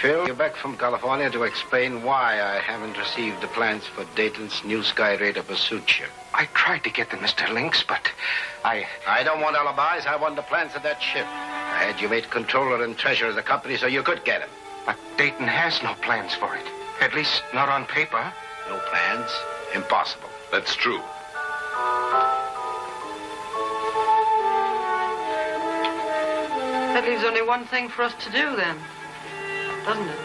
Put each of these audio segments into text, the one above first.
Hinchville, you're back from California to explain why I haven't received the plans for Dayton's new Sky Raider pursuit ship. I tried to get them, Mr. Lynx, but I don't want alibis. I want the plans of that ship. I had you made controller and treasurer of the company so you could get them. But Dayton has no plans for it. At least not on paper. No plans? Impossible. That's true. That leaves only one thing for us to do, then. Doesn't it?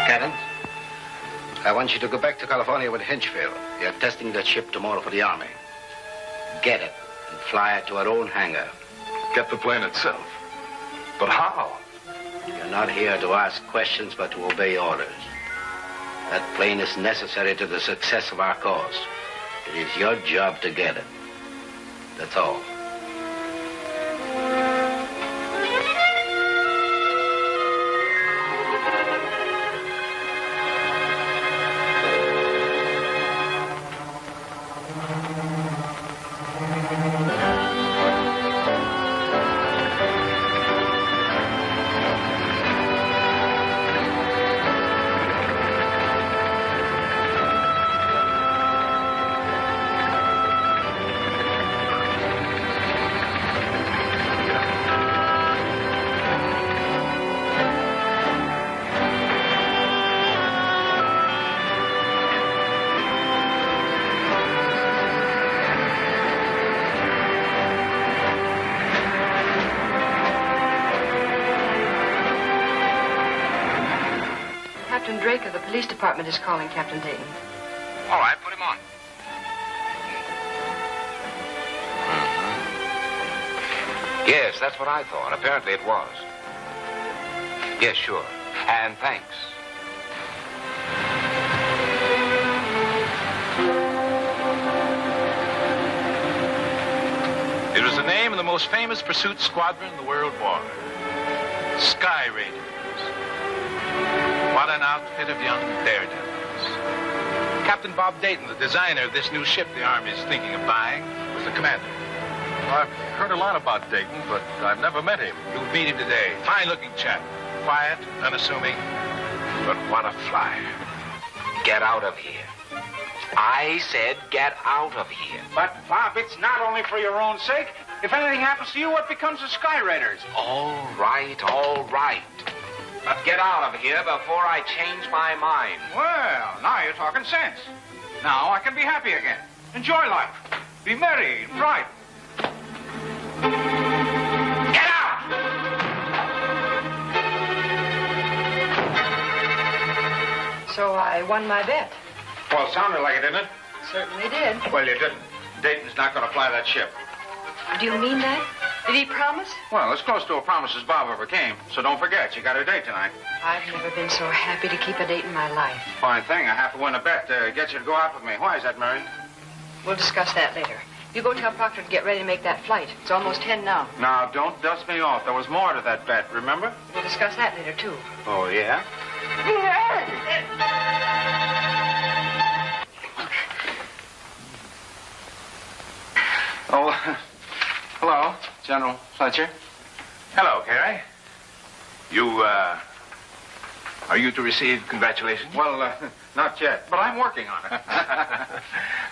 Captain, I want you to go back to California with Hinchville. You're testing that ship tomorrow for the Army. Get it and fly it to our own hangar. Get the plane itself. But how? You're not here to ask questions, but to obey orders. That plane is necessary to the success of our cause. It is your job to get it. That's all. The police department is calling Captain Dayton. All right, put him on. Yes, that's what I thought. Apparently it was. Yes, sure. And thanks. It was the name of the most famous pursuit squadron in the World War. Sky Raiders. What an outfit of young daredevils. Captain Bob Dayton, the designer of this new ship the Army is thinking of buying, was the commander. I've heard a lot about Dayton, but I've never met him. You'll meet him today. Fine-looking chap. Quiet, unassuming, but what a flyer. Get out of here. I said get out of here. But, Bob, it's not only for your own sake. If anything happens to you, what becomes of Sky Raiders? All right, all right. But get out of here before I change my mind. Well, now you're talking sense. Now I can be happy again. Enjoy life. Be merry and bright. Get out! So I won my bet. Well, it sounded like it, didn't it? Certainly did. Well, you didn't. Dayton's not going to fly that ship. Do you mean that? Did he promise? Well, as close to a promise as Bob ever came. So don't forget, you got a date tonight. I've never been so happy to keep a date in my life. Fine thing. I have to win a bet to get you to go out with me. Why is that, Mary? We'll discuss that later. You go tell Proctor to get ready to make that flight. It's almost 10 now. Now, don't dust me off. There was more to that bet, remember? We'll discuss that later, too. Oh, yeah? Oh, hello, General Fletcher. Hello, Carey. Are you to receive congratulations? Well, not yet, but I'm working on it.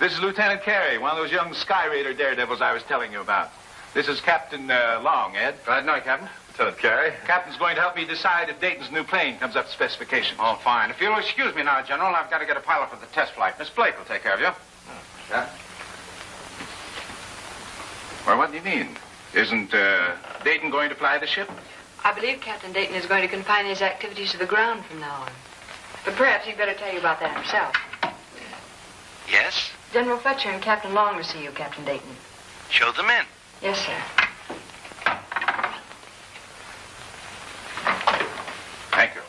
This is Lieutenant Carey, one of those young Sky Raider daredevils I was telling you about. This is Captain Long, Ed. Glad to know you, Captain. Lieutenant Carey. Captain's going to help me decide if Dayton's new plane comes up to specifications. Oh, fine. If you'll excuse me now, General, I've got to get a pilot for the test flight. Miss Blake will take care of you. Yeah. Well, what do you mean? Isn't Dayton going to fly the ship? I believe Captain Dayton is going to confine his activities to the ground from now on. But perhaps he'd better tell you about that himself. Yes? General Fletcher and Captain Long will see you, Captain Dayton. Show them in. Yes, sir. Thank you.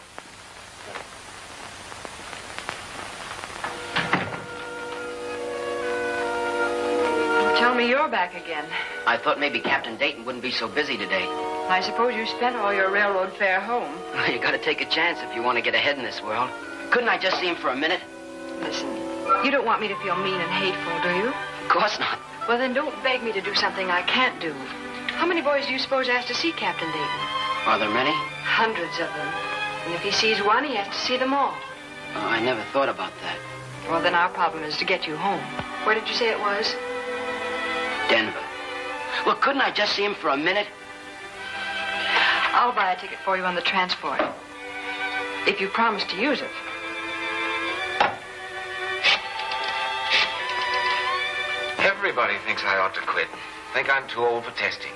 Tell me you're back again. I thought maybe Captain Dayton wouldn't be so busy today. I suppose you spent all your railroad fare home. Well, you gotta take a chance if you want to get ahead in this world. Couldn't I just see him for a minute? Listen, you don't want me to feel mean and hateful, do you? Of course not. Well, then don't beg me to do something I can't do. How many boys do you suppose asked to see Captain Dayton? Are there many? Hundreds of them. And if he sees one, he has to see them all. Oh, I never thought about that. Well, then our problem is to get you home. Where did you say it was? Denver. Look, couldn't I just see him for a minute? I'll buy a ticket for you on the transport. If you promise to use it. Everybody thinks I ought to quit. Think I'm too old for testing.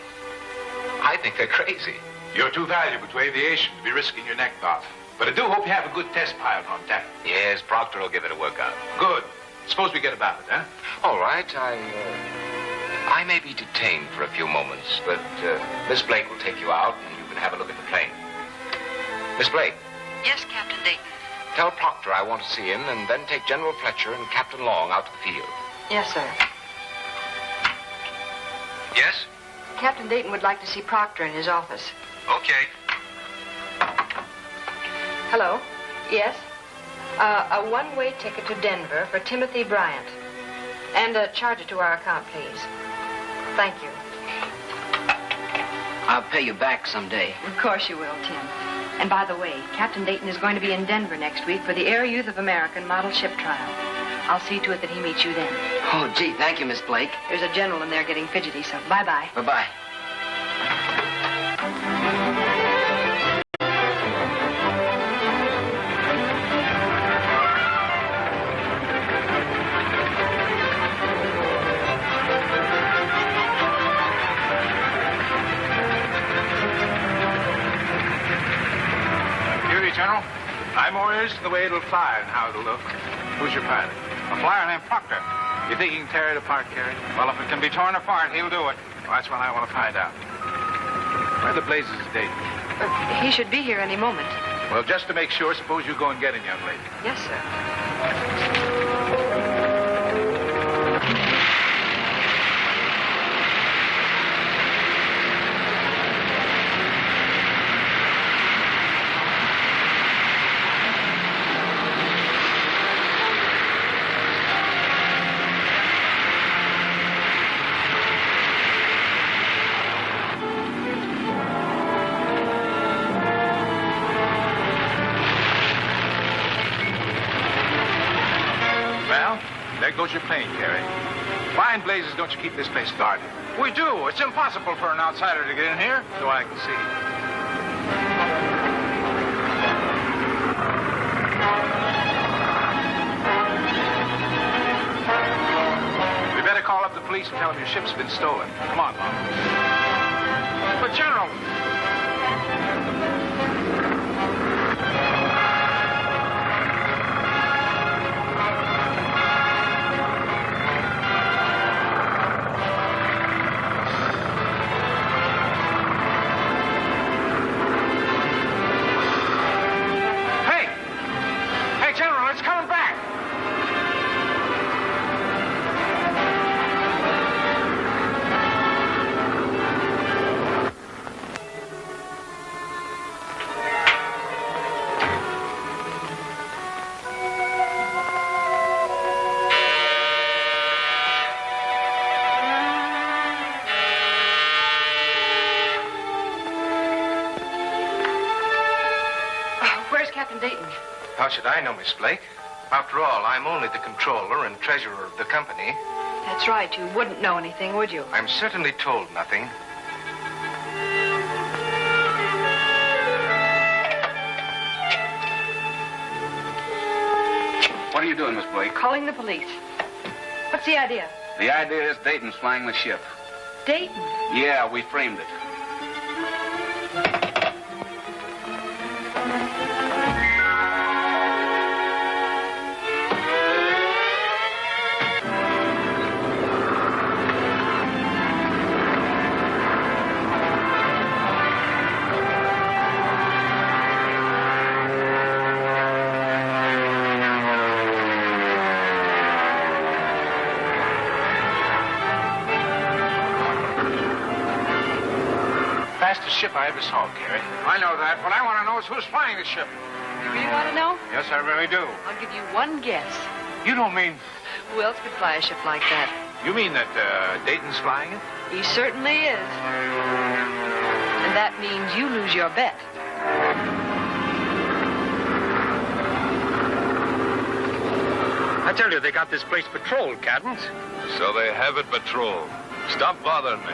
I think they're crazy. You're too valuable to aviation to be risking your neck, Bob. But I do hope you have a good test pilot on deck. Yes, Proctor will give it a workout. Good. Suppose we get about it, huh? All right, I may be detained for a few moments, but Miss Blake will take you out and you can have a look at the plane. Miss Blake. Yes, Captain Dayton. Tell Proctor I want to see him, and then take General Fletcher and Captain Long out to the field. Yes, sir. Yes? Captain Dayton would like to see Proctor in his office. Okay. Hello? Yes? A one-way ticket to Denver for Timothy Bryant. And charge it to our account, please. Thank you. I'll pay you back someday. Of course you will, Tim. And by the way, Captain Dayton is going to be in Denver next week for the Air Youth of American model ship trial. I'll see to it that he meets you then. Oh, gee, thank you, Miss Blake. There's a general in there getting fidgety, so bye-bye. Bye-bye. General, I'm orders to the way it'll fly and how it'll look. Who's your pilot? A flyer named Proctor. You think he can tear it apart, Carrie? Well, if it can be torn apart, he'll do it. Well, that's what I want to find out. Where the blazes is Dayton? He should be here any moment. Well, just to make sure, suppose you go and get him, young lady. Yes, sir. There goes your plane, Carrie. Why in blazes don't you keep this place guarded? We do. It's impossible for an outsider to get in here. So I can see. We better call up the police and tell them your ship's been stolen. Come on, Mom. But, General... How should I know, Miss Blake? After all, I'm only the controller and treasurer of the company. That's right. You wouldn't know anything, would you? I'm certainly told nothing. What are you doing, Miss Blake? Calling the police. What's the idea? The idea is Dayton's flying the ship. Dayton? Yeah, we framed it. Fastest ship I ever saw, Carrie. I know that. What I want to know is who's flying the ship. You really want to know? Yes, I really do. I'll give you one guess. You don't mean... Who else could fly a ship like that? You mean that Dayton's flying it? He certainly is. And that means you lose your bet. I tell you, they got this place patrolled, Captain. So they have it patrolled. Stop bothering me.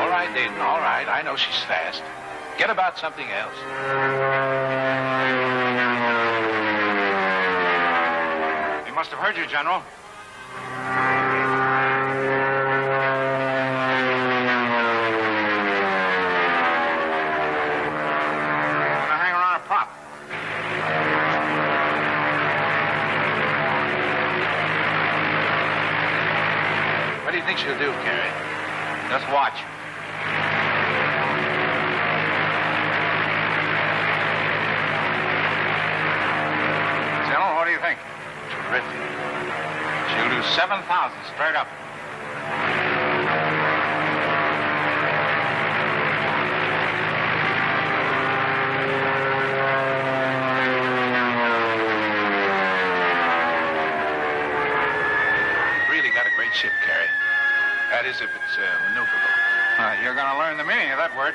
All right, Dayton, all right. I know she's fast. Get about something else. He must have heard you, General. Gonna hang around a prop. What do you think she'll do, Carrie? Just watch. General, what do you think? Terrific. She'll do 7,000 straight up. Really got a great ship, Carrie. That is, if it's maneuverable. You're gonna learn the meaning of that word.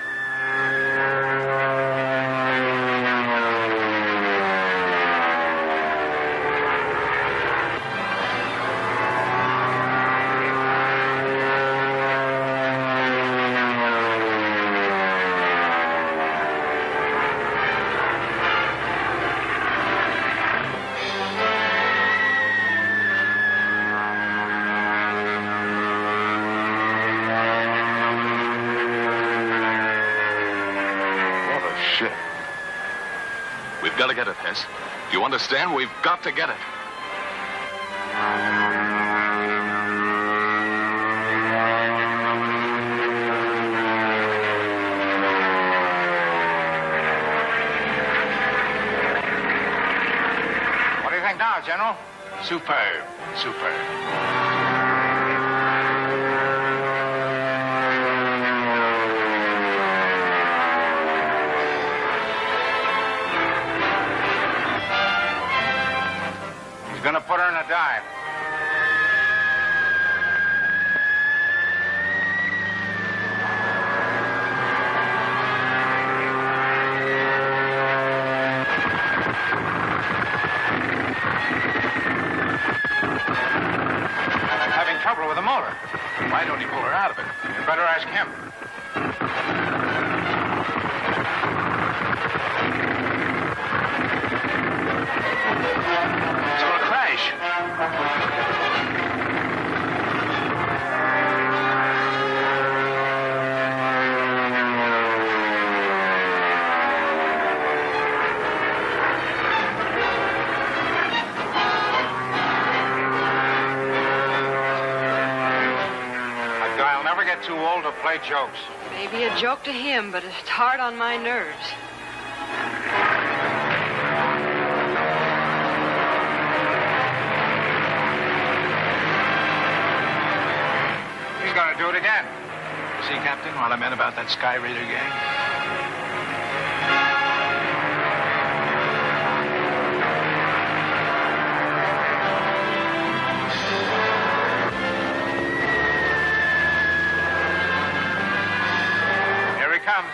We've got to get it, Hess. Do you understand? We've got to get it. What do you think now, General? Superb. Superb. He's gonna put her in a dive. Having trouble with the motor. Why don't he pull her out of it? You'd better ask him. It's gonna crash. That guy'll never get too old to play jokes. Maybe a joke to him, but it's hard on my nerves. He's gonna do it again. See, Captain, what I meant about that Sky Raider gang? Here he comes.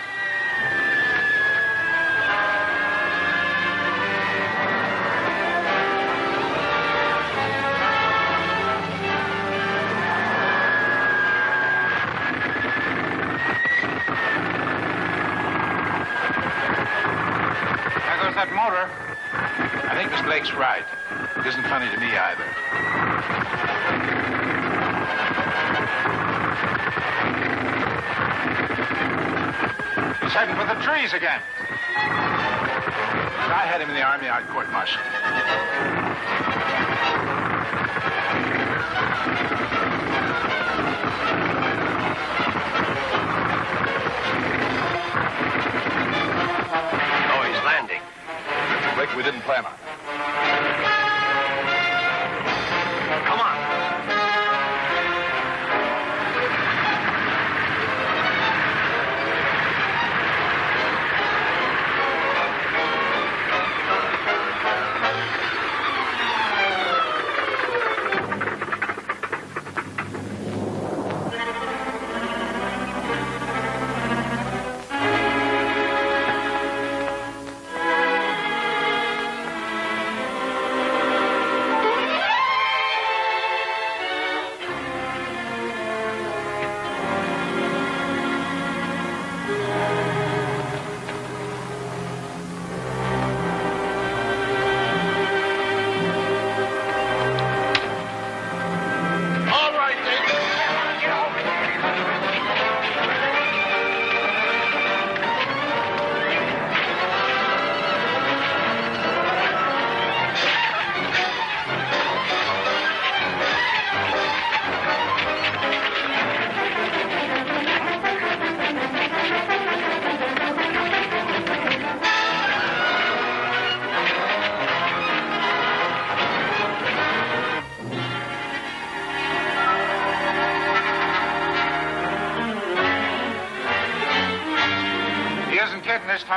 There goes that motor. I think Miss Blake's right. It isn't funny to me either. He's heading for the trees again. If I had him in the Army, I'd court-martial. Oh, he's landing. It's a break we didn't plan on. Come on.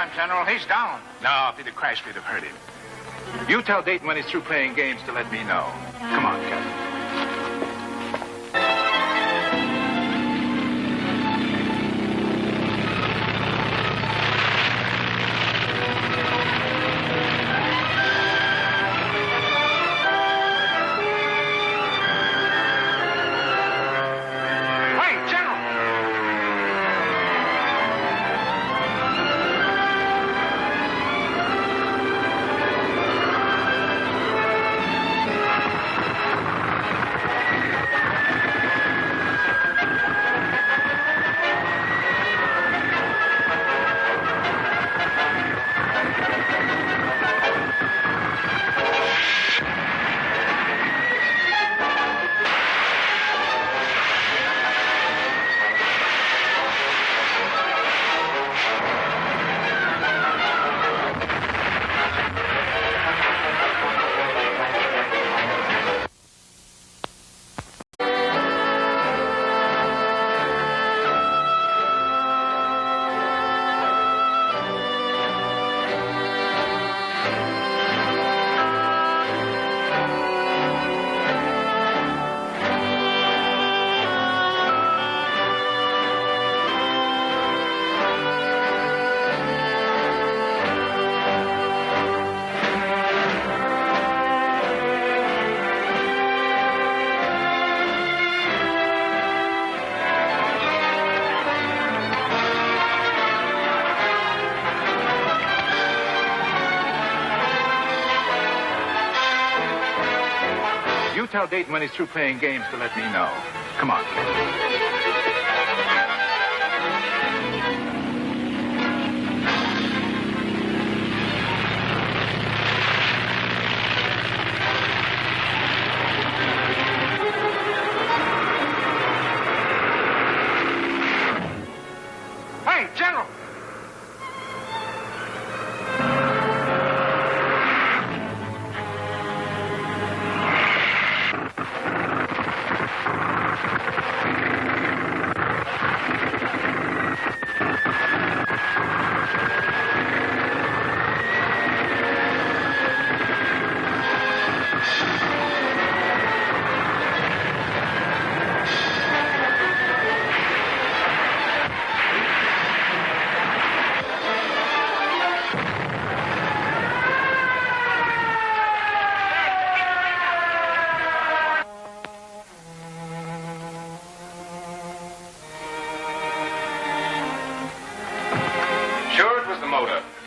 not, General. He's down. No, if he'd have crashed, we'd have hurt him. You tell Dayton when he's through playing games to let me know. Come on, Captain. Tell Dayton when he's through playing games to let me know. Come on. Hey, General!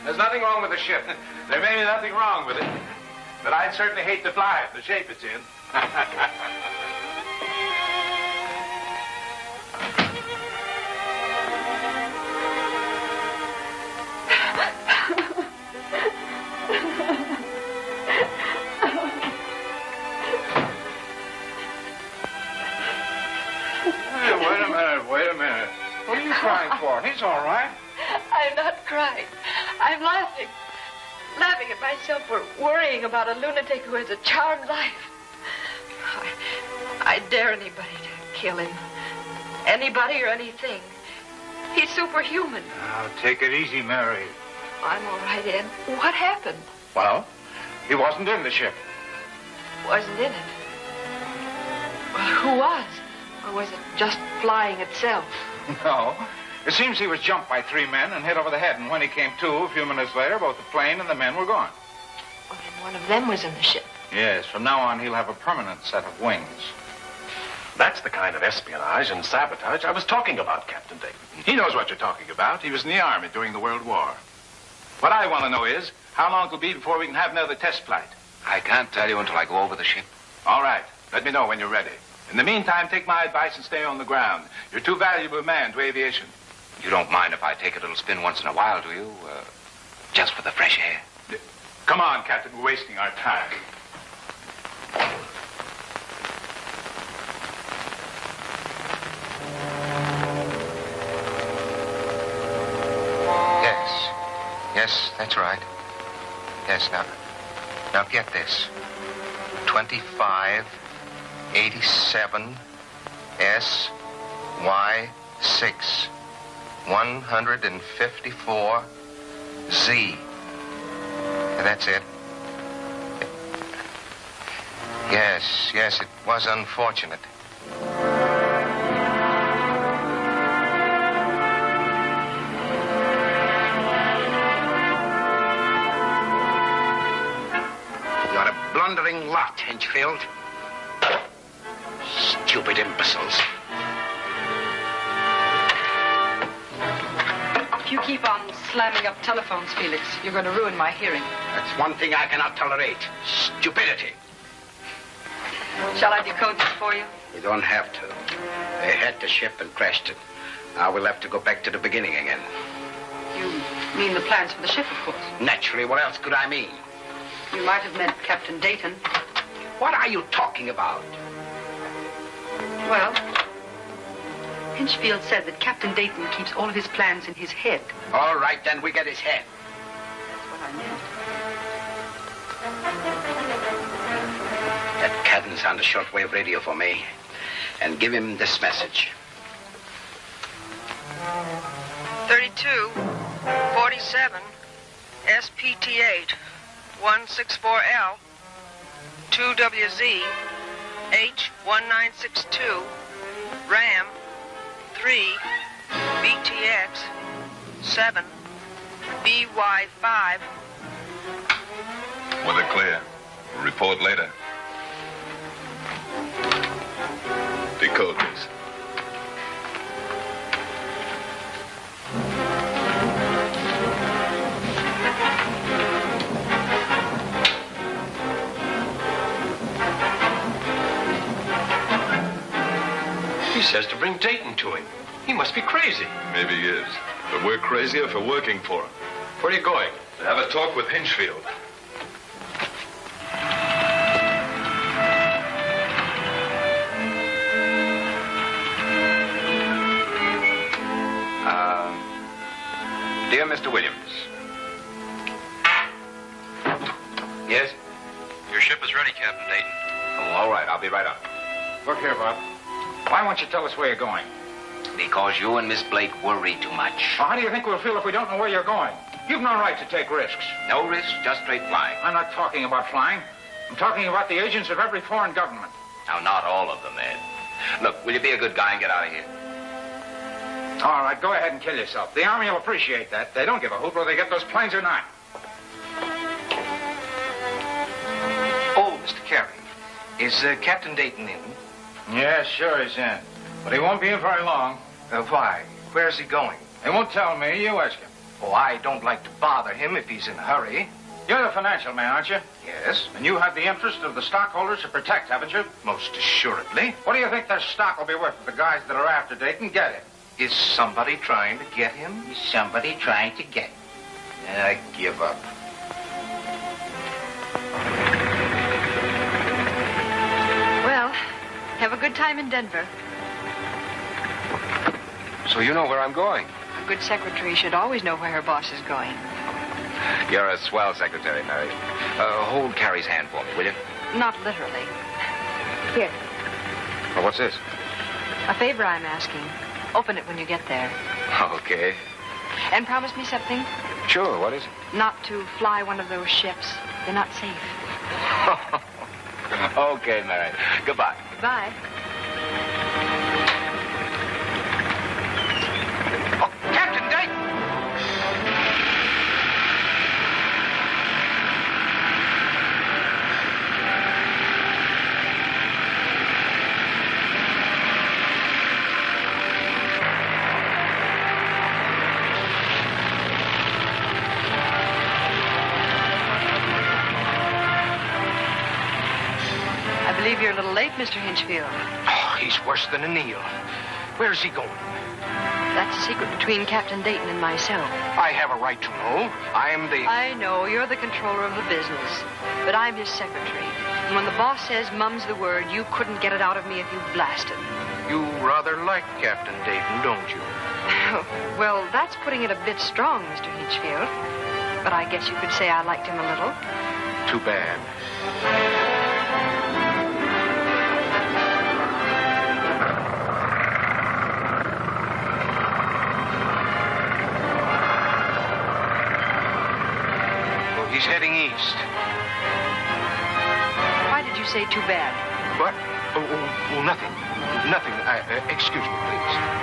There's nothing wrong with the ship. There may be nothing wrong with it, but I'd certainly hate to fly it, the shape it's in. Hey, wait a minute. What are you crying for? He's all right. I'm not crying. I'm laughing. Laughing at myself for worrying about a lunatic who has a charmed life. I dare anybody to kill him. Anybody or anything. He's superhuman. Now, take it easy, Mary. I'm all right, Ed. What happened? Well, he wasn't in the ship. Wasn't in it. Well, who was? Or was it just flying itself? No. It seems he was jumped by 3 men and hit over the head, and when he came to, a few minutes later, both the plane and the men were gone. Well, then one of them was in the ship. Yes, from now on, he'll have a permanent set of wings. That's the kind of espionage and sabotage I was talking about, Captain Dayton. He knows what you're talking about. He was in the Army during the World War. What I want to know is how long it'll be before we can have another test flight. I can't tell you until I go over the ship. All right. Let me know when you're ready. In the meantime, take my advice and stay on the ground. You're too valuable a man to aviation. You don't mind if I take a little spin once in a while, do you? Just for the fresh air. Come on, Captain. We're wasting our time. Yes, that's right. Yes, now get this. 25, 87, S, Y, 6, 154, Z. That's it. Yes, it was unfortunate. You're a blundering lot, Hinchfield. Stupid imbeciles. If you keep on slamming up telephones, Felix, you're going to ruin my hearing. That's one thing I cannot tolerate. Stupidity. Shall I decode this for you? You don't have to. They had the ship and crashed it. Now we'll have to go back to the beginning again. You mean the plans for the ship, of course. Naturally, what else could I mean? You might have meant Captain Dayton. What are you talking about? Well, Hinchfield said that Captain Dayton keeps all of his plans in his head. All right, then we get his head. That's what I meant. Get Cadence on the shortwave radio for me and give him this message. 32, 47, SPT-8, 164L, 2WZ, H1962, RAM, 3, BTX, 7, BY5. Weather clear. We'll report later. Decode this. He says to bring Dayton to him. He must be crazy. Maybe he is. But we're crazier for working for him. Where are you going? To have a talk with Hinchfield. Dear Mr. Williams. Yes? Your ship is ready, Captain Dayton. Oh, all right. I'll be right up. Look here, Bob. Why won't you tell us where you're going? Because you and Miss Blake worry too much. Well, how do you think we'll feel if we don't know where you're going? You've no right to take risks. No risk, just straight flying. I'm not talking about flying. I'm talking about the agents of every foreign government. Now, not all of them, Ed. Look, will you be a good guy and get out of here? All right, go ahead and kill yourself. The Army will appreciate that. They don't give a hoot whether they get those planes or not. Oh, Mr. Carey, is Captain Dayton in? Yeah, sure he's in. But he won't be in very long. Why? Where's he going? He won't tell me. You ask him. Oh, I don't like to bother him if he's in a hurry. You're the financial man, aren't you? Yes, And you have the interest of the stockholders to protect, haven't you? most assuredly. What do you think their stock will be worth if the guys that are after Dayton get it? Is somebody trying to get him? Is somebody trying to get him? I give up. Well, have a good time in Denver. So you know where I'm going. A good secretary should always know where her boss is going. You're a swell secretary, Mary. Hold Carrie's hand for me, will you? Not literally. Here, Well, what's this? a favor I'm asking. Open it when you get there. Okay. And promise me something. Sure, what is it? Not to fly one of those ships. They're not safe. Okay, Mary. Goodbye. Goodbye. Captain Dayton! I believe you're a little late, Mr. Hinchfield. Oh, he's worse than an eel. Where's he going? That's a secret between Captain Dayton and myself. I have a right to know. I am the... I know you're the controller of the business, but I'm his secretary. And when the boss says mum's the word, you couldn't get it out of me if you blasted. You rather like Captain Dayton, don't you? Well, that's putting it a bit strong, Mr. Hinchfield. But I guess you could say I liked him a little. Too bad. He's heading east. Why did you say too bad? What? Oh, nothing. Nothing. Excuse me, please.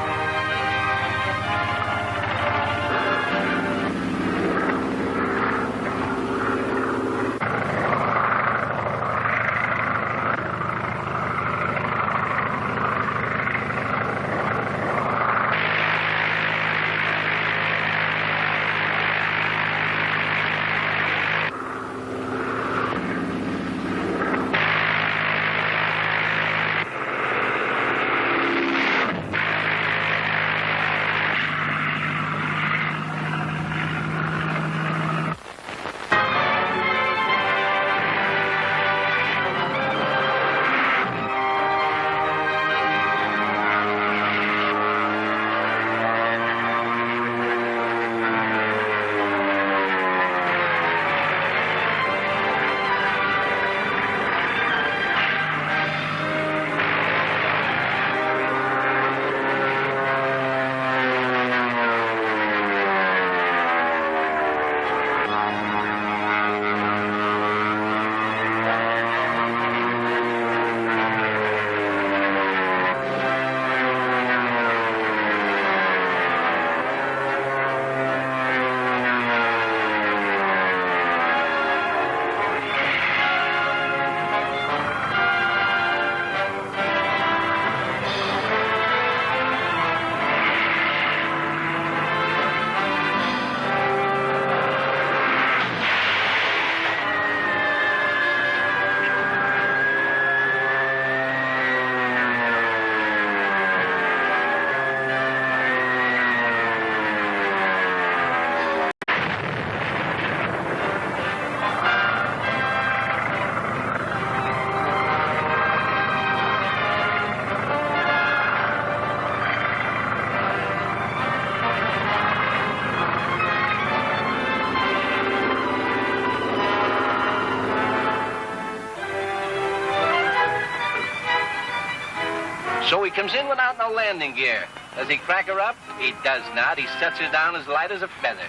So he comes in without no landing gear. Does he crack her up? He does not. He sets her down as light as a feather.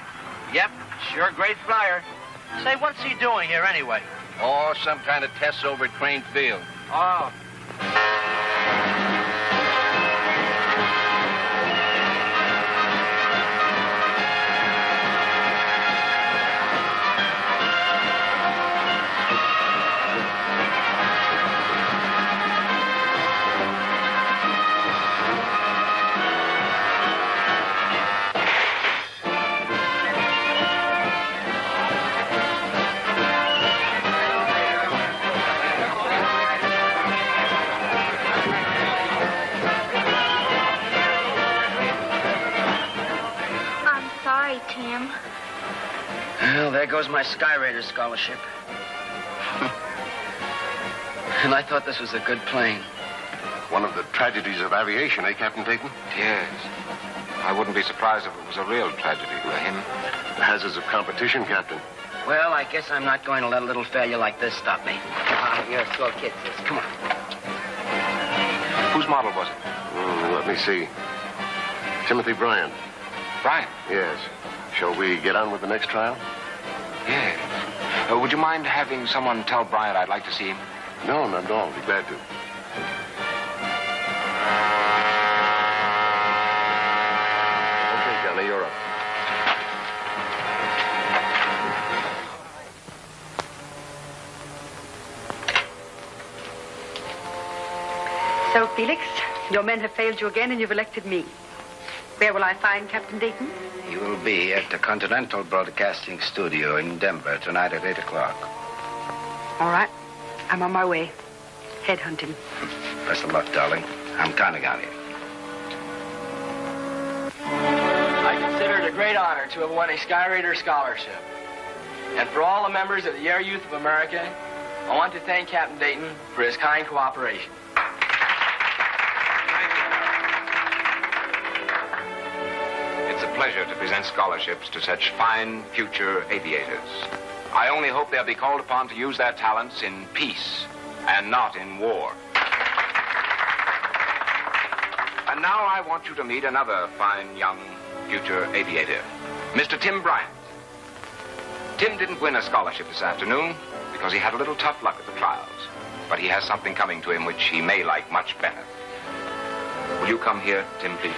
Yep, sure great flyer. Say, what's he doing here anyway? Oh, some kind of tests over at Crane Field. Oh. Well, there goes my Sky Raider scholarship. And I thought this was a good plane. One of the tragedies of aviation, eh, Captain Dayton? Yes. I wouldn't be surprised if it was a real tragedy for him. The hazards of competition, Captain. Well, I guess I'm not going to let a little failure like this stop me. You're a slow kid, sis. Come on. Whose model was it? Let me see. Timothy Bryant. Bryant? Yes. Shall we get on with the next trial? Yes. Would you mind having someone tell Bryant I'd like to see him? No, not at all. I'll be glad to. Okay, Johnny, you're up. So, Felix, your men have failed you again and you've elected me. Where will I find Captain Dayton? He will be at the Continental Broadcasting Studio in Denver tonight at 8 o'clock. All right. I'm on my way. Headhunting. Best of luck, darling. I'm counting on you. I consider it a great honor to have won a Sky Raider scholarship. And for all the members of the Air Youth of America, I want to thank Captain Dayton for his kind cooperation. It's a pleasure to present scholarships to such fine future aviators. I only hope they'll be called upon to use their talents in peace and not in war. And now I want you to meet another fine young future aviator, Mr. Tim Bryant. Tim didn't win a scholarship this afternoon because he had a little tough luck at the trials. But he has something coming to him which he may like much better. Will you come here, Tim, please?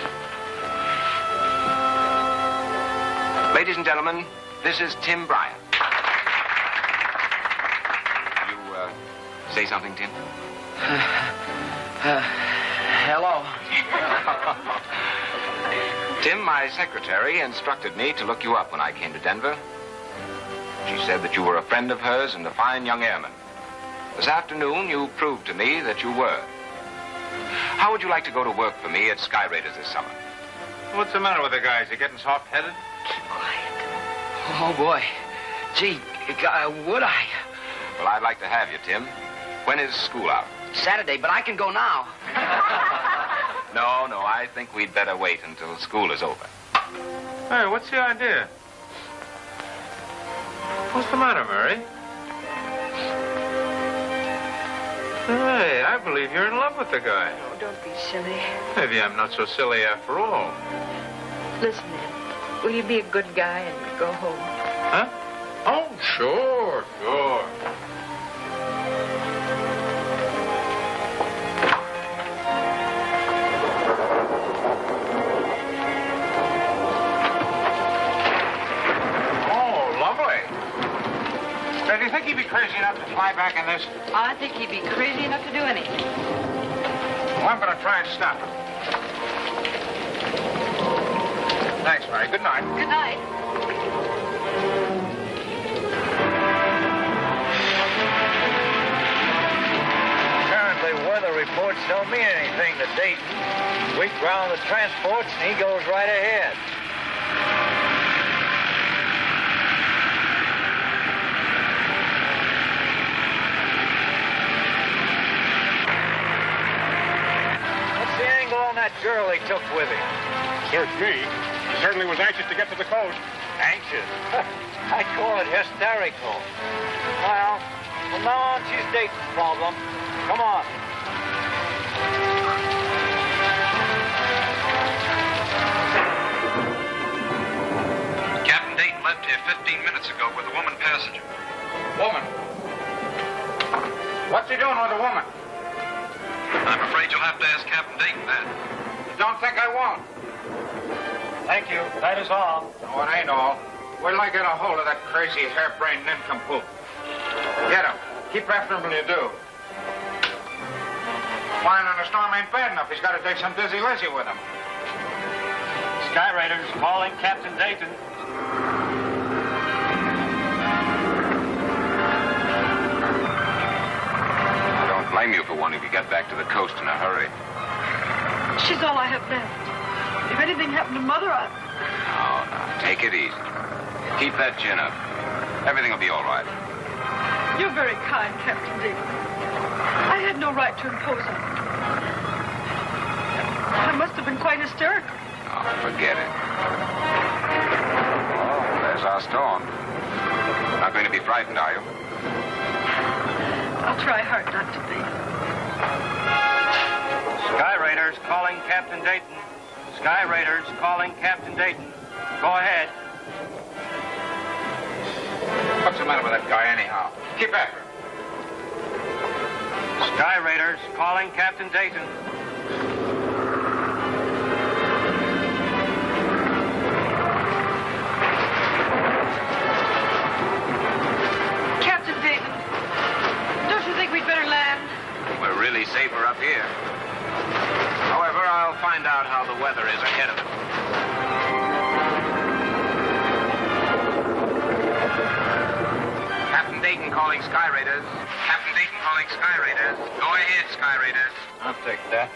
Ladies and gentlemen, this is Tim Bryant. Will you say something, Tim? Hello. Tim, my secretary, instructed me to look you up when I came to Denver. She said that you were a friend of hers and a fine young airman. This afternoon, you proved to me that you were. How would you like to go to work for me at Sky Raiders this summer? What's the matter with the guy? Is he getting soft-headed? Keep quiet. Oh, boy. Gee, would I? Well, I'd like to have you, Tim. When is school out? Saturday, but I can go now. No, I think we'd better wait until school is over. Hey, what's the idea? What's the matter, Mary? Hey, I believe you're in love with the guy. Oh, don't be silly. Maybe I'm not so silly after all. Listen, Ed, will you be a good guy and go home? Huh? Oh, sure. Do you think he'd be crazy enough to fly back in this? I think he'd be crazy enough to do anything. Well, I'm going to try and stop him. Thanks, Mary. Good night. Good night. Apparently, weather reports don't mean anything to Dayton. We ground the transports, and he goes right ahead. On that girl he took with him. Search me. He certainly was anxious to get to the coast. Anxious? I call it hysterical. Well, from now on, she's Dayton's problem. Come on. Captain Dayton left here 15 minutes ago with a woman passenger. Woman? What's he doing with a woman? I'm afraid you'll have to ask Captain Dayton that. You don't think I won't? Thank you. That is all. Oh, it ain't all. Wait till I get a hold of that crazy harebrained nincompoop. Get him. Keep after him till you do. Flying on a storm ain't bad enough. He's got to take some dizzy Lizzie with him. Sky Raiders calling Captain Dayton. I don't blame you for wanting to get back to the coast in a hurry. She's all I have left. If anything happened to Mother, No, take it easy. Keep that chin up. Everything will be all right. You're very kind, Captain Dayton. I had no right to impose on you. I must have been quite hysterical. Oh, forget it. Oh, there's our storm. Not going to be frightened, are you? I'll try hard not to be. Sky Raiders calling Captain Dayton. Sky Raiders calling Captain Dayton. Go ahead. What's the matter with that guy anyhow? Keep after him. Sky Raiders calling Captain Dayton. Captain Dayton, don't you think we'd better land? We're really safer up here. However, I'll find out how the weather is ahead of it. Captain Dayton calling Sky Raiders. Captain Dayton calling Sky Raiders. Go ahead, Sky Raiders. I'll take that.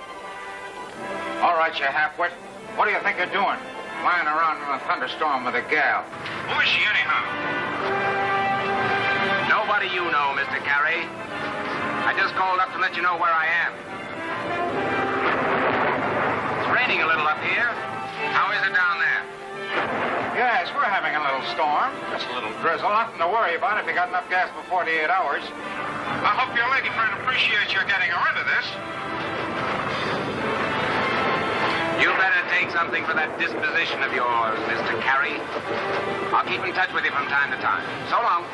All right, you halfwit. What do you think you're doing? Flying around in a thunderstorm with a gal. Who is she anyhow? Nobody you know, Mr. Carey. I just called up to let you know where I am. It's raining a little up here. How is it down there? Yes, we're having a little storm. Just a little drizzle. Nothing to worry about if you got enough gas for 48 hours. I hope your lady friend appreciates your getting her into this. You better take something for that disposition of yours, Mr. Carey. I'll keep in touch with you from time to time. So long.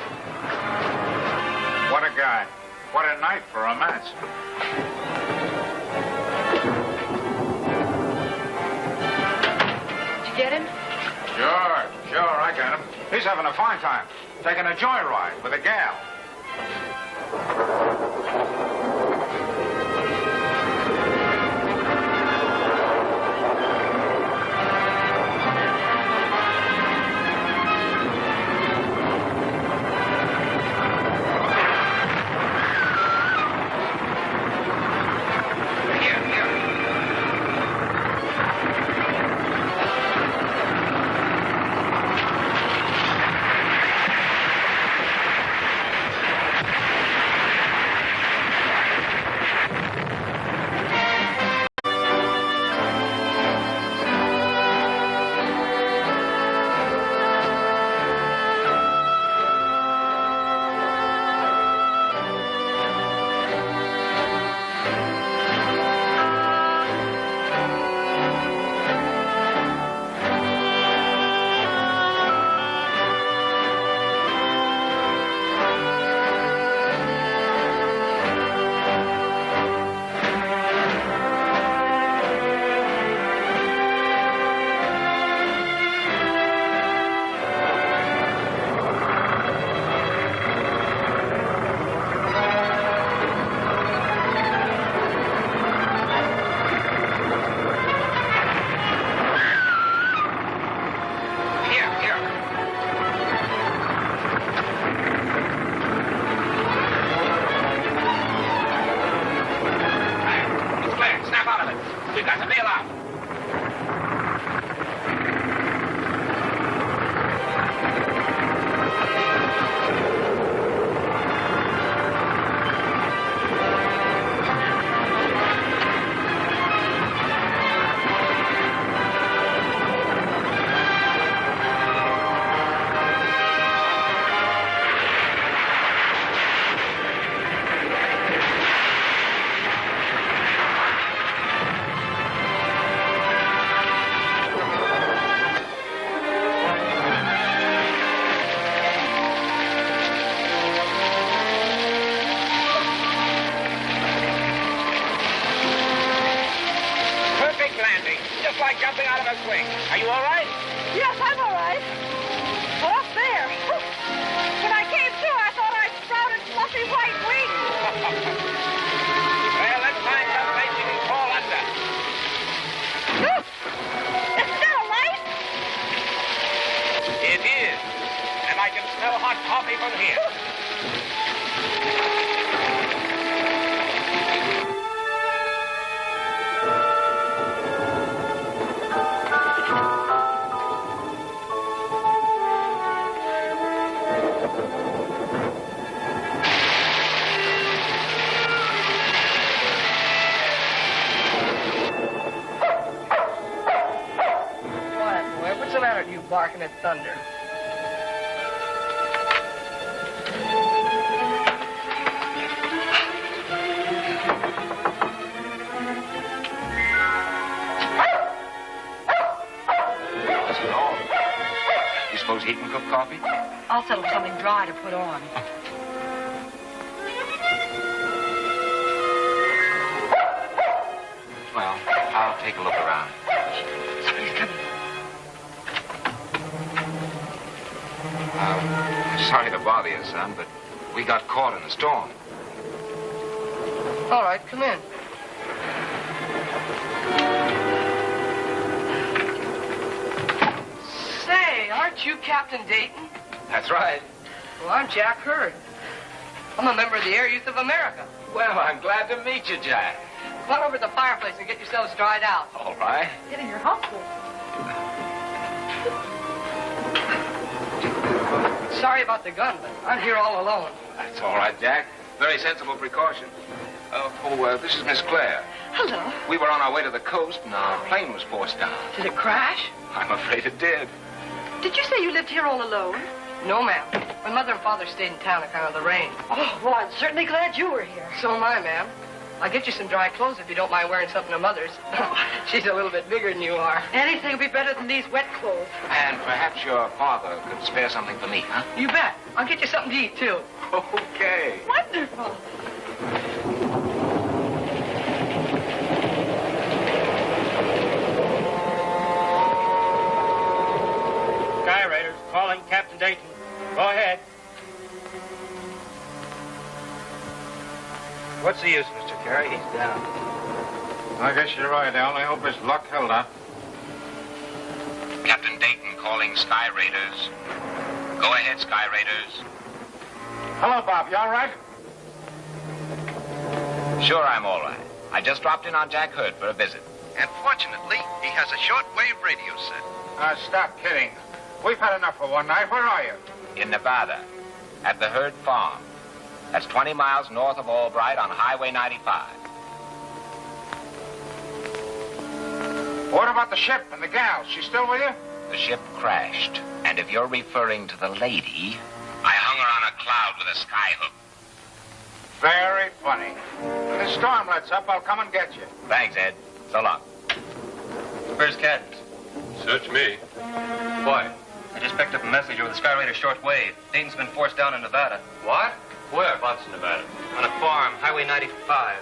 What a guy. What a night for romance. Did you get him? Sure, I got him. He's having a fine time. Taking a joyride with a gal. Are you all right? Yes, I'm all right. Well, up there. When I came to, I thought I'd sprouted fluffy white wings. Well, let's find some place you can crawl under. Is there a light? It is. And I can smell hot coffee from here. What's the matter with you barking at thunder? What's it all? You suppose he can cook coffee? I'll settle something dry to put on. Well, I'll take a look around. Somebody's coming. I'm sorry to bother you, son, but we got caught in the storm. All right, come in. Say, aren't you Captain Dayton? That's right. Well, I'm Jack Hurd. I'm a member of the Air Youth of America. Well, I'm glad to meet you, Jack. Come on over to the fireplace and get yourselves dried out. All right. Getting your house full. Sorry about the gun, but I'm here all alone. That's all right, Jack. Very sensible precaution. This is Miss Claire. Hello. We were on our way to the coast, and our plane was forced down. Did it crash? I'm afraid it did. Did you say you lived here all alone? No, ma'am. My mother and father stayed in town on account of the rain. Oh, well, I'm certainly glad you were here. So am I, ma'am. I'll get you some dry clothes if you don't mind wearing something of Mother's. She's a little bit bigger than you are. Anything will be better than these wet clothes. And perhaps your father could spare something for me, huh? You bet. I'll get you something to eat, too. Okay. Wonderful. Sky Raiders calling Captain Dayton. Go ahead. What's the use, Mr. Carey? He's down. I guess you're right. I only hope his luck held up. Captain Dayton calling Sky Raiders. Go ahead, Sky Raiders. Hello, Bob. You all right? Sure, I'm all right. I just dropped in on Jack Hurd for a visit. And fortunately, he has a shortwave radio set. Stop kidding. We've had enough for one night. Where are you? In Nevada, at the Hurd Farm. That's 20 miles north of Albright on Highway 95. What about the ship and the gal? She's still with you? The ship crashed. And if you're referring to the lady, I hung her on a cloud with a skyhook. Very funny. When the storm lets up, I'll come and get you. Thanks, Ed. So long. Where's Cadmus? Search me. Why? I just picked up a message over the Sky Raider shortwave. Dayton's been forced down in Nevada. What? Where? What's in Nevada? On a farm, Highway 95.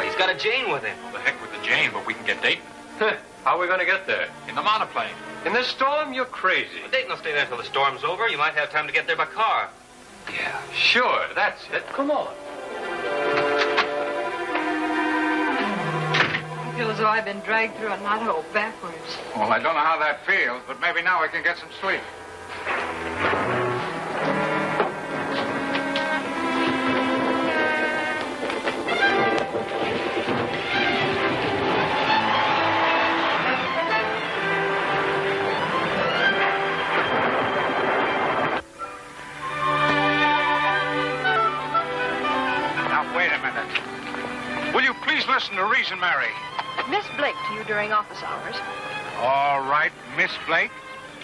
He's got a Jane with him. Well, the heck with the Jane, but we can get Dayton. How are we going to get there? In the monoplane. In this storm? You're crazy. Well, Dayton will stay there until the storm's over. You might have time to get there by car. Yeah, sure. That's it. Come on. I feel as though I've been dragged through a knothole backwards. Well, I don't know how that feels, but maybe now I can get some sleep. Listen to reason, Mary. Miss Blake to you during office hours. All right, Miss Blake.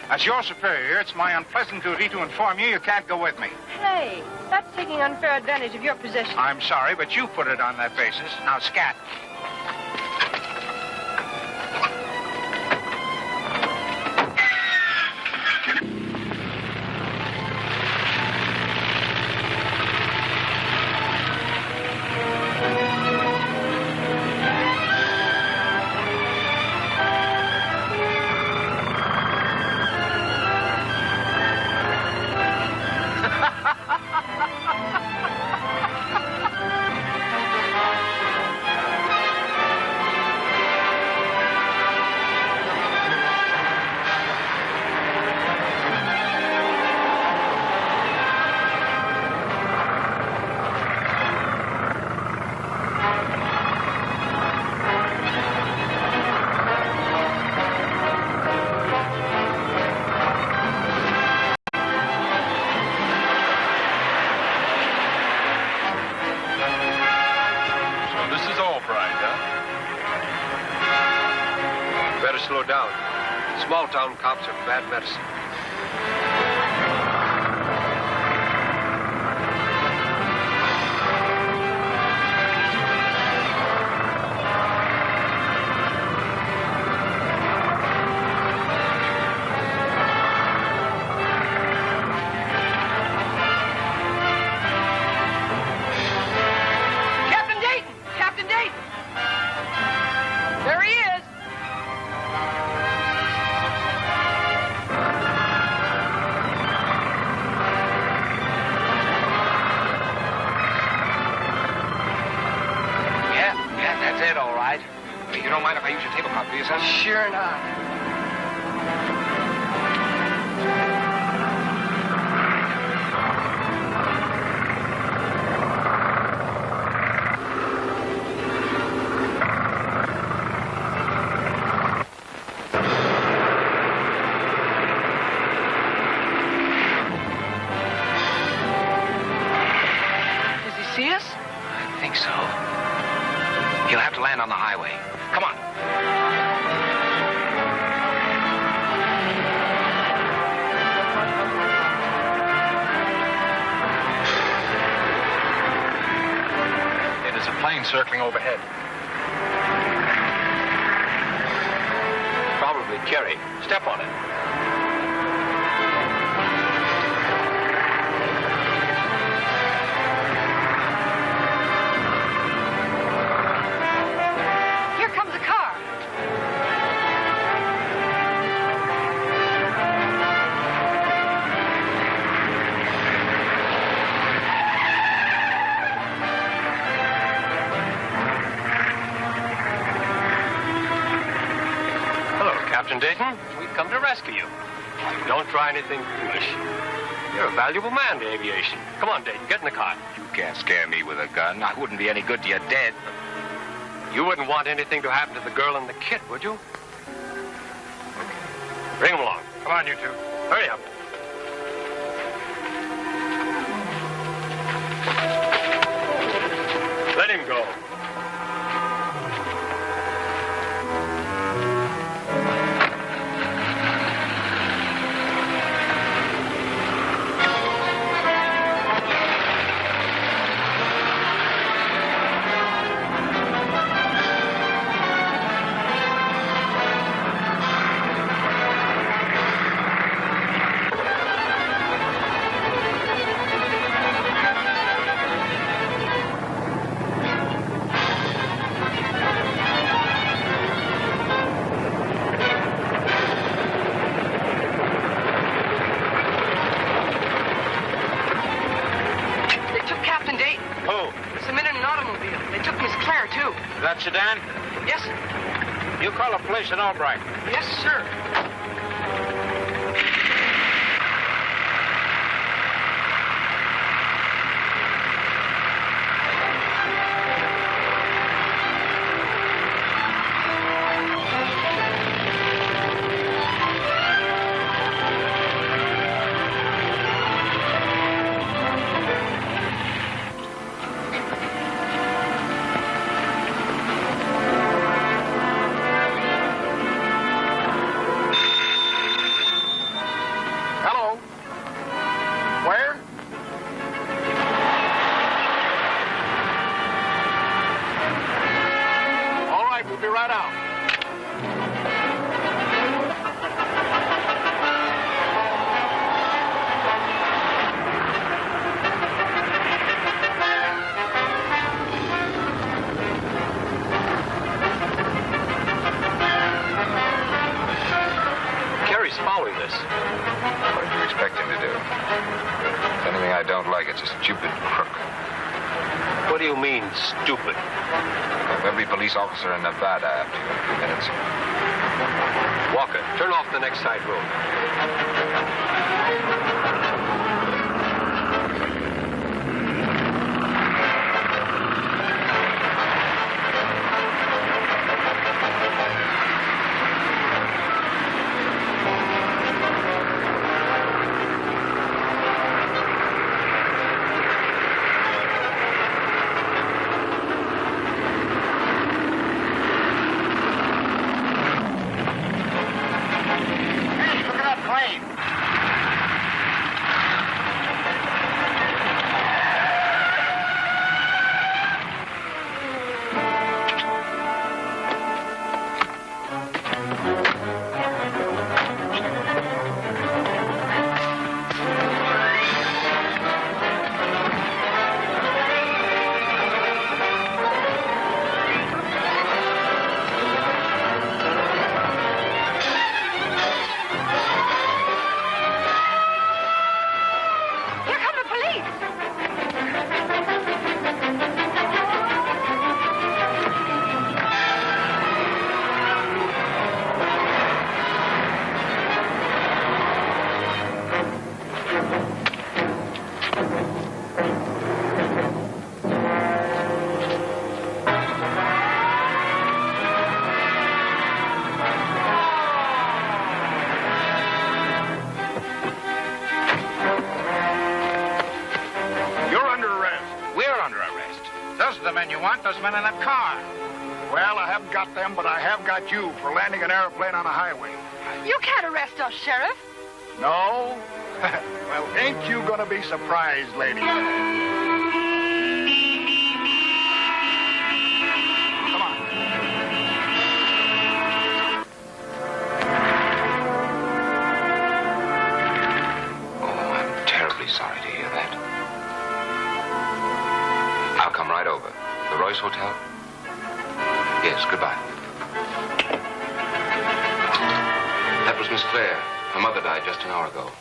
As your superior, it's my unpleasant duty to inform you can't go with me. Hey, that's taking unfair advantage of your position. I'm sorry, but you put it on that basis. Now, scat. Slow down. Small town cops are bad medicine. Captain Dayton! Captain Dayton! There he is! You don't mind if I use your tablecloth, do you, son? Sure not. Does he see us? I think so. He'll have to land on the highway. Come on. It is a Plane circling overhead. Probably Kerry. Step on it. Here comes a car. Captain Dayton, we've come to rescue you. Don't try anything foolish. You're a valuable man to aviation. Come on, Dayton, get in the car. You can't scare me with a gun. I wouldn't be any good to you dead. You wouldn't want anything to happen to the girl and the kid, would you? Bring them along. Come on, you two. Hurry up. Let him go. That sedan? Yes. You call the police at Albright. Yes, sir. What do you mean, stupid? Every police officer in Nevada after you in a few minutes. Walker, turn off the next side road. Those men in that car. Well, I haven't got them, but I have got you for landing an airplane on a highway. You can't arrest us, Sheriff. No? Well, ain't you gonna be surprised, lady? right over. The Royce Hotel? Yes, goodbye. That was Miss Claire. Her mother died just an hour ago.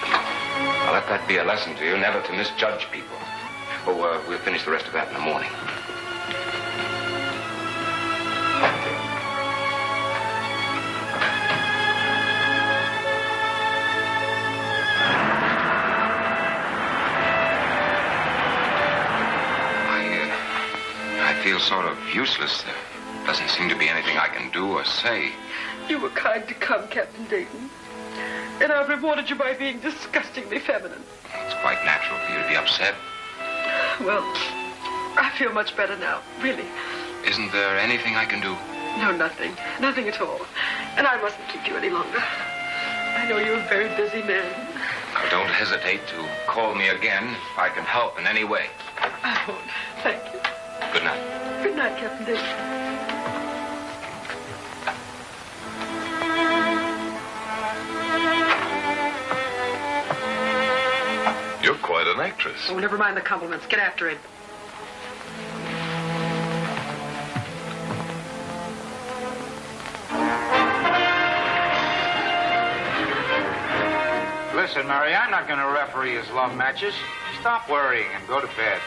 Now let that be a lesson to you, never to misjudge people. Oh, we'll finish the rest of that in the morning. I feel sort of useless. There doesn't seem to be anything I can do or say. You were kind to come, Captain Dayton. And I've rewarded you by being disgustingly feminine. It's quite natural for you to be upset. Well, I feel much better now, really. Isn't there anything I can do? No, nothing. Nothing at all. And I mustn't keep you any longer. I know you're a very busy man. Now, don't hesitate to call me again if I can help in any way. I won't. Thank you. Good night. Good night, Captain Dayton. You're quite an actress. Oh, never mind the compliments. Get after it. Listen, Mary, I'm not going to referee his love matches. Stop worrying and go to bed.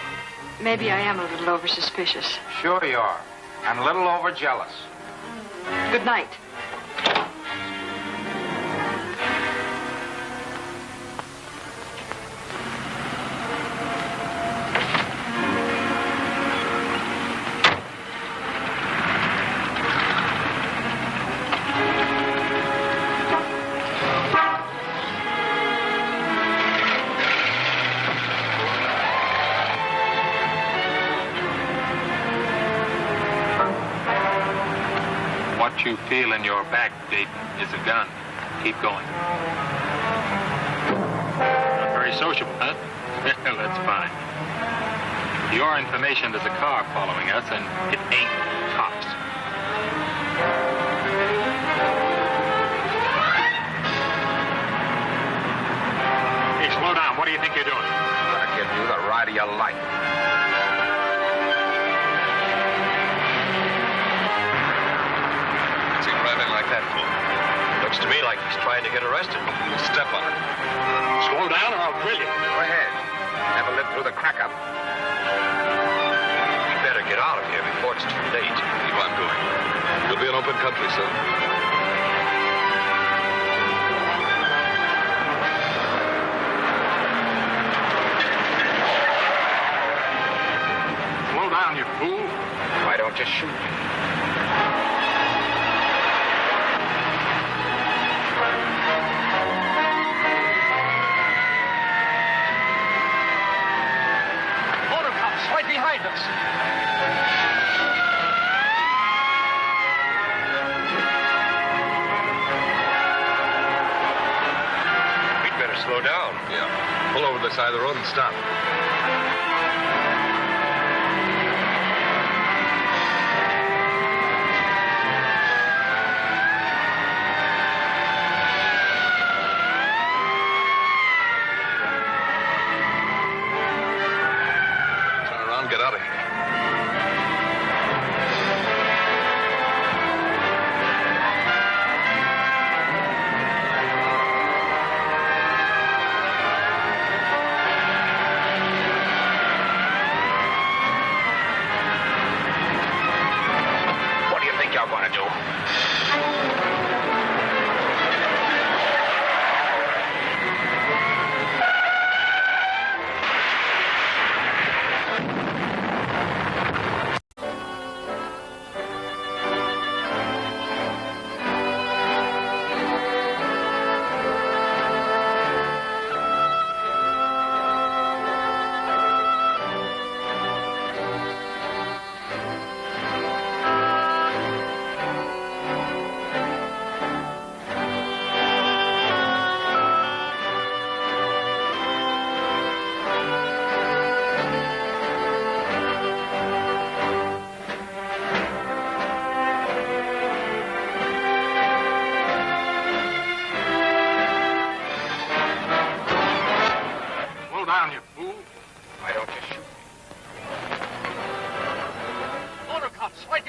Maybe I am a little over-suspicious. Sure you are. And a little over-jealous. Good night. What you feel in your back, Dayton, is a gun. Keep going. Not very sociable, huh? That's fine. Your information there's a car following us, and it ain't cops. Hey, slow down. What do you think you're doing? I'm going to give you the ride of your life. Like that for? Looks to me like he's trying to get arrested. Step on it. Slow down or I'll drill you. Go ahead. Never lived through the crack-up. We better get out of here before it's too late. Keep on going. You'll be in open country soon. Slow down, you fool. Why don't you shoot me? Right behind us. We'd better slow down. Yeah. Pull over to the side of the road and stop. Get out of here. What do you think you're going to do?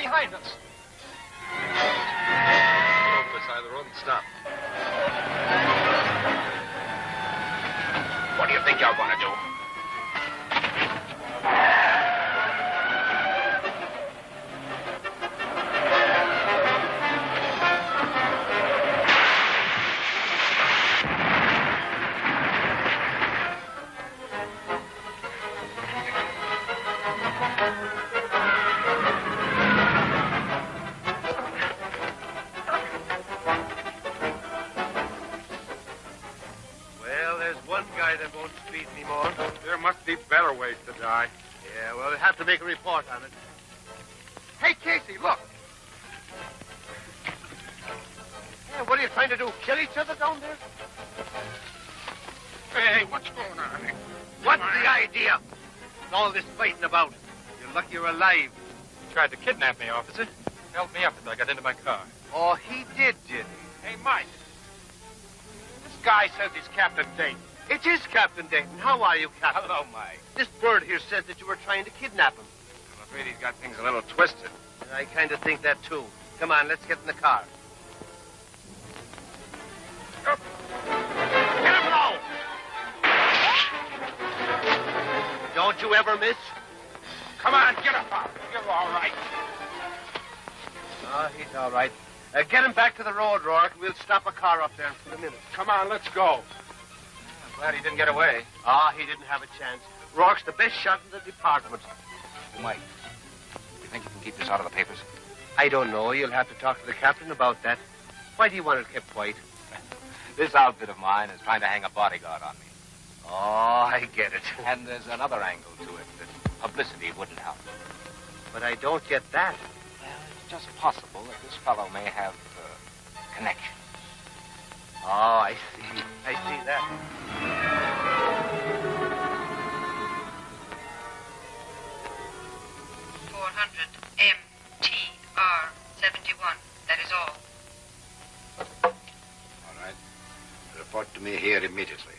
behind us. Get over the side of the road and stop. What do you think you're going to do? Well, there's one guy that won't speed anymore. There must be better ways to die. Yeah, well, we'll have to make a report on it. Hey, Casey, look. Yeah, what are you trying to do? Kill each other down there? Hey, what's going on? What's the idea? What's all this fighting about? You're lucky you're alive. He tried to kidnap me, officer. Held me up as I got into my car. Oh, he did he? Hey, Mike. This guy says he's Captain Dayton. It is Captain Dayton. How are you, Captain? Hello, Mike. This bird here says that you were trying to kidnap him. I'm afraid he's got things a little twisted. I kind of think that, too. Come on, let's get in the car. Up. Get him low! Don't you ever miss? Come on, get up, Pop. You're all right. Oh, he's all right. Get him back to the road, Rourke. We'll stop a car up there in a few minutes. Come on, let's go. I'm glad he didn't get away. Ah, he didn't have a chance. Rourke's the best shot in the department. Mike, you think you can keep this out of the papers? I don't know. You'll have to talk to the captain about that. Why do you want it kept quiet? This outfit of mine is trying to hang a bodyguard on me. Oh, I get it. And there's another angle to it that publicity wouldn't help. But I don't get that. Well, it's just possible that this fellow may have connections. Oh, I see. I see that. MTR-71. That is all. All right. Report to me here immediately.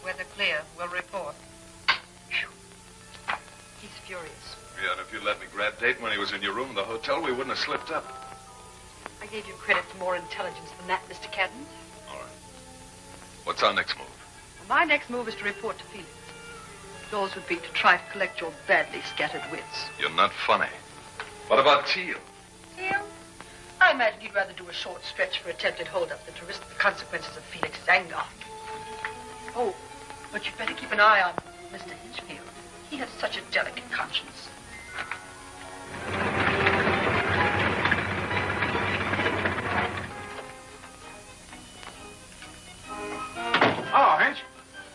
Weather clear. We'll report. He's furious. Yeah, and if you let me grab Dayton when he was in your room in the hotel, we wouldn't have slipped up. I gave you credit for more intelligence than that, Mr. Cadden. All right. What's our next move? My next move is to report to Felix. Yours would be to try to collect your badly scattered wits. You're not funny. What about Teal? Teal? I imagine you'd rather do a short stretch for attempted holdup than to risk the consequences of Felix's anger. Oh, but you'd better keep an eye on Mr. Hinchfield. He has such a delicate conscience. Oh, Hinch.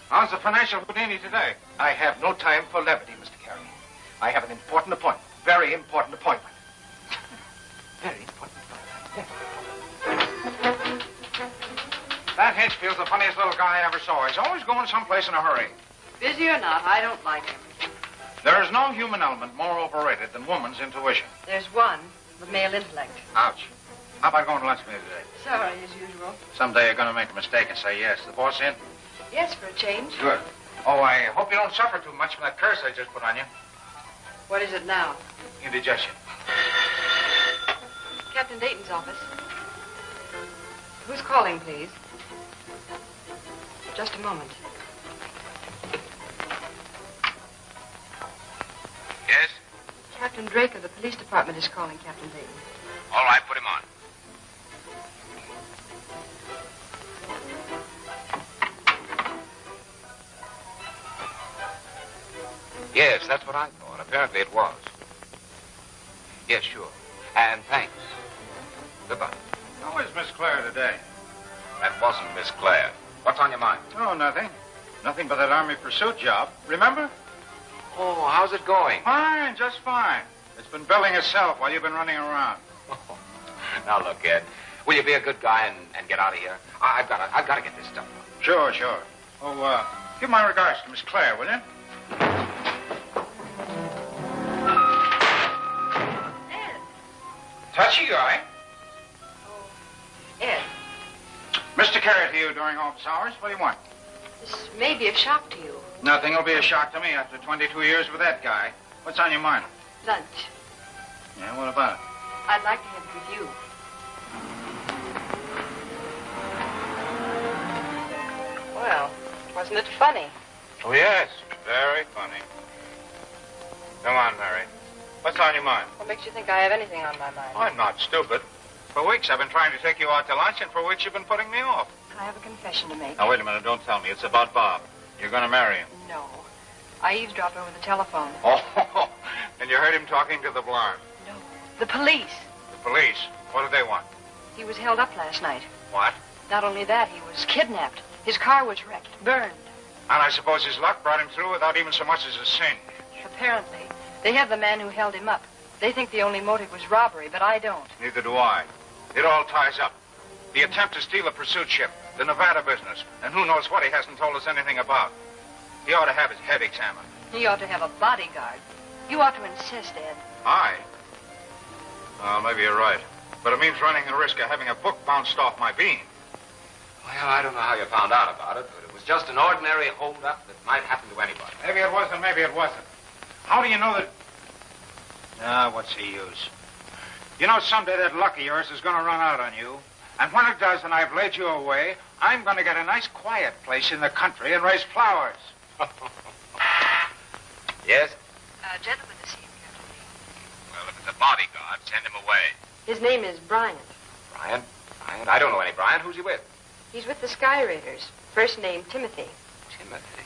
How's the financial Houdini today? I have no time for levity, Mr. Carey. I have an important appointment. Very important appointment. Very important appointment. That Hinchfield's the funniest little guy I ever saw. He's always going someplace in a hurry. Busy or not, I don't like him. There is no human element more overrated than woman's intuition. There's one, the male intellect. Ouch. How about going to lunch with me today? Sorry, as usual. Someday you're going to make a mistake and say yes. The boss in? Yes, for a change. Good. Oh, I hope you don't suffer too much from that curse I just put on you. What is it now? Indigestion. Captain Dayton's office. Who's calling, please? Just a moment. Yes? Captain Drake of the police department is calling Captain Dayton. All right, put him on. Yes, that's what I thought. Apparently it was. Yes, sure. And thanks. Goodbye. How is Miss Claire today? That wasn't Miss Claire. What's on your mind? Oh, nothing. Nothing but that Army pursuit job. Remember? Oh, how's it going? Fine, just fine. It's been building itself while you've been running around. Now, look, Ed. Will you be a good guy and get out of here? I've got to get this stuff. Sure, sure. Oh, give my regards to Miss Claire, will you? Ed. Touchy guy. Oh, Ed. Mr. Carey to you during office hours. What do you want? This may be a shock to you. Nothing will be a shock to me after 22 years with that guy. What's on your mind? Lunch. Yeah, what about it? I'd like to have it with you. Well, wasn't it funny? Oh, yes. Very funny. Come on, Mary. What's on your mind? What makes you think I have anything on my mind? I'm not stupid. For weeks I've been trying to take you out to lunch, and for weeks you've been putting me off. I have a confession to make. Now, wait a minute. Don't tell me. It's about Bob. You're going to marry him. No. I eavesdropped over the telephone. Oh, and you heard him talking to the blonde. No. The police. The police? What did they want? He was held up last night. What? Not only that, he was kidnapped. His car was wrecked, burned. And I suppose his luck brought him through without even so much as a singe. Apparently. They have the man who held him up. They think the only motive was robbery, but I don't. Neither do I. It all ties up. The attempt to steal a pursuit ship, the Nevada business, and who knows what he hasn't told us anything about. He ought to have his head examined. He ought to have a bodyguard. You ought to insist, Ed. I? Well, maybe you're right. But it means running the risk of having a book bounced off my bean. Well, I don't know how you found out about it, but it was just an ordinary hold-up that might happen to anybody. Maybe it was and maybe it wasn't. How do you know that... what's the use? You know, someday that luck of yours is going to run out on you. And when it does and I've laid you away, I'm going to get a nice quiet place in the country and raise flowers. Yes? A gentleman to see you, Captain. Well, if it's a bodyguard, send him away. His name is Bryant. Bryant? Bryant? I don't know any Bryant. Who's he with? He's with the Sky Raiders. First name, Timothy. Timothy?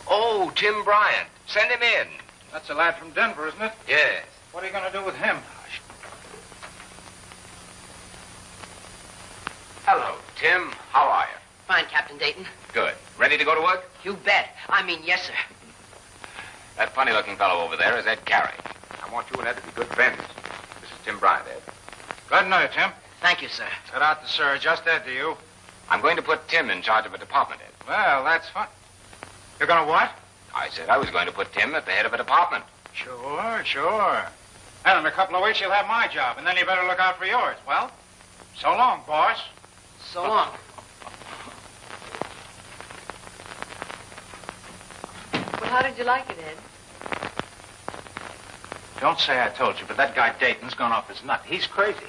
Oh, Tim Bryant. Send him in. That's a lad from Denver, isn't it? Yes. What are you going to do with him? Hello, Tim. How are you? Fine, Captain Dayton. Good. Ready to go to work? You bet. I mean, yes, sir. That funny-looking fellow over there is Ed Carey. I want you and Ed to be good friends. This is Tim Bryant, Ed. Glad to know you, Tim. Thank you, sir. Set out to sir. Just Ed to you. I'm going to put Tim in charge of a department, Ed. Well, that's fun. You're going to what? I said I was going to put Tim at the head of a department. Sure. And in a couple of weeks, you'll have my job, and then you better look out for yours. Well, so long, boss. So long. Well, how did you like it, Ed? Don't say I told you, but that guy Dayton's gone off his nut. He's crazy.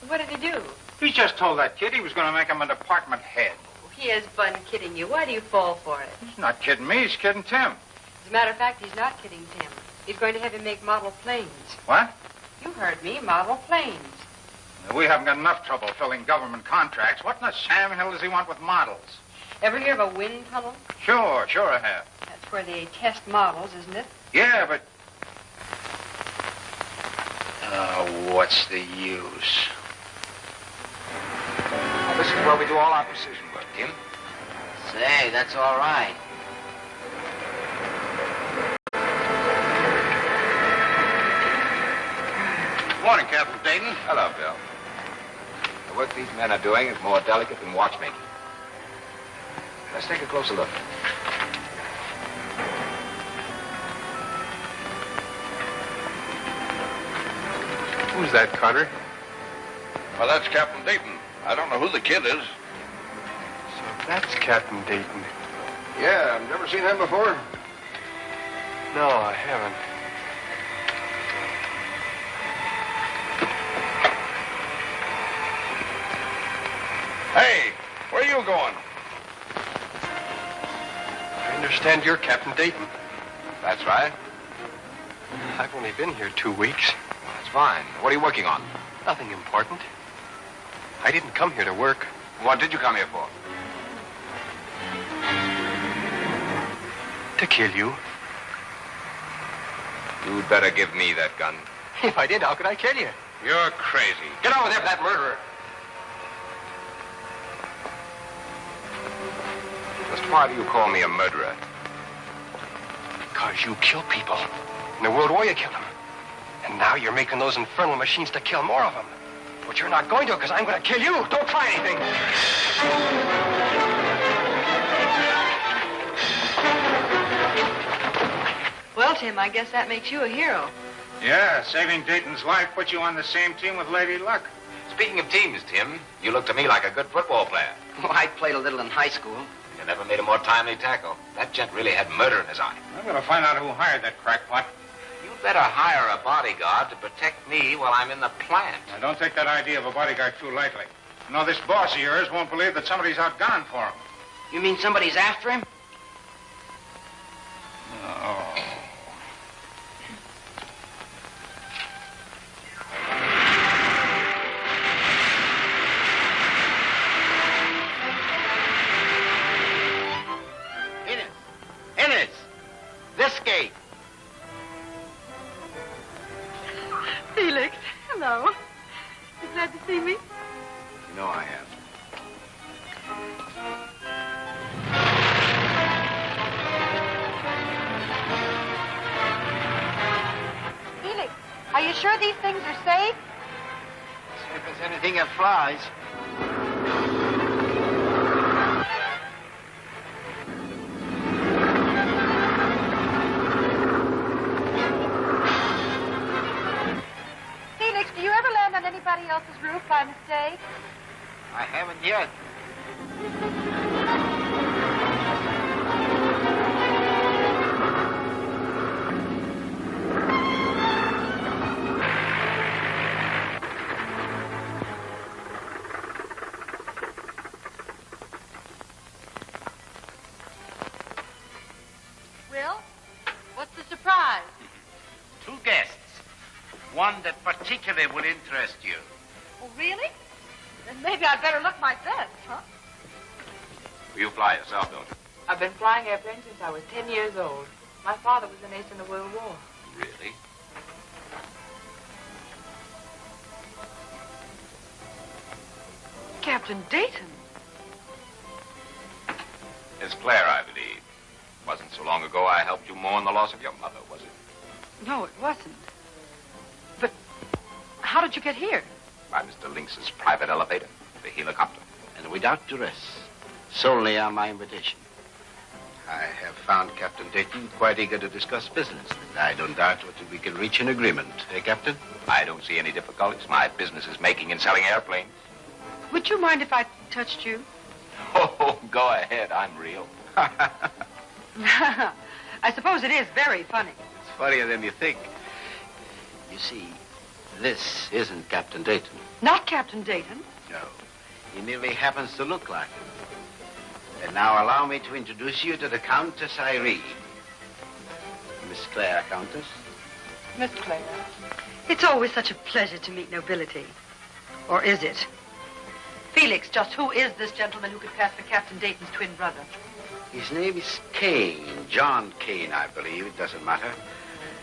What did he do? He just told that kid he was going to make him a department head. He has fun kidding you. Why do you fall for it? He's not kidding me. He's kidding Tim. As a matter of fact, he's not kidding Tim. He's going to have him make model planes. What? You heard me, model planes. We haven't got enough trouble filling government contracts. What in the Sam Hill does he want with models? Ever hear of a wind tunnel? Sure I have. That's where they test models, isn't it? Yeah, but... what's the use? Well, this is where we do all our precision work, Tim. Say, that's all right. Morning, Captain Dayton. Hello, Bill. The work these men are doing is more delicate than watchmaking. Let's take a closer look. Who's that, Carter? Well, that's Captain Dayton. I don't know who the kid is. So that's Captain Dayton. Yeah, I've never seen him before. No, I haven't. Hey, where are you going? I understand you're Captain Dayton. That's right. I've only been here 2 weeks. That's fine. What are you working on? Nothing important. I didn't come here to work. What did you come here for? To kill you. You'd better give me that gun. If I did, how could I kill you? You're crazy. Get over there for that murderer. Just why do you call me a murderer? Because you kill people. In the World War, you killed them. And now you're making those infernal machines to kill more of them. But you're not going to, because I'm going to kill you. Don't try anything. Well, Tim, I guess that makes you a hero. Yeah, saving Dayton's life put you on the same team with Lady Luck. Speaking of teams, Tim, you look to me like a good football player. Well, I played a little in high school. You never made a more timely tackle. That gent really had murder in his eye. I'm going to find out who hired that crackpot. You better hire a bodyguard to protect me while I'm in the plant. Now, don't take that idea of a bodyguard too lightly. You know, this boss of yours won't believe that somebody's out gunning for him. You mean somebody's after him? Oh. Innes! This gate! Felix, hello. You glad to see me? You know I am. Felix, are you sure these things are safe? If there's anything that flies. Felix, do you ever land on anybody else's roof by mistake? I haven't yet. Will, what's the surprise? Two guests. One that particularly will interest you. Oh, really? Then maybe I'd better look my best, huh? You fly yourself, don't you? I've been flying airplanes since I was 10 years old. My father was an ace in the World War. Really? Captain Dayton. Miss Claire, I believe. Wasn't so long ago I helped you mourn the loss of your mother, was it? No, it wasn't. But how did you get here? By Mr. Lynx's private elevator, the helicopter. And without duress. Solely on my invitation. I have found Captain Dayton quite eager to discuss business. And I don't doubt that we can reach an agreement. Eh, Captain? I don't see any difficulties. My business is making and selling airplanes. Would you mind if I touched you? Oh, go ahead. I'm real. I suppose it is very funny. It's funnier than you think. You see, this isn't Captain Dayton. Not Captain Dayton? No. He merely happens to look like him. And now allow me to introduce you to the Countess Irene. Miss Claire, Countess. Miss Claire. It's always such a pleasure to meet nobility. Or is it? Felix, just who is this gentleman who could pass for Captain Dayton's twin brother? His name is Kane. John Kane, I believe. It doesn't matter.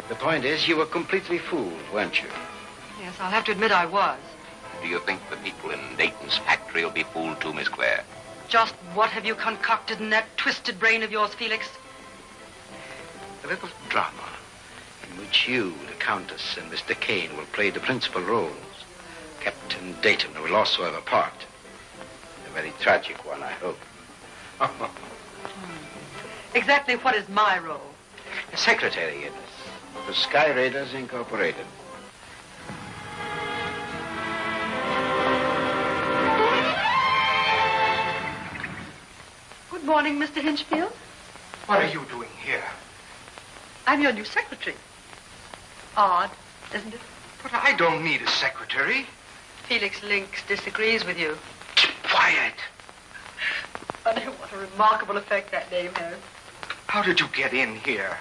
The point is, you were completely fooled, weren't you? Yes, I'll have to admit I was. Do you think the people in Dayton's factory will be fooled too, Miss Claire? Just what have you concocted in that twisted brain of yours, Felix? A little drama in which you, the Countess, and Mr. Kane will play the principal roles. Captain Dayton will also have a part. A very tragic one, I hope. Exactly what is my role? Secretary, Innes, for Sky Raiders Incorporated. Good morning, Mr. Hinchfield. What are you doing here? I'm your new secretary. Odd, isn't it? But I don't need a secretary. Felix Lynx disagrees with you. Quiet. Funny what a remarkable effect that name has. How did you get in here?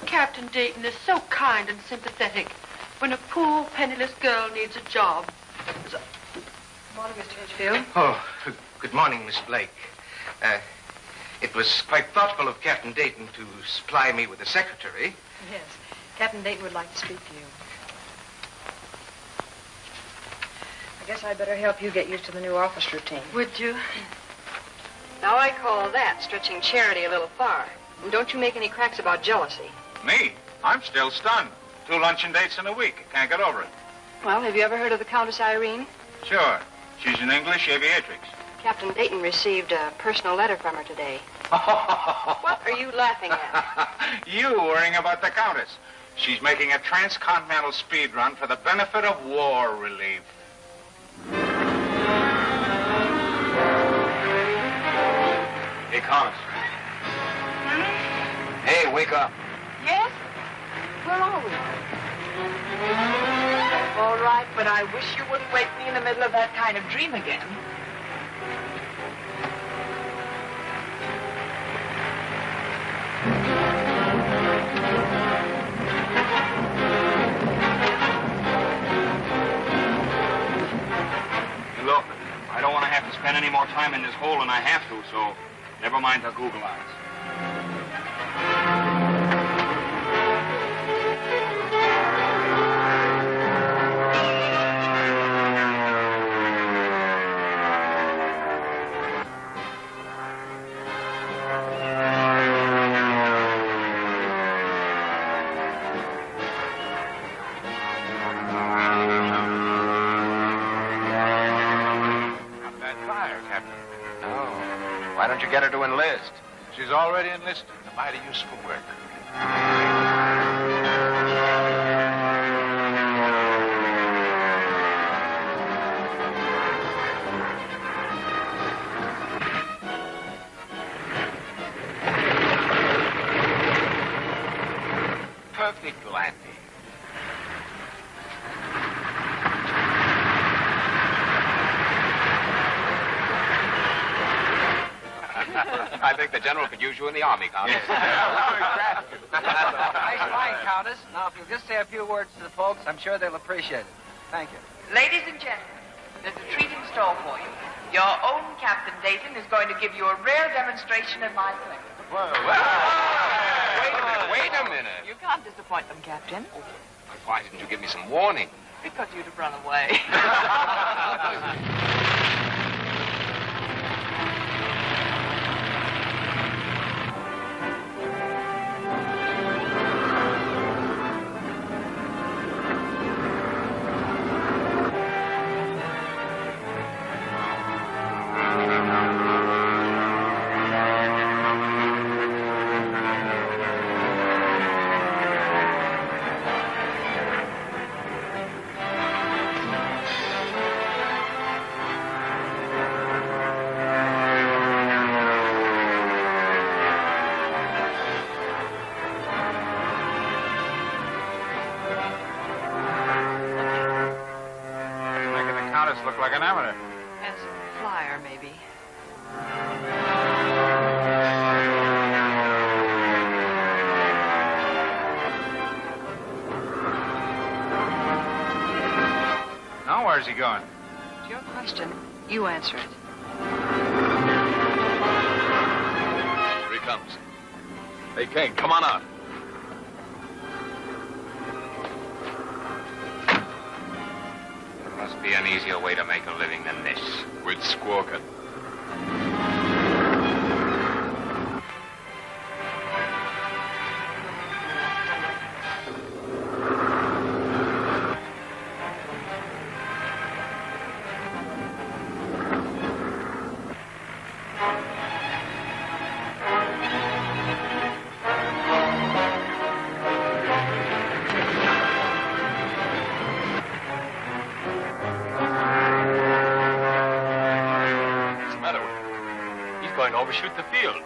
Captain Dayton is so kind and sympathetic when a poor, penniless girl needs a job. Good morning, Mr. Hinchfield. Oh, good morning, Miss Blake. It was quite thoughtful of Captain Dayton to supply me with a secretary. Yes. Captain Dayton would like to speak to you. I guess I'd better help you get used to the new office routine. Would you? Now, I call that stretching charity a little far. And don't you make any cracks about jealousy. Me? I'm still stunned. 2 luncheon dates in a week. I can't get over it. Well, have you ever heard of the Countess Irene? Sure. She's an English aviatrix. Captain Dayton received a personal letter from her today. What are you laughing at? You worrying about the Countess. She's making a transcontinental speed run for the benefit of war relief. Hey, Countess. Hey, wake up. Yes? Where are we? All right, but I wish you wouldn't wake me in the middle of that kind of dream again. Look, I don't want to have to spend any more time in this hole than I have to, so never mind the Google eyes. Why don't you get her to enlist? She's already enlisted. A mighty useful work. Perfect landing. I think the general could use you in the army, Countess. Nice flying, Countess. Now, if you'll just say a few words to the folks, I'm sure they'll appreciate it. Thank you. Ladies and gentlemen, there's a treat in store for you. Your own Captain Dayton is going to give you a rare demonstration in my plane. Wait a minute. You can't disappoint them, Captain. Why didn't you give me some warning? Because you'd have run away. Look like an amateur. As a flyer, maybe. Now where's he going? It's your question. You answer it. Here he comes. Hey, King, come on out. Must be an easier way to make a living than this. With squawking. Overshoot the field.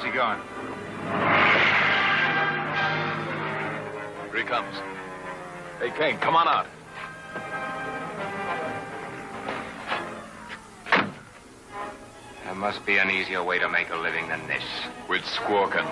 Where's he going? Here he comes. Hey, Kane, come on out. There must be an easier way to make a living than this. Quit squawking.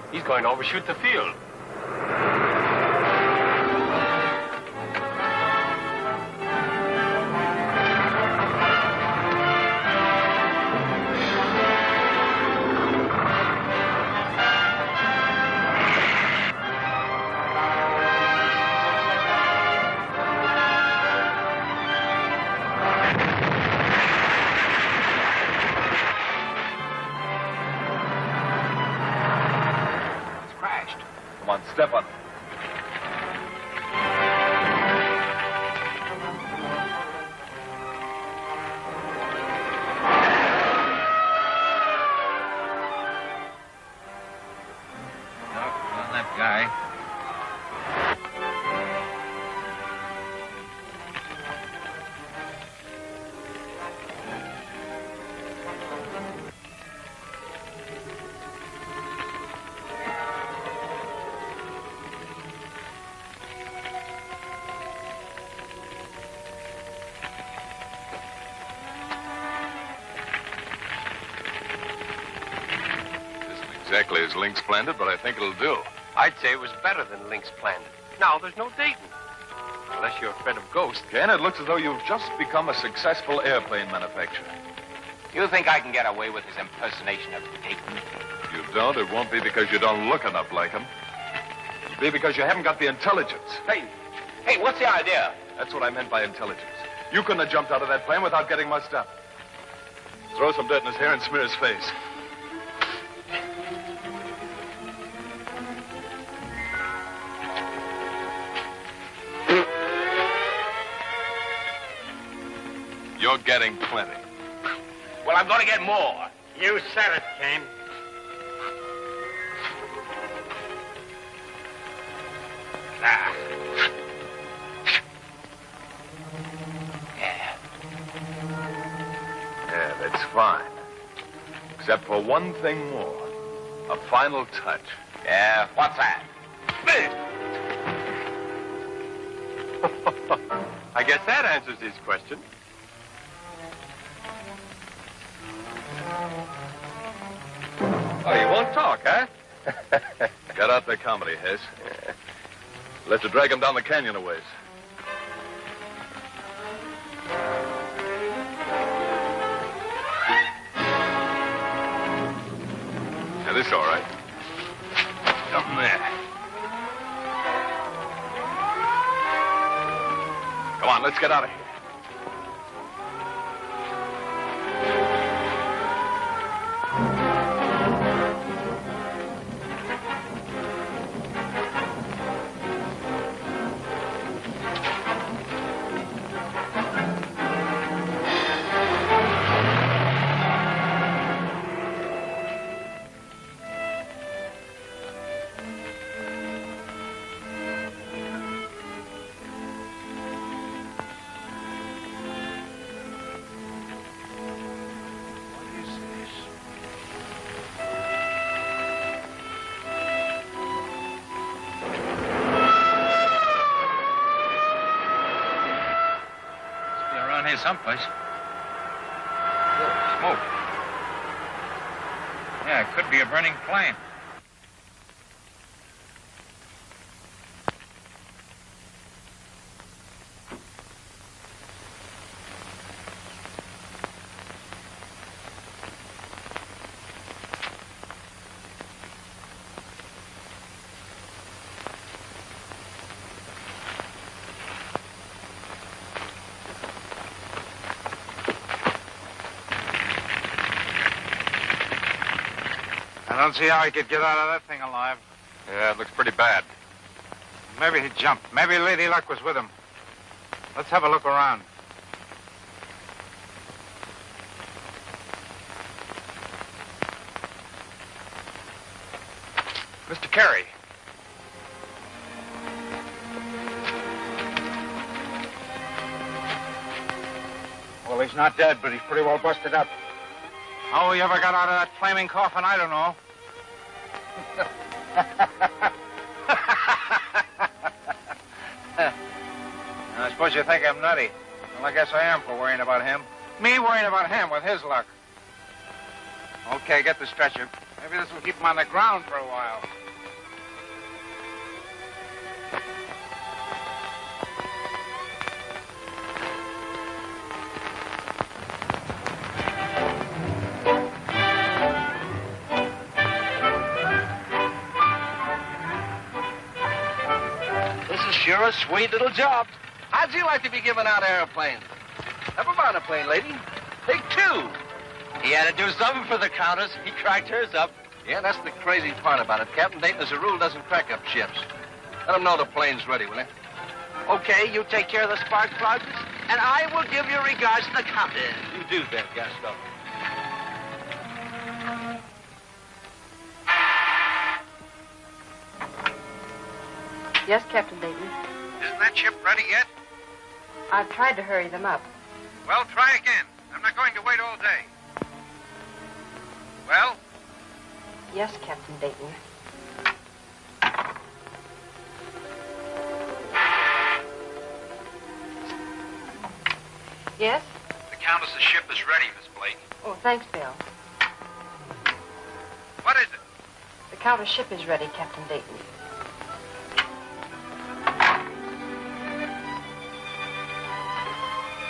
He's going to overshoot the field. Step on it. On that guy. Exactly as Link's planned it, but I think it'll do. I'd say it was better than Link's planned it. Now there's no Dayton. Unless you're afraid of ghosts. Ken, it looks as though you've just become a successful airplane manufacturer. You think I can get away with his impersonation of Dayton? If you don't, it won't be because you don't look enough like him. It'll be because you haven't got the intelligence. Hey, what's the idea? That's what I meant by intelligence. You couldn't have jumped out of that plane without getting mussed up. Throw some dirt in his hair and smear his face. You're getting plenty. Well, I'm going to get more. You said it, Kane. Ah. Yeah, that's fine. Except for one thing more. A final touch. Yeah, what's that? I guess that answers his question. Oh, you won't talk, huh? Got out the comedy, Hess. Let's drag him down the canyon a ways. Now, this all right. Something there. Come on, let's get out of here. Here someplace. Smoke. Yeah, it could be a burning plane. I don't see how he could get out of that thing alive. Yeah, it looks pretty bad. Maybe he jumped. Maybe Lady Luck was with him. Let's have a look around. Mr. Carey. Well, he's not dead, but he's pretty well busted up. How he ever got out of that flaming coffin, I don't know. I suppose you think I'm nutty. Well, I guess I am for worrying about him. Me worrying about him with his luck. Okay, get the stretcher. Maybe this will keep him on the ground for a while. Sure a sweet little job. How'd you like to be giving out airplanes? Never mind a plane, lady. Take two. He had to do something for the Countess. He cracked hers up. Yeah, that's the crazy part about it. Captain Dayton, as a rule, doesn't crack up ships. Let him know the plane's ready, will you? Okay, you take care of the spark plugs, and I will give your regards to the Countess. You do that, Gaston. Yes, Captain Dayton. Isn't that ship ready yet? I've tried to hurry them up. Well, try again. I'm not going to wait all day. Well? Yes, Captain Dayton. Yes? The Countess's ship is ready, Miss Blake. Oh, thanks, Bill. What is it? The Countess' ship is ready, Captain Dayton.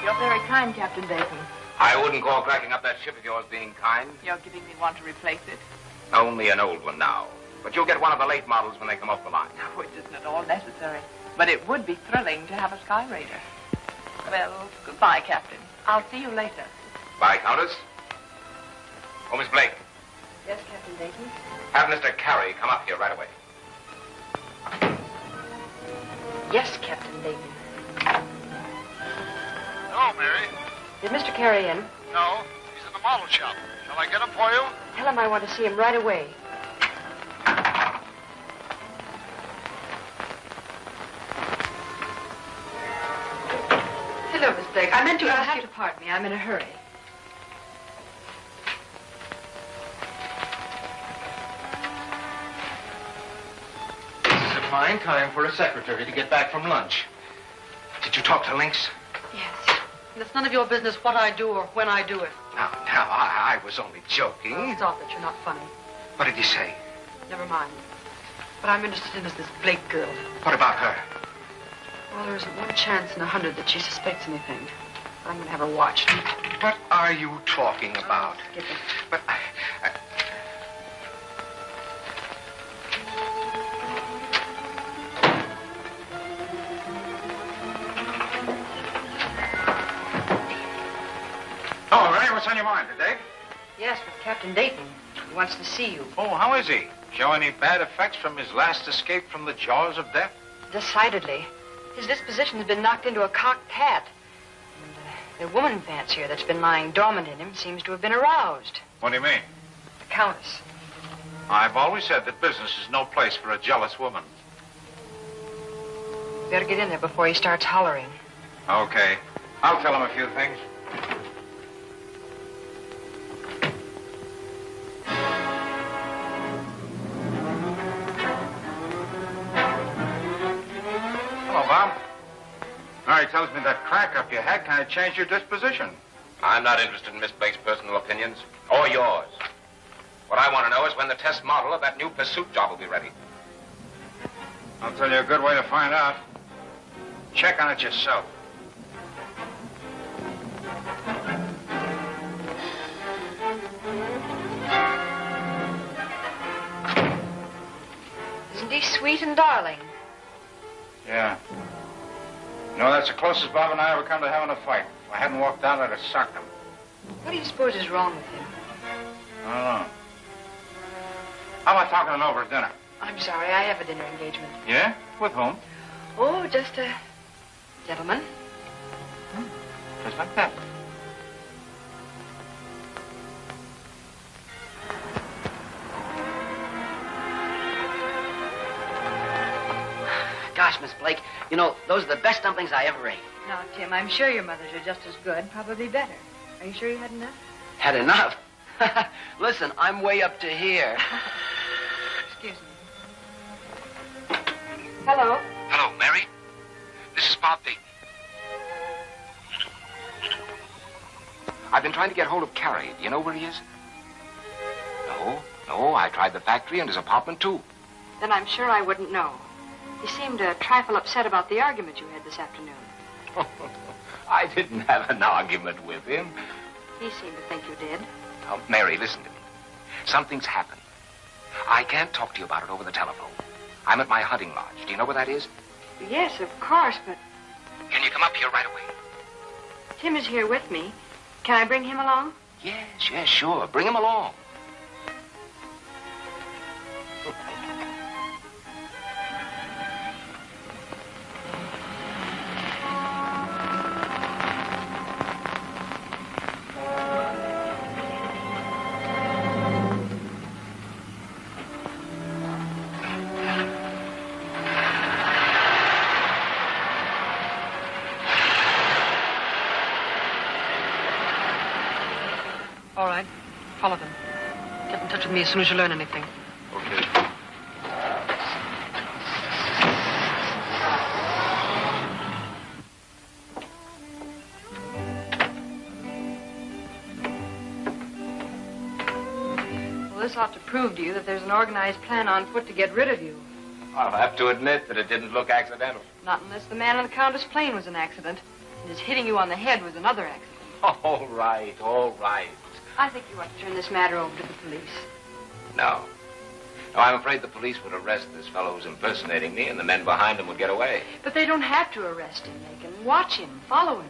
You're very kind, Captain Dayton. I wouldn't call cracking up that ship of yours being kind. You're giving me one to replace it? Only an old one now. But you'll get one of the late models when they come off the line. Oh, it isn't at all necessary. But it would be thrilling to have a Sky Raider. Well, goodbye, Captain. I'll see you later. Bye, Countess. Oh, Miss Blake. Yes, Captain Dayton? Have Mr. Carey come up here right away. Yes, Captain Dayton. No, Mary. Is Mr. Carey in? No, he's in the model shop. Shall I get him for you? Tell him I want to see him right away. Hello, Miss Blake. I meant to ask you to pardon me. I'm in a hurry. This is a fine time for a secretary to get back from lunch. Did you talk to Lynx? Yes. And it's none of your business what I do or when I do it. Now, I was only joking. Stop it. You're not funny. What did he say? Never mind. What I'm interested in is this Blake girl. What about her? Well, there isn't one chance in 100 that she suspects anything. I'm going to have her watched. What are you talking about? Skip it. But Oh, Ray, what's on your mind today? Yes, with Captain Dayton. He wants to see you. Oh, how is he? Show any bad effects from his last escape from the jaws of death? Decidedly. His disposition has been knocked into a cocked hat. And the woman fancier that's been lying dormant in him seems to have been aroused. What do you mean? The Countess. I've always said that business is no place for a jealous woman. You better get in there before he starts hollering. Okay. I'll tell him a few things. Hello, Bob. Mary tells me that crack up you had kind of changed your disposition. I'm not interested in Miss Blake's personal opinions, or yours. What I want to know is when the test model of that new pursuit job will be ready. I'll tell you a good way to find out. Check on it yourself. Isn't he sweet and darling? Yeah. You know, that's the closest Bob and I ever come to having a fight. If I hadn't walked down, I'd have socked him. What do you suppose is wrong with him? I don't know. How about talking it over at dinner? I'm sorry, I have a dinner engagement. Yeah? With whom? Oh, just a gentleman. Just like that. Gosh, Miss Blake, you know, those are the best dumplings I ever ate. Now, Tim, I'm sure your mother's are just as good, probably better. Are you sure you had enough? Had enough? Listen, I'm way up to here. Excuse me. Hello? Hello, Mary. This is Bob Dayton. I've been trying to get hold of Carrie. Do you know where he is? No, I tried the factory and his apartment, too. Then I'm sure I wouldn't know. He seemed a trifle upset about the argument you had this afternoon. I didn't have an argument with him. He seemed to think you did. Oh, Mary, listen to me. Something's happened. I can't talk to you about it over the telephone. I'm at my hunting lodge. Do you know where that is? Yes, of course, but Can you come up here right away? Tim is here with me. Can I bring him along? Yes, sure. Bring him along. All right. Follow them. Get in touch with me as soon as you learn anything. Okay. Well, this ought to prove to you that there's an organized plan on foot to get rid of you. I'll have to admit that it didn't look accidental. Not unless the man on the Countess plane was an accident, and his hitting you on the head was another accident. All right. I think you ought to turn this matter over to the police. No, I'm afraid the police would arrest this fellow who's impersonating me, and the men behind him would get away. But they don't have to arrest him. They can watch him, follow him.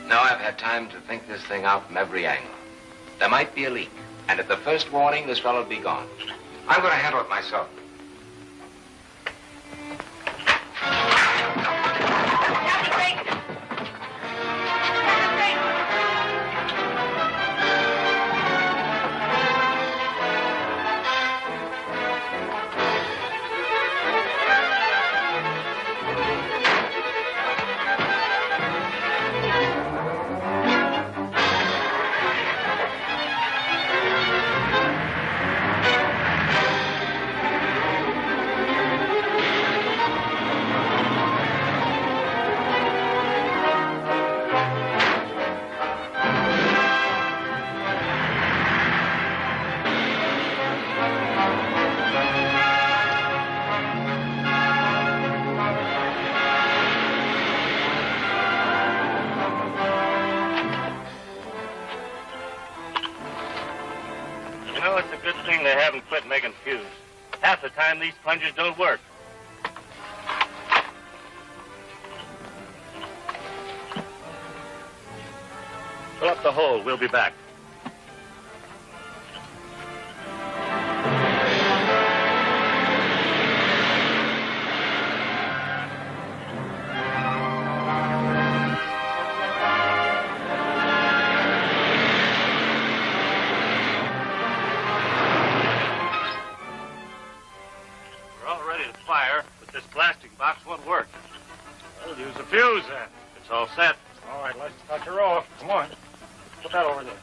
No, I've had time to think this thing out from every angle. There might be a leak, and at the first warning, this fellow'd be gone. I'm going to handle it myself. They haven't quit making fuse. Half the time, these plungers don't work. Fill up the hole. We'll be back. Fuse. It's all set. All right, let's start her off. Come on. Put that over there.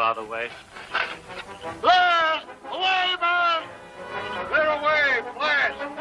out of the way. Blast! Away, man! Clear away! Blast!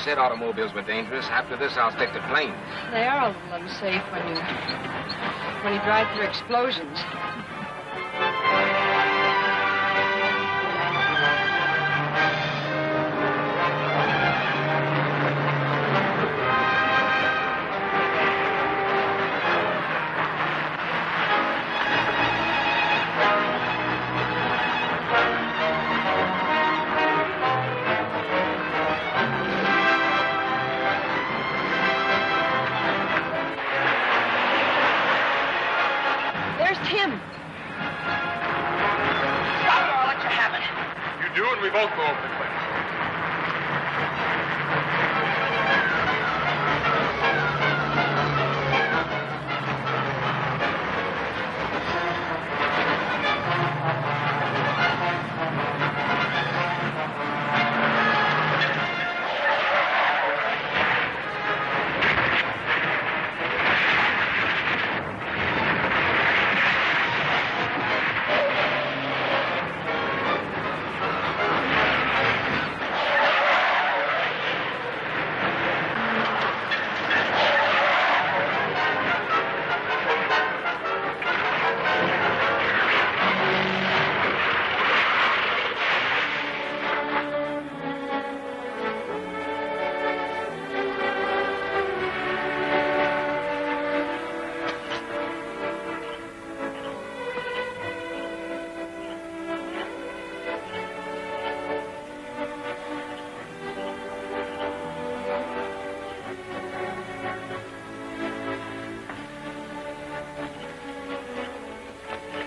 Said automobiles were dangerous. After this, I'll stick to planes. They are a little unsafe when you drive through explosions. We both go over the cliff.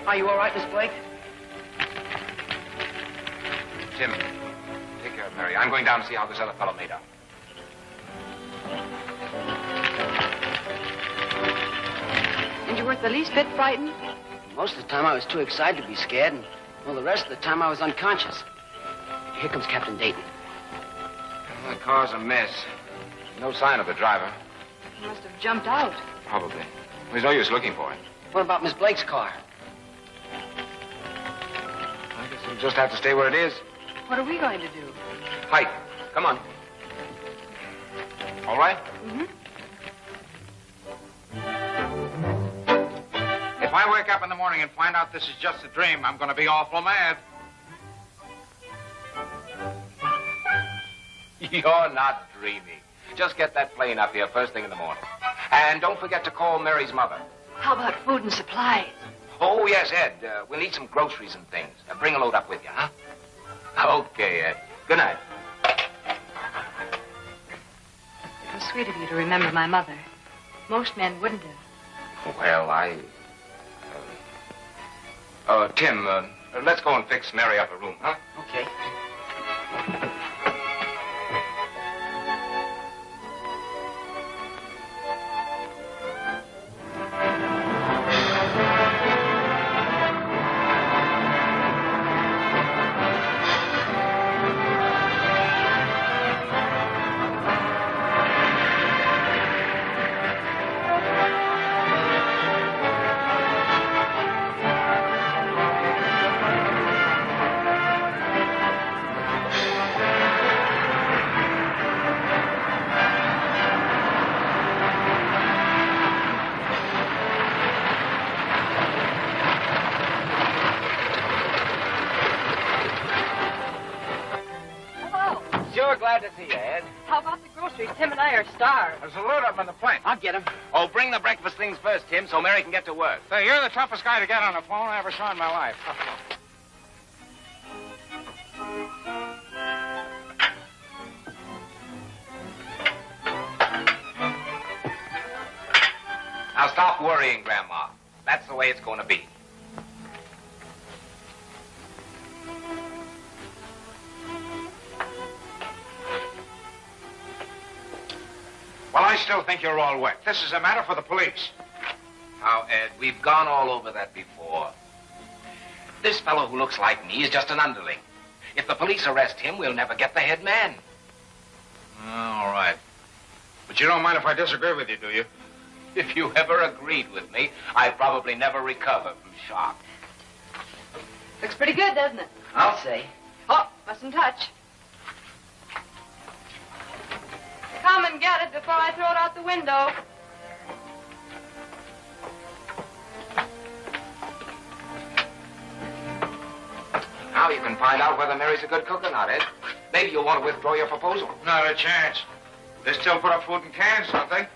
Are you all right, Miss Blake? Tim, take care of Mary. I'm going down to see how this other fellow made out. And you weren't the least bit frightened? Most of the time I was too excited to be scared, and well, the rest of the time I was unconscious. Here comes Captain Dayton. Well, the car's a mess. No sign of the driver. He must have jumped out. Probably. There's no use looking for him. What about Miss Blake's car? I guess we'll just have to stay where it is. What are we going to do? Hike. Come on. All right? Mm-hmm. If I wake up in the morning and find out this is just a dream, I'm going to be awful mad. You're not dreaming. Just get that plane up here first thing in the morning. And don't forget to call Mary's mother. How about food and supplies? Oh, yes, Ed. We'll need some groceries and things. Bring a load up with you, huh? Okay, Ed. Good night. It was sweet of you to remember my mother. Most men wouldn't have. Well, Tim, let's go and fix Mary up a room, huh? Okay. Glad to see you, Ed. How about the groceries? Tim and I are starved. There's a load up on the plane. I'll get him. Oh, bring the breakfast things first, Tim, so Mary can get to work. Say, you're the toughest guy to get on the phone I ever saw in my life. Now stop worrying, Grandma. That's the way it's going to be. Well, I still think you're all wet. This is a matter for the police. Now, Ed, we've gone all over that before. This fellow who looks like me is just an underling. If the police arrest him, we'll never get the head man. All right. But you don't mind if I disagree with you, do you? If you ever agreed with me, I'd probably never recover from shock. Looks pretty good, doesn't it? I'll say. Oh, mustn't touch. Come and get it before I throw it out the window. Now you can find out whether Mary's a good cook or not, Ed. Maybe you'll want to withdraw your proposal. Not a chance. They still put up food in cans, don't they?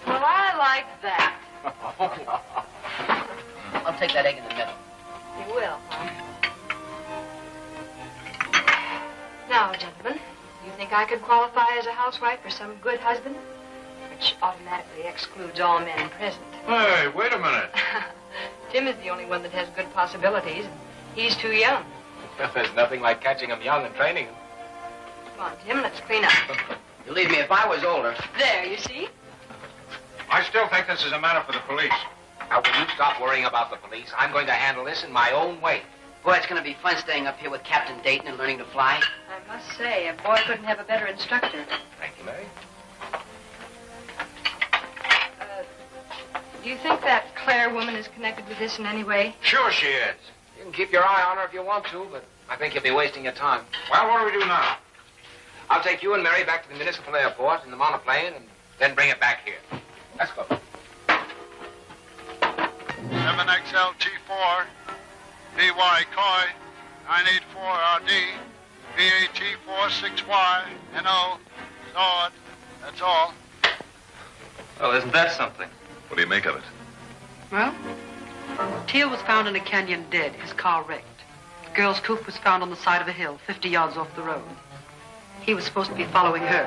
Well, I like that. I'll take that egg in the middle. You will, huh? Now, gentlemen, you think I could qualify as a housewife for some good husband? Which automatically excludes all men present. Hey, wait a minute. Tim is the only one that has good possibilities. He's too young. Well, there's nothing like catching him young and training him. Come on, Tim, let's clean up. Believe me, if I was older... There, you see? I still think this is a matter for the police. Now, will you stop worrying about the police? I'm going to handle this in my own way. Boy, it's going to be fun staying up here with Captain Dayton and learning to fly. I must say, a boy couldn't have a better instructor. Thank you, Mary. Do you think that Claire woman is connected with this in any way? Sure she is. You can keep your eye on her if you want to, but I think you'll be wasting your time. Well, what do we do now? I'll take you and Mary back to the municipal airport in the monoplane and then bring it back here. Let's go. 7XLT4, BY Coy, 984RD, BAT46Y, NO, Sword. That's all. Well, isn't that something? What do you make of it? Well, Teal was found in a canyon dead, his car wrecked. The girl's coop was found on the side of a hill, 50 yards off the road. He was supposed to be following her.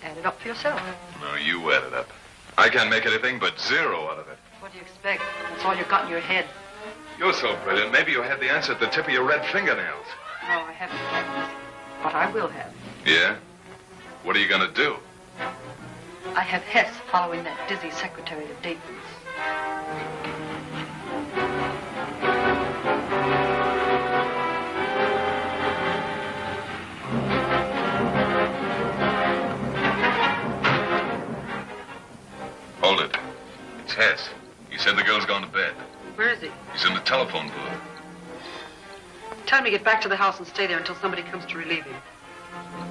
Add it up for yourself. No, you add it up. I can't make anything but zero out of it. What do you expect? That's all you've got in your head. You're so brilliant. Maybe you had the answer at the tip of your red fingernails. No, I haven't, Captain. But I will have. Yeah? What are you going to do? I have Hess following that dizzy secretary of Dayton's. Hold it. It's Hess. He said the girl's gone to bed. Where is he? He's in the telephone booth. Tell him to get back to the house and stay there until somebody comes to relieve him.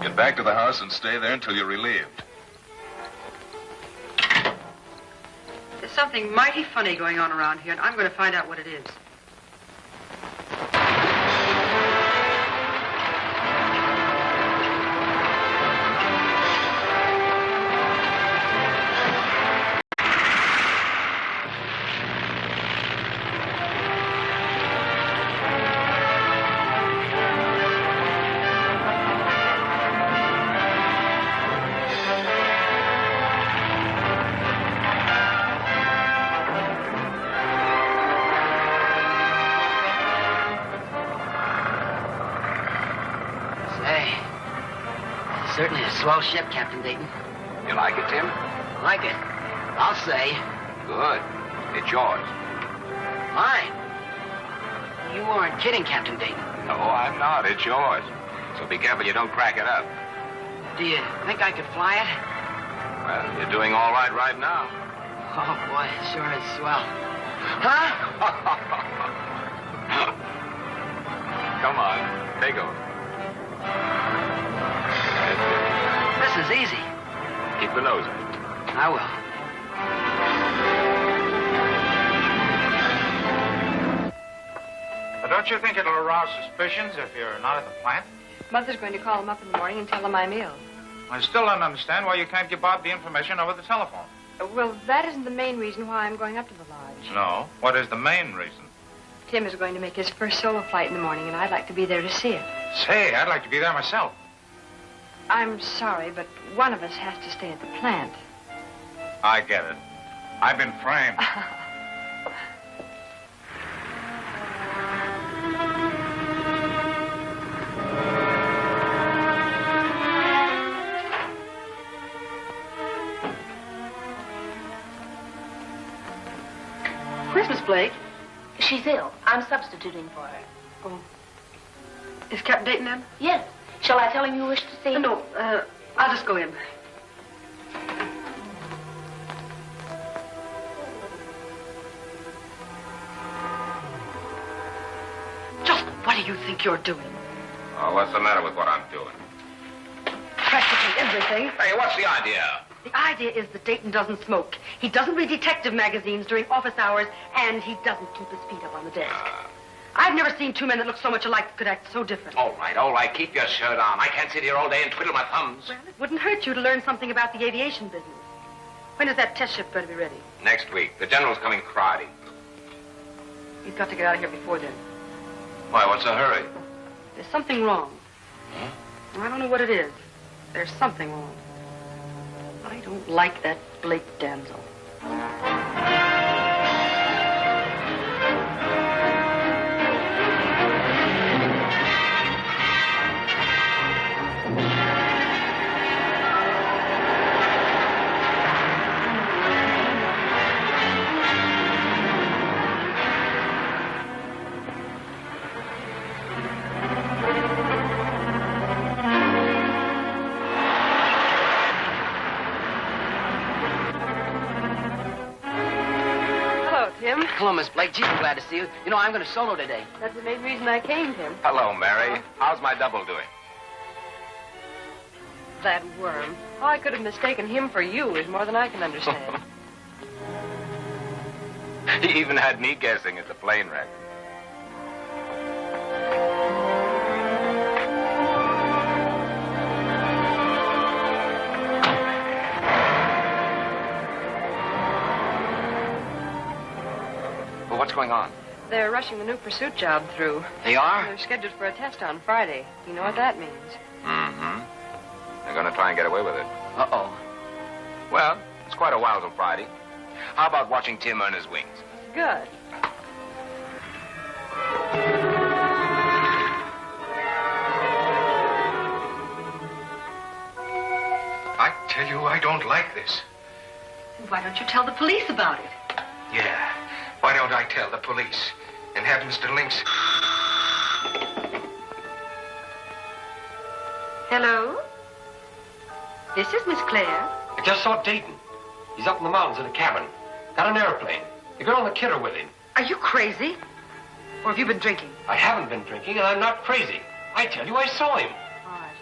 Get back to the house and stay there until you're relieved. This There's something mighty funny going on around here, and I'm going to find out what it is. Certainly a swell ship, Captain Dayton. You like it, Tim? Like it? I'll say. Good. It's yours. Mine? You weren't kidding, Captain Dayton. No, I'm not. It's yours. So be careful you don't crack it up. Do you think I could fly it? Well, you're doing all right now. Oh, boy, it sure is swell. Huh? Come on. Take over. This is easy. Keep the nose up. I will. But don't you think it'll arouse suspicions if you're not at the plant? Mother's going to call him up in the morning and tell him I'm ill. I still don't understand why you can't give Bob the information over the telephone. Well, that isn't the main reason why I'm going up to the lodge. No. What is the main reason? Tim is going to make his first solo flight in the morning, and I'd like to be there to see it. Say, I'd like to be there myself. I'm sorry, but one of us has to stay at the plant. I get it. I've been framed. Where's Miss Blake? She's ill. I'm substituting for her. Oh. Is Captain Dayton in? Yes. Shall I tell him you wish to see him? No, I'll just go in. Just what do you think you're doing? Oh, what's the matter with what I'm doing? Practically everything. Hey, what's the idea? The idea is that Dayton doesn't smoke. He doesn't read detective magazines during office hours, and he doesn't keep his feet up on the desk. I've never seen two men that look so much alike that could act so different. All right. Keep your shirt on. I can't sit here all day and twiddle my thumbs. Well, it wouldn't hurt you to learn something about the aviation business. When is that test ship going to be ready? Next week. The general's coming Friday. You've got to get out of here before then. Why, what's the hurry? There's something wrong. I don't know what it is. There's something wrong. I don't like that Blake damsel. Hello, Miss Blake. Gee, I'm glad to see you. You know, I'm going to solo today. That's the main reason I came, Tim. Hello, Mary. How's my double doing? That worm. How I could have mistaken him for you is more than I can understand. He even had me guessing at the plane wreck. What's going on? They're rushing the new pursuit job through. They are? They're scheduled for a test on Friday. You know what that means? Mm-hmm. They're going to try and get away with it. Uh-oh. Well, it's quite a while till Friday. How about watching Tim earn his wings? Good. I tell you, I don't like this. Why don't you tell the police about it? Yeah. Why don't I tell the police and have Mr. Lynx... Hello? This is Miss Claire. I just saw Dayton. He's up in the mountains in a cabin. Got an airplane. The girl and the kid are with him. Are you crazy? Or have you been drinking? I haven't been drinking, and I'm not crazy. I tell you, I saw him. All right.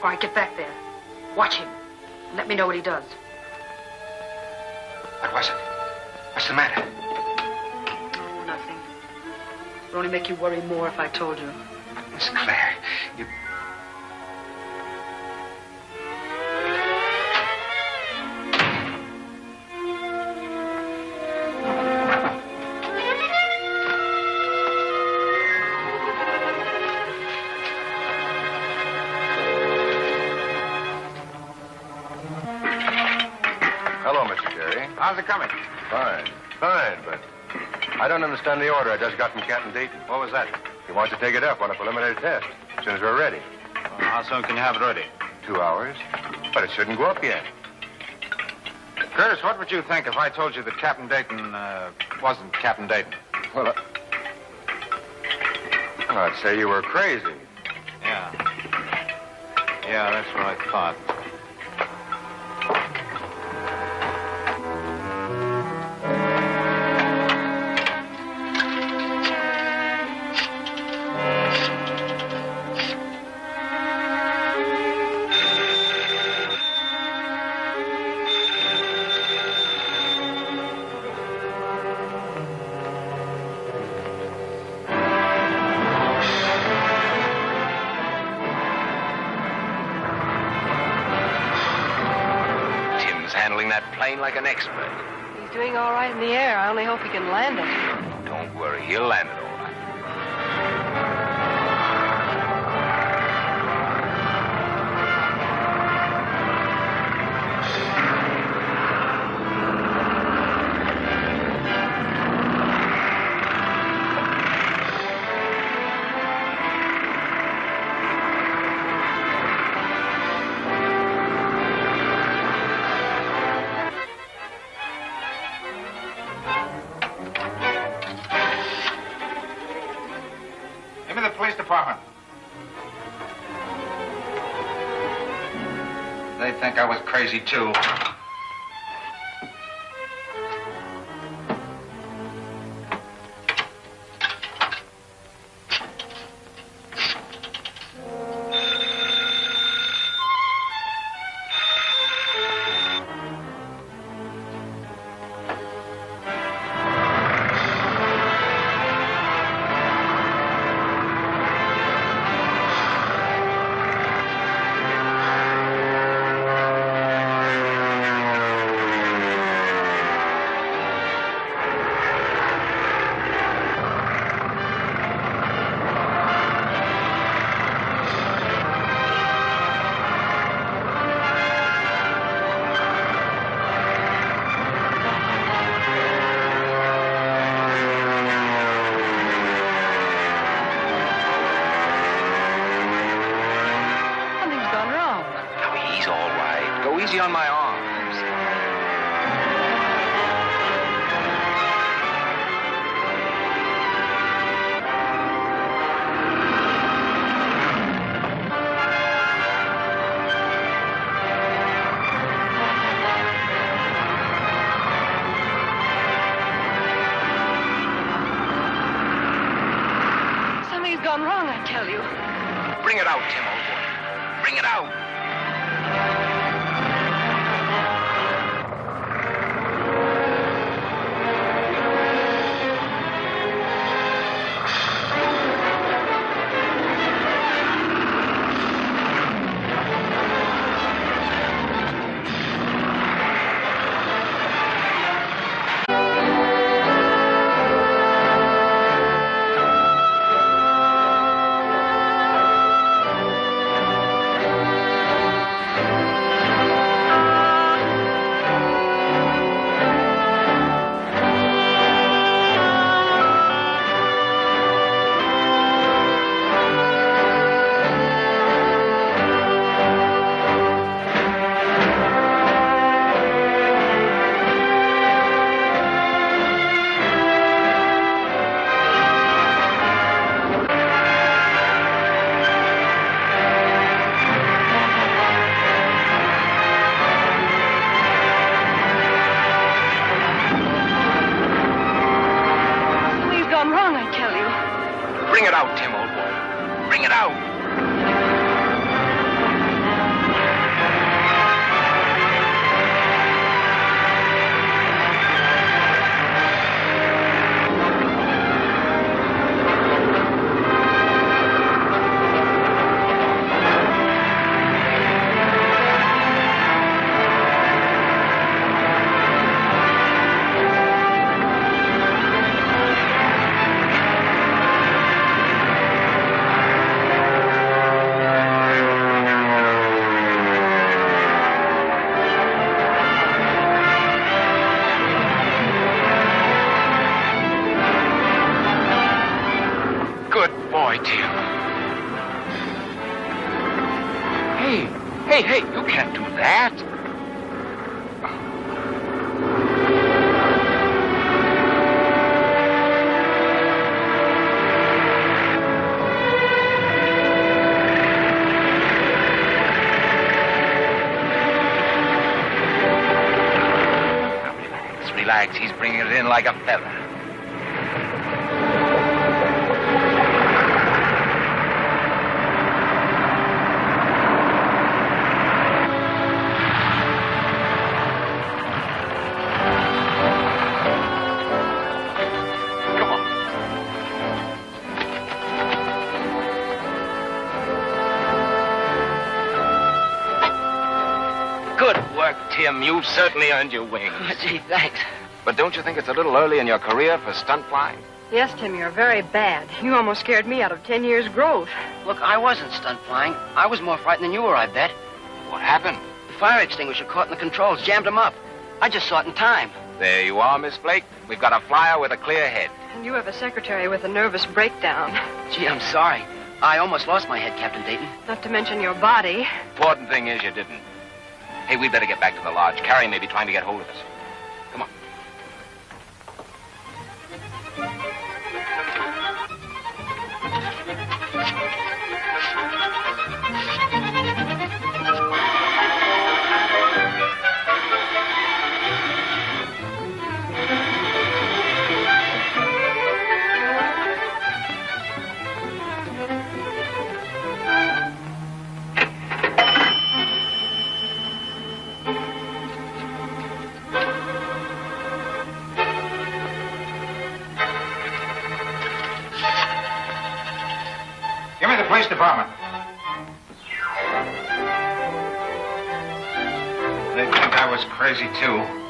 All right, get back there. Watch him. And let me know what he does. What was it? What's the matter? Nothing. It would only make you worry more if I told you. Miss Claire, you... Hello, Mr. Carey. How's it coming? Fine. Fine, but I don't understand the order I just got from Captain Dayton. What was that? He wants to take it up on a preliminary test as soon as we're ready. How soon can you have it ready? 2 hours. But it shouldn't go up yet. Curtis, what would you think if I told you that Captain Dayton wasn't Captain Dayton? Well, I'd say you were crazy. Yeah. Yeah, that's what I thought. Plane like an expert. He's doing all right in the air. I only hope he can land it. Don't worry, he'll land it all right. Give me the police department. They think I was crazy, too. Easy on my arms. Something's gone wrong, I tell you. Bring it out, Tim, old boy. Bring it out. Bring it out, Tim, old boy. Bring it out. Hey, you can't do that. Relax. He's bringing it in like a feather. Good work, Tim. You've certainly earned your wings. Oh, gee, thanks. But don't you think it's a little early in your career for stunt flying? Yes, Tim, you're very bad. You almost scared me out of 10 years' growth. Look, I wasn't stunt flying. I was more frightened than you were, I bet. What happened? The fire extinguisher caught in the controls, jammed him up. I just saw it in time. There you are, Miss Blake. We've got a flyer with a clear head. And you have a secretary with a nervous breakdown. Gee, I'm sorry. I almost lost my head, Captain Dayton. Not to mention your body. Important thing is you didn't. Hey, we better get back to the lodge. Carrie may be trying to get hold of us. Come on. Give me the police department. They think I was crazy, too.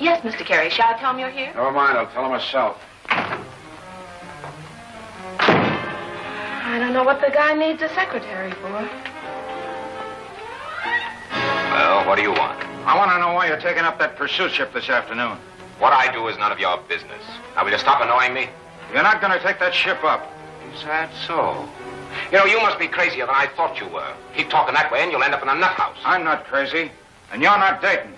Yes, Mr. Carey. Shall I tell him you're here? Never mind, I'll tell him myself. I don't know what the guy needs a secretary for. Well, what do you want? I want to know why you're taking up that pursuit ship this afternoon. What I do is none of your business. Now, will you stop annoying me? You're not going to take that ship up. Is that so? You know, you must be crazier than I thought you were. Keep talking that way and you'll end up in a nut house. I'm not crazy, and you're not Dayton.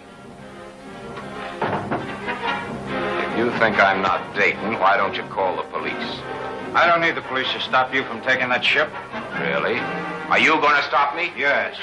If you think I'm not Dayton, why don't you call the police? I don't need the police to stop you from taking that ship. Really? Are you going to stop me? Yes.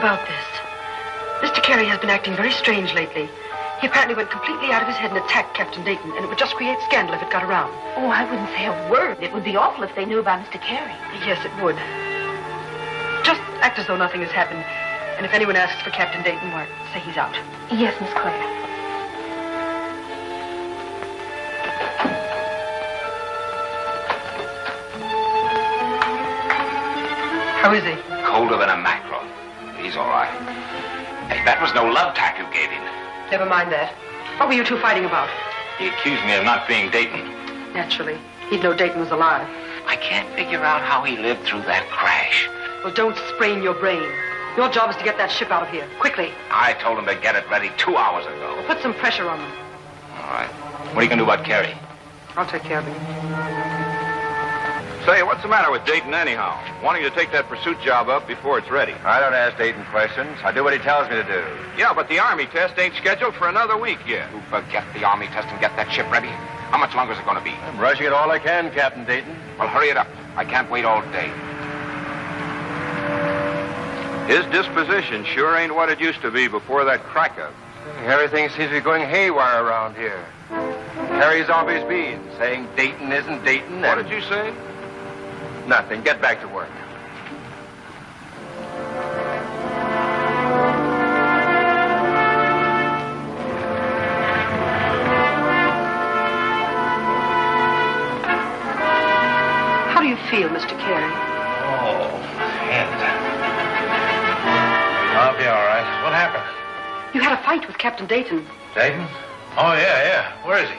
About this. Mr. Carey has been acting very strange lately. He apparently went completely out of his head and attacked Captain Dayton, and it would just create scandal if it got around. Oh, I wouldn't say a word. It would be awful if they knew about Mr. Carey. Yes, it would. Just act as though nothing has happened. And if anyone asks for Captain Dayton, why, say he's out. Yes, Miss Claire. How is he? Colder than a mackerel. He's all right. Hey, that was no love tap you gave him. Never mind that. What were you two fighting about? He accused me of not being Dayton. Naturally. He'd know Dayton was alive. I can't figure out how he lived through that crash. Well, don't sprain your brain. Your job is to get that ship out of here, quickly. I told him to get it ready 2 hours ago. Well, put some pressure on them. All right. What are you going to do about Carey? I'll take care of him. Say, what's the matter with Dayton anyhow? Wanting to take that pursuit job up before it's ready. I don't ask Dayton questions. I do what he tells me to do. Yeah, but the Army test ain't scheduled for another week yet. You forget the Army test and get that ship ready. How much longer is it going to be? I'm rushing it all I can, Captain Dayton. Well, hurry it up. I can't wait all day. His disposition sure ain't what it used to be before that crack-up. Everything seems to be going haywire around here. Harry's always been saying Dayton isn't Dayton. What did you say? Nothing. Get back to work. How do you feel, Mr. Carey? Oh, head. I'll be all right. What happened? You had a fight with Captain Dayton. Dayton? Oh, yeah. Where is he?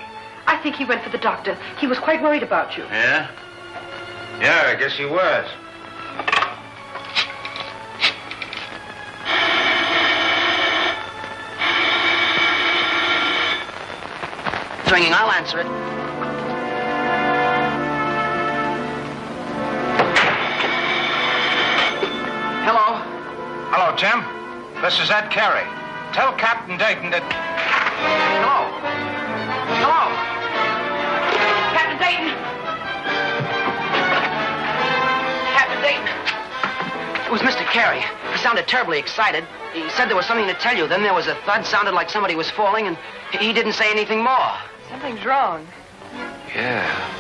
I think he went for the doctor. He was quite worried about you. Yeah? Yeah, I guess he was. It's ringing. I'll answer it. Hello? Hello, Tim. This is Ed Carey. Tell Captain Dayton that... Hello? Hello? Captain Dayton? Captain Dayton? It was Mr. Carey. He sounded terribly excited. He said there was something to tell you. Then there was a thud, sounded like somebody was falling, and he didn't say anything more. Something's wrong. Yeah.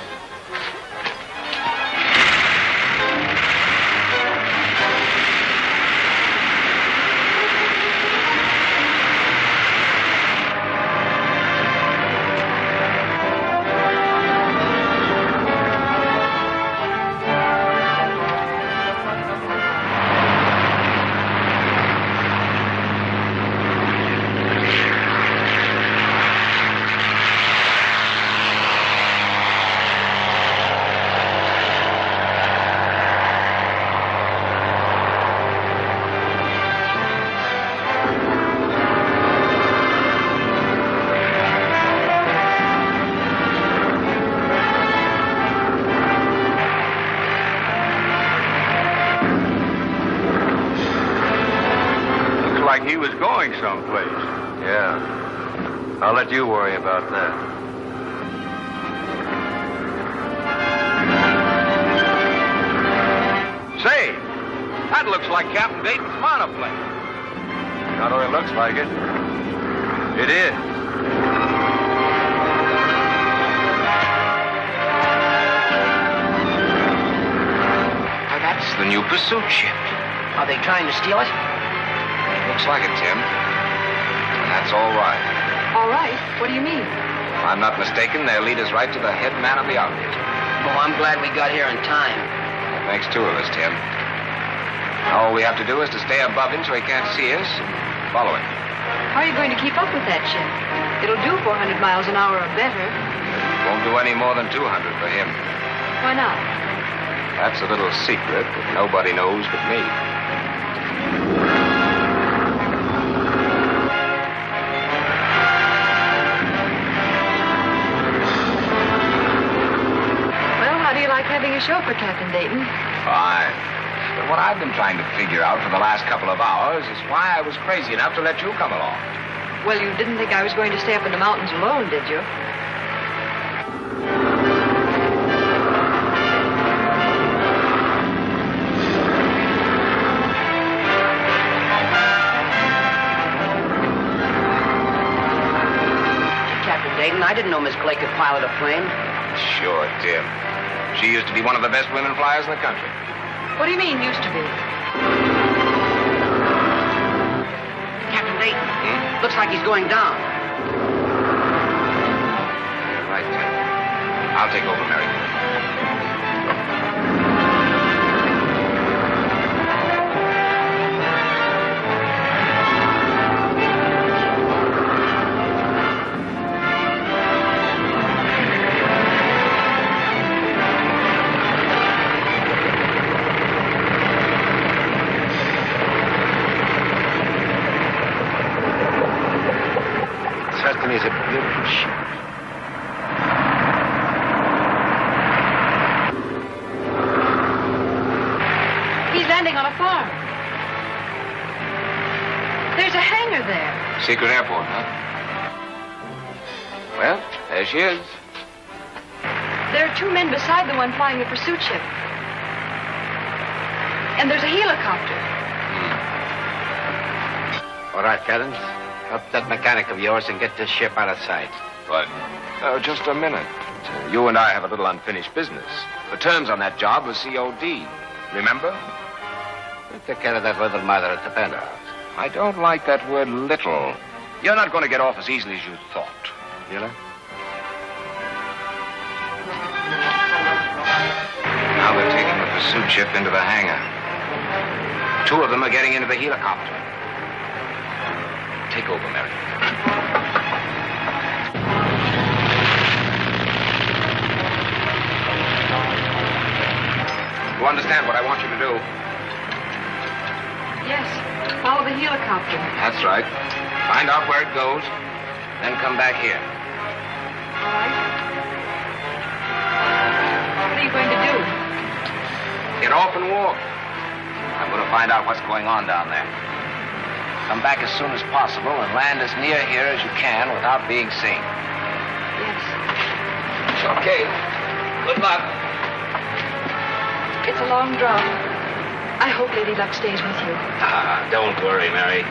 He was going someplace. Yeah. I'll let you worry about that. Say, that looks like Captain Dayton's monoplane. Not only looks like it, it is. Now, that's the new pursuit ship. Are they trying to steal it? Looks like it, Tim. And that's all right. All right? What do you mean? If I'm not mistaken, they'll lead us right to the head man of the outfit. Oh, I'm glad we got here in time. Thanks, two of us, Tim. All we have to do is to stay above him so he can't see us and follow him. How are you going to keep up with that ship? It'll do 400 miles an hour or better. Won't do any more than 200 for him. Why not? That's a little secret that nobody knows but me. Having a show for Captain Dayton. Fine. But what I've been trying to figure out for the last couple of hours is why I was crazy enough to let you come along. Well, you didn't think I was going to stay up in the mountains alone, did you? Captain Dayton, I didn't know Miss Blake could pilot a plane. Sure, Tim. She used to be one of the best women flyers in the country. What do you mean, used to be? Captain Dayton, looks like he's going down. Right, Tim. I'll take over, Mary. certainly is a beautiful ship. He's landing on a farm. There's a hangar there. Secret airport, huh? Well, there she is. There are two men beside the one flying the pursuit ship. And there's a helicopter. All right, Collins. Help that mechanic of yours and get this ship out of sight. But, just a minute. You and I have a little unfinished business. The terms on that job was COD. Remember? We'll take care of that little matter at the penthouse. I don't like that word little. You're not going to get off as easily as you thought. Really? Now they're taking the pursuit ship into the hangar. Two of them are getting into the helicopter. Take over, Mary. You understand what I want you to do? Yes. Follow the helicopter. That's right. Find out where it goes, then come back here. All right. What are you going to do? Get off and walk. I'm going to find out what's going on down there. Come back as soon as possible and land as near here as you can without being seen. Yes. Okay. Good luck. It's a long drop. I hope Lady Luck stays with you. Don't worry, Mary.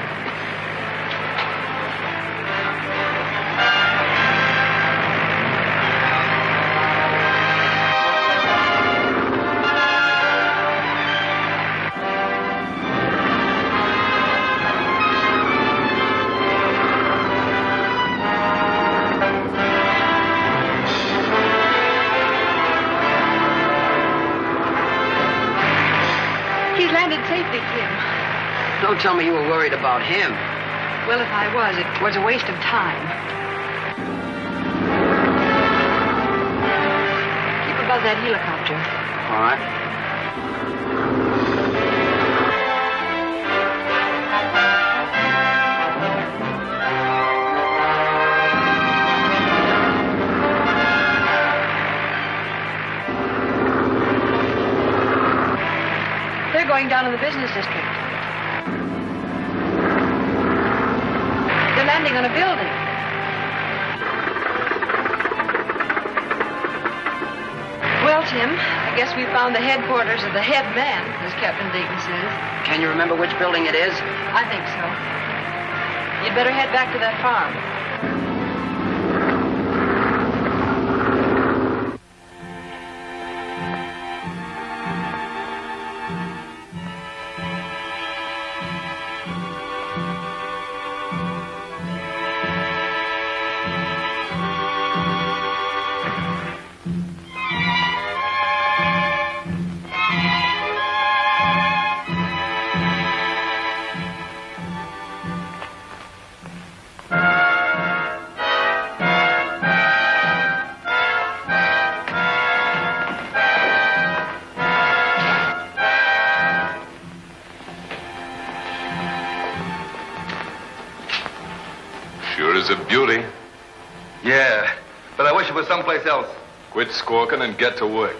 Don't tell me you were worried about him. Well, if I was, it was a waste of time. Keep above that helicopter. All right. They're going down in the business district. They're landing on a building. Well, Tim, I guess we found the headquarters of the head man, as Captain Dayton says. Can you remember which building it is? I think so. You'd better head back to that farm. Sure is a beauty. Yeah, but I wish it was someplace else. Quit squawking and get to work.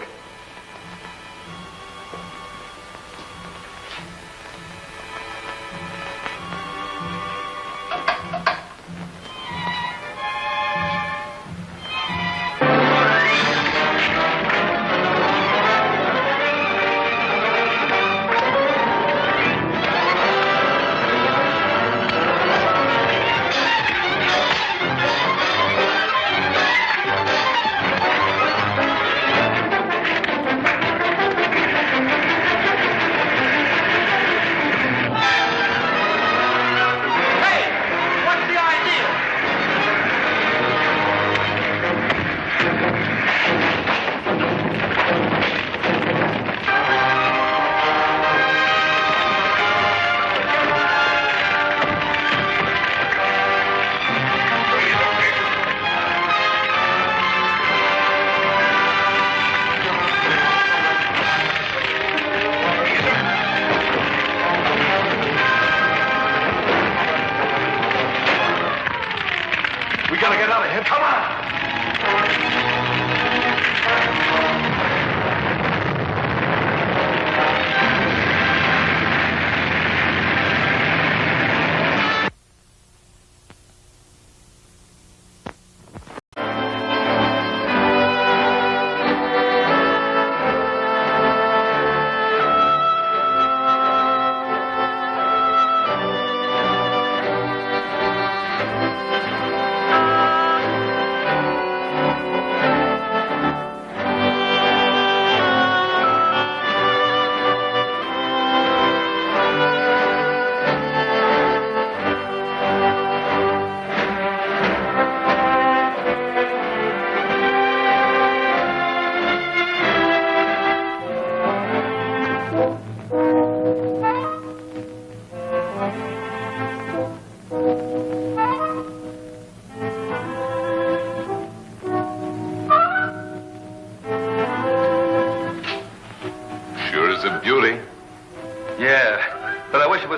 We gotta get out of here. Come on!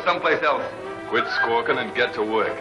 Someplace else. Quit squawking and get to work.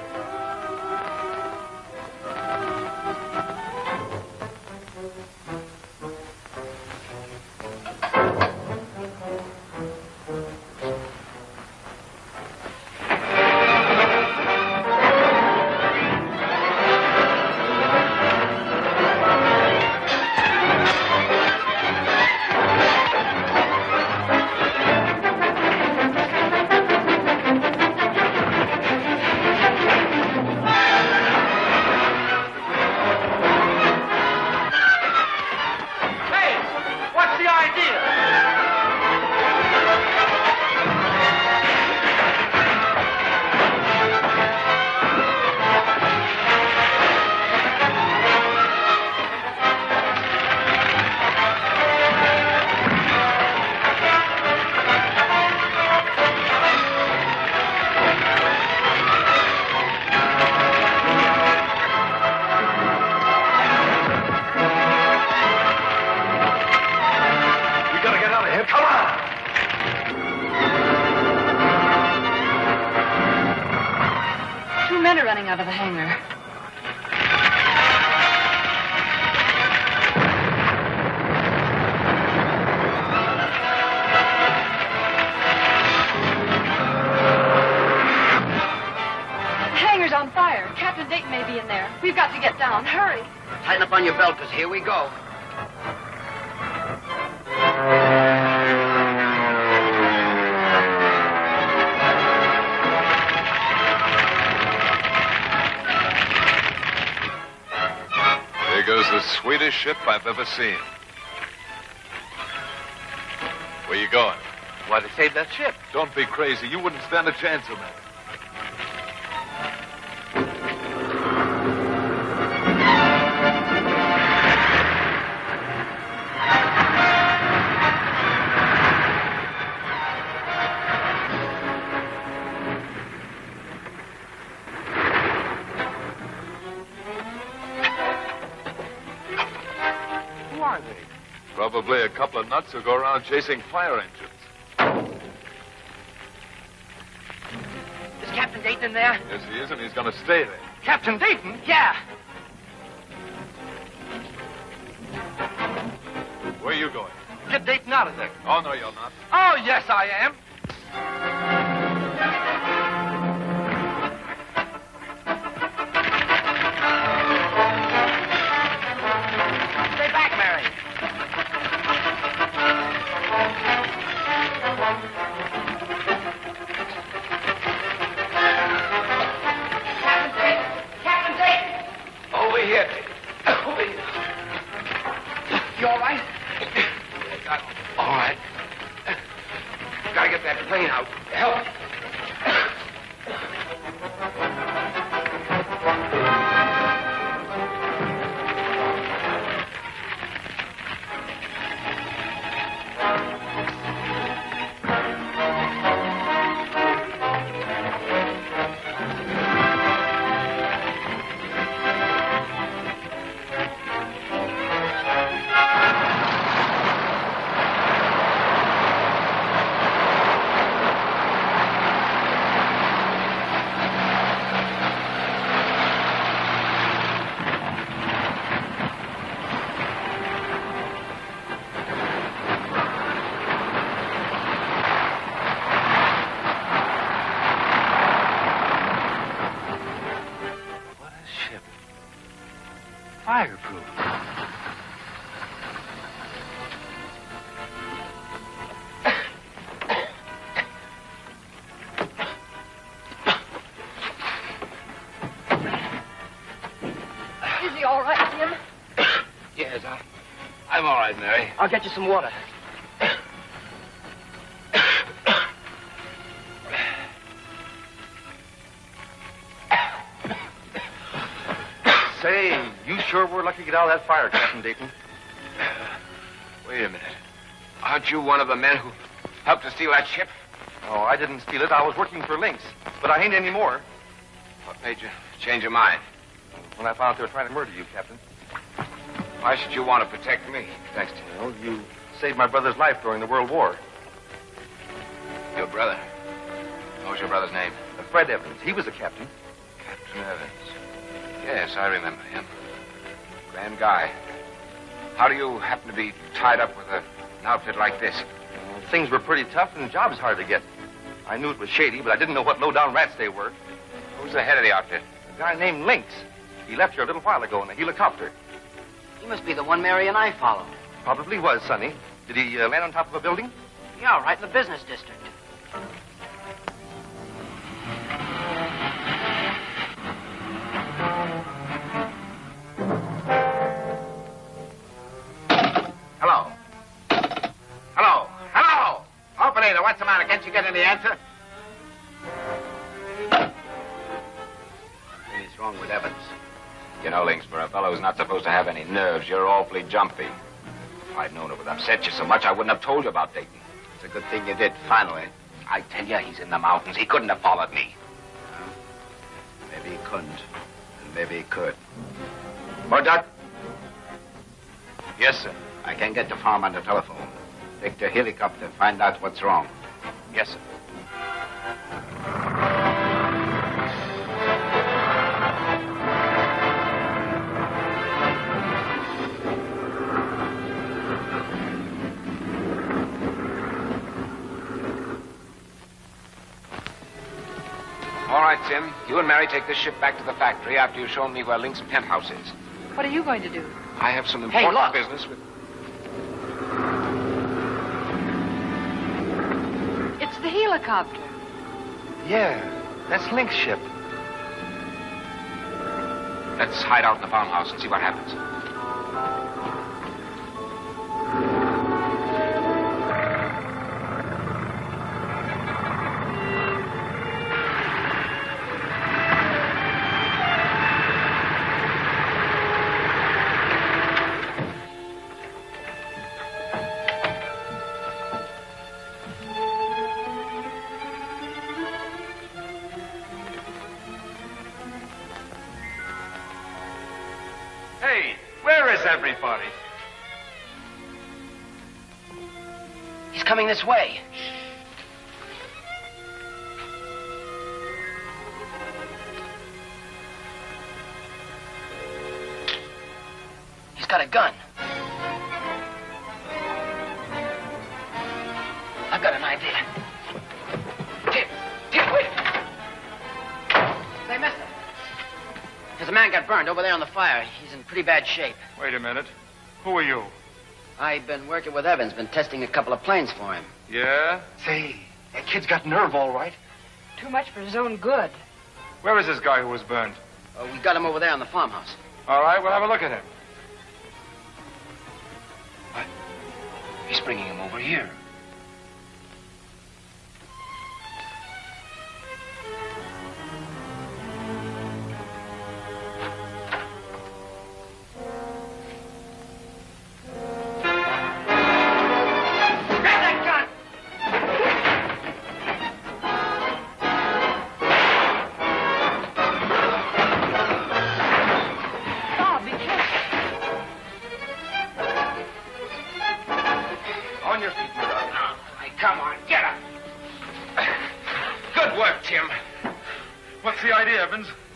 Out of the hangar. The hangar's on fire. Captain Dayton may be in there. We've got to get down. Hurry. Tighten up on your belt, because here we go. Goes the sweetest ship I've ever seen. Where you going? Why, to save that ship. Don't be crazy. You wouldn't stand a chance of that. Probably a couple of nuts who go around chasing fire engines. Is Captain Dayton in there? Yes, he is, and he's going to stay there. Captain Dayton? Yeah. Where are you going? Get Dayton out of there. Oh, no, you're not. Oh, yes, I am. Stay back, Mary. Captain Dayton! Over here, Dayton. Over here. You all right? All right. Gotta get that plane out. Help Fireproof. Is he all right, Jim? Yes, I'm all right, Mary. I'll get you some water. Say, you sure were lucky to get out of that fire, Captain Dayton. Wait a minute. Aren't you one of the men who helped to steal that ship? Oh, I didn't steal it. I was working for Lynx. But I ain't anymore. What made you change your mind? When I found out they were trying to murder you, Captain. Why should you want to protect me? Thanks to you. Well, you saved my brother's life during the World War. Your brother? What was your brother's name? Fred Evans. He was a captain. Captain Evans. Yes, I remember him. Grand guy. How do you happen to be tied up with an outfit like this? Things were pretty tough and jobs hard to get. I knew it was shady, but I didn't know what low-down rats they were. Who's the head of the outfit? A guy named Lynx. He left here a little while ago in a helicopter. He must be the one Mary and I followed. Probably was, Sonny. Did he land on top of a building? Yeah, right in the business district. Hello. Hello. Hello! Operator, what's the matter? Can't you get any answer? What's wrong with Evans? You know, Lynx, for a fellow who's not supposed to have any nerves, you're awfully jumpy. If I'd known it would upset you so much, I wouldn't have told you about Dayton. It's a good thing you did, finally. I tell you, he's in the mountains. He couldn't have followed me. Maybe he couldn't, and maybe he could. Murdoch? Yes, sir. I can get the farm on the telephone. Take the helicopter, find out what's wrong. Yes, sir. All right, Tim. You and Mary take this ship back to the factory after you've shown me where Lynx's penthouse is. What are you going to do? I have some important business with... It's the helicopter. Yeah, that's Lynx's ship. Let's hide out in the farmhouse and see what happens. Hey, where is everybody? He's coming this way. He's got a gun. I've got an idea. Tim, wait. Say, mister. There's a man got burned over there on the fire. He's in pretty bad shape. Wait a minute. Who are you? I've been working with Evans, been testing a couple of planes for him. Yeah? Say, that kid's got nerve, all right. Too much for his own good. Where is this guy who was burned? We got him over there on the farmhouse. All right, we'll have a look at him. What? He's bringing him over here.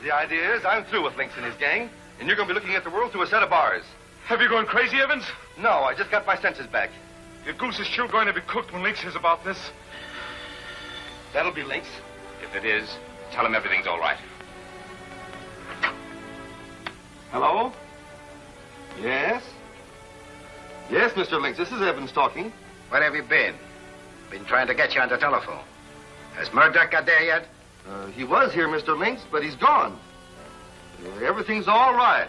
The idea is I'm through with Lynx and his gang, and you're going to be looking at the world through a set of bars. Have you gone crazy, Evans? No, I just got my senses back. Your goose is still going to be cooked when Lynx hears about this. That'll be Lynx. If it is, tell him everything's all right. Hello? Yes? Yes, Mr. Lynx, this is Evans talking. Where have you been? Been trying to get you on the telephone. Has Murdoch got there yet? He was here, Mr. Lynx, but he's gone. Everything's all right.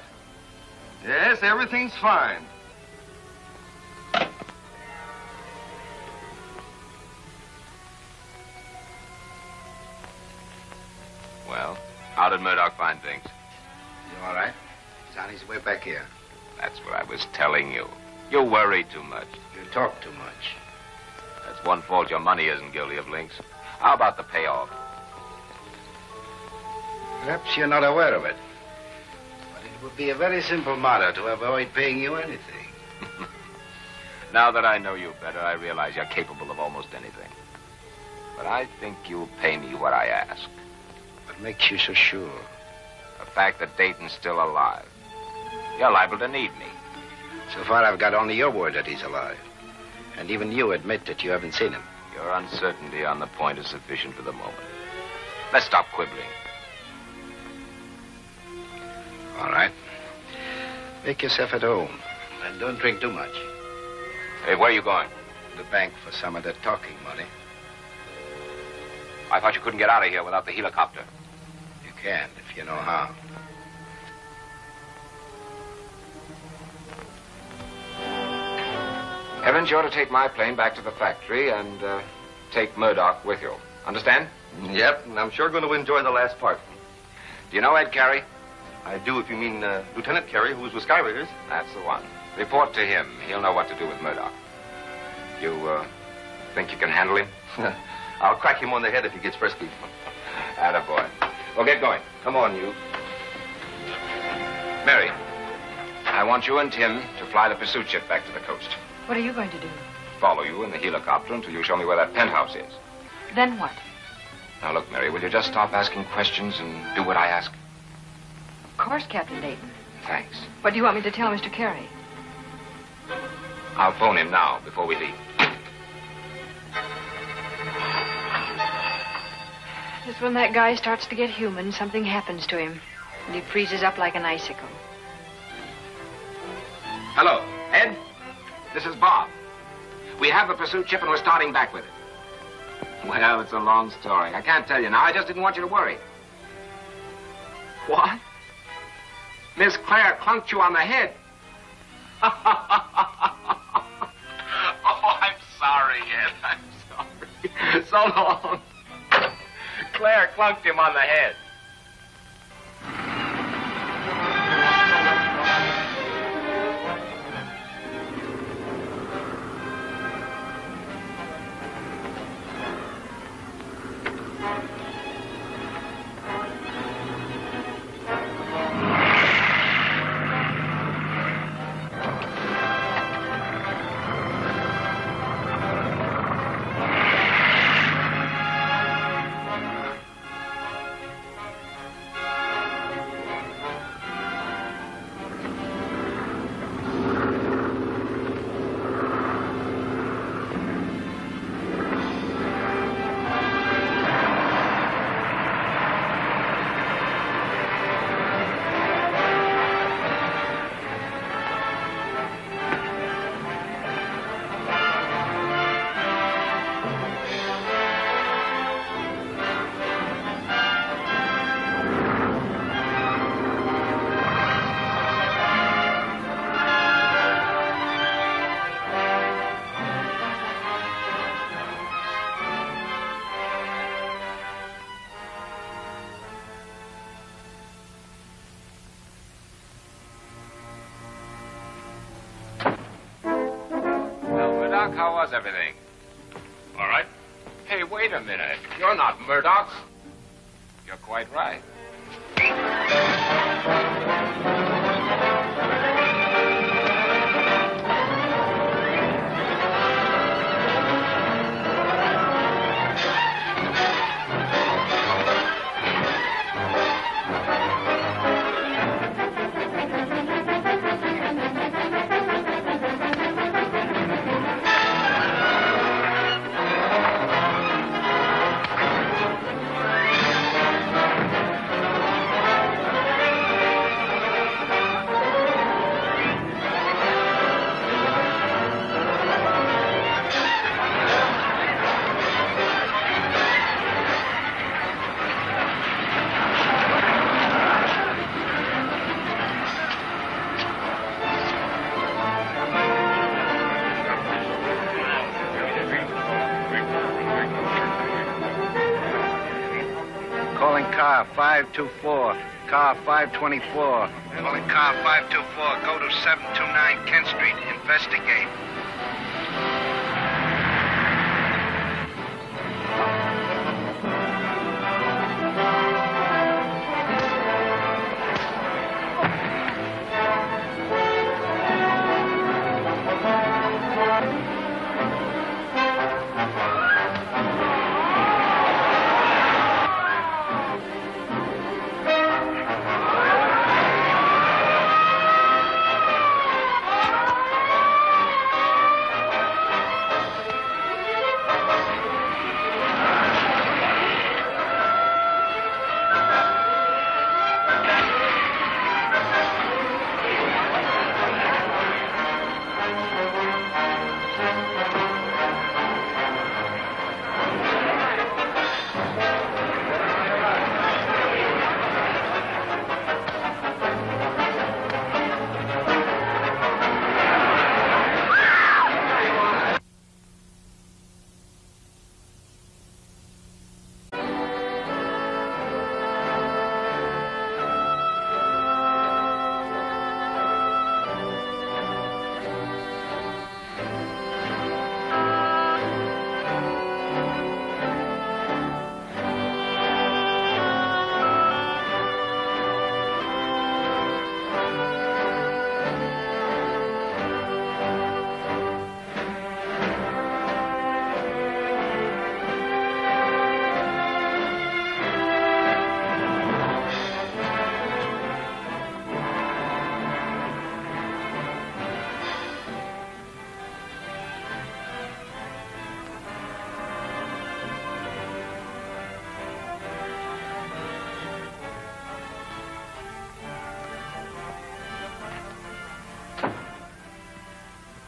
Yes, everything's fine. Well, how did Murdoch find things? You all right? He's on his way back here. That's what I was telling you. You worry too much. You talk too much. That's one fault your money isn't guilty of, Lynx. How about the payoff? Perhaps you're not aware of it. But it would be a very simple matter to avoid paying you anything. Now that I know you better, I realize you're capable of almost anything. But I think you'll pay me what I ask. What makes you so sure? The fact that Dayton's still alive. You're liable to need me. So far, I've got only your word that he's alive. And even you admit that you haven't seen him. Your uncertainty on the point is sufficient for the moment. Let's stop quibbling. All right. Make yourself at home. And don't drink too much. Hey, where are you going? The bank for some of that talking money. I thought you couldn't get out of here without the helicopter. You can, if you know how. Evans, you're to take my plane back to the factory and take Murdoch with you. Understand? Yep, and I'm sure going to enjoy the last part. Do you know Ed Carey? I do, if you mean Lieutenant Carey, who was with Skyraiders. That's the one. Report to him. He'll know what to do with Murdoch. You think you can handle him? I'll crack him on the head if he gets frisky. Attaboy. Well, get going. Come on, you. Mary, I want you and Tim to fly the pursuit ship back to the coast. What are you going to do? Follow you in the helicopter until you show me where that penthouse is. Then what? Now, look, Mary, will you just stop asking questions and do what I ask? Of course, Captain Dayton. Thanks. What do you want me to tell Mr. Carey? I'll phone him now before we leave. Just when that guy starts to get human, something happens to him. And he freezes up like an icicle. Hello, Ed? This is Bob. We have the pursuit ship and we're starting back with it. Well, it's a long story. I can't tell you now. I just didn't want you to worry. What? Miss Claire clunked you on the head. Oh, I'm sorry, Ed. I'm sorry. So long. Claire clunked him on the head. Murdoch, how was everything? All right. Hey, wait a minute. You're not Murdoch. You're quite right. car 524, car 524. Calling car 524. Go to 729 Kent Street. Investigate.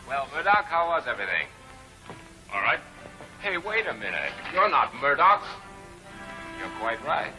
Well, Murdoch, how was everything? All right. Hey, wait a minute. You're not Murdoch. You're quite right.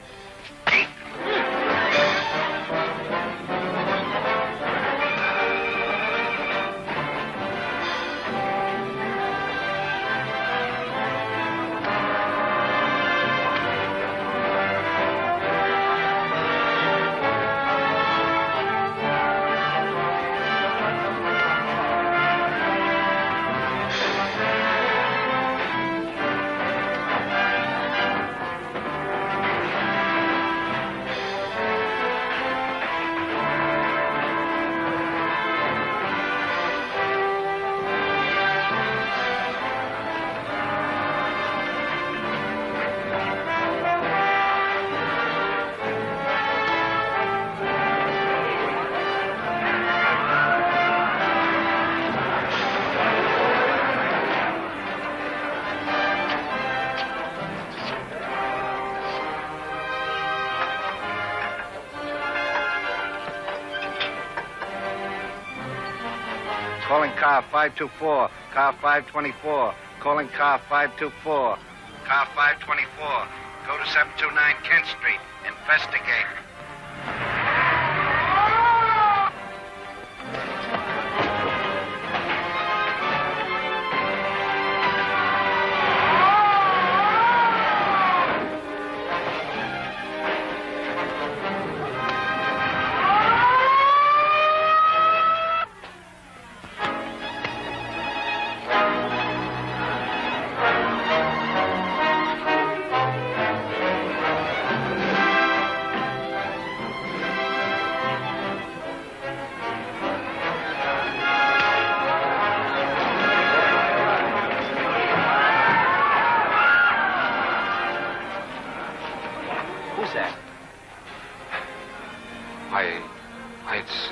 Calling car 524, car 524. Calling car 524, car 524. Go to 729 Kent Street. Investigate.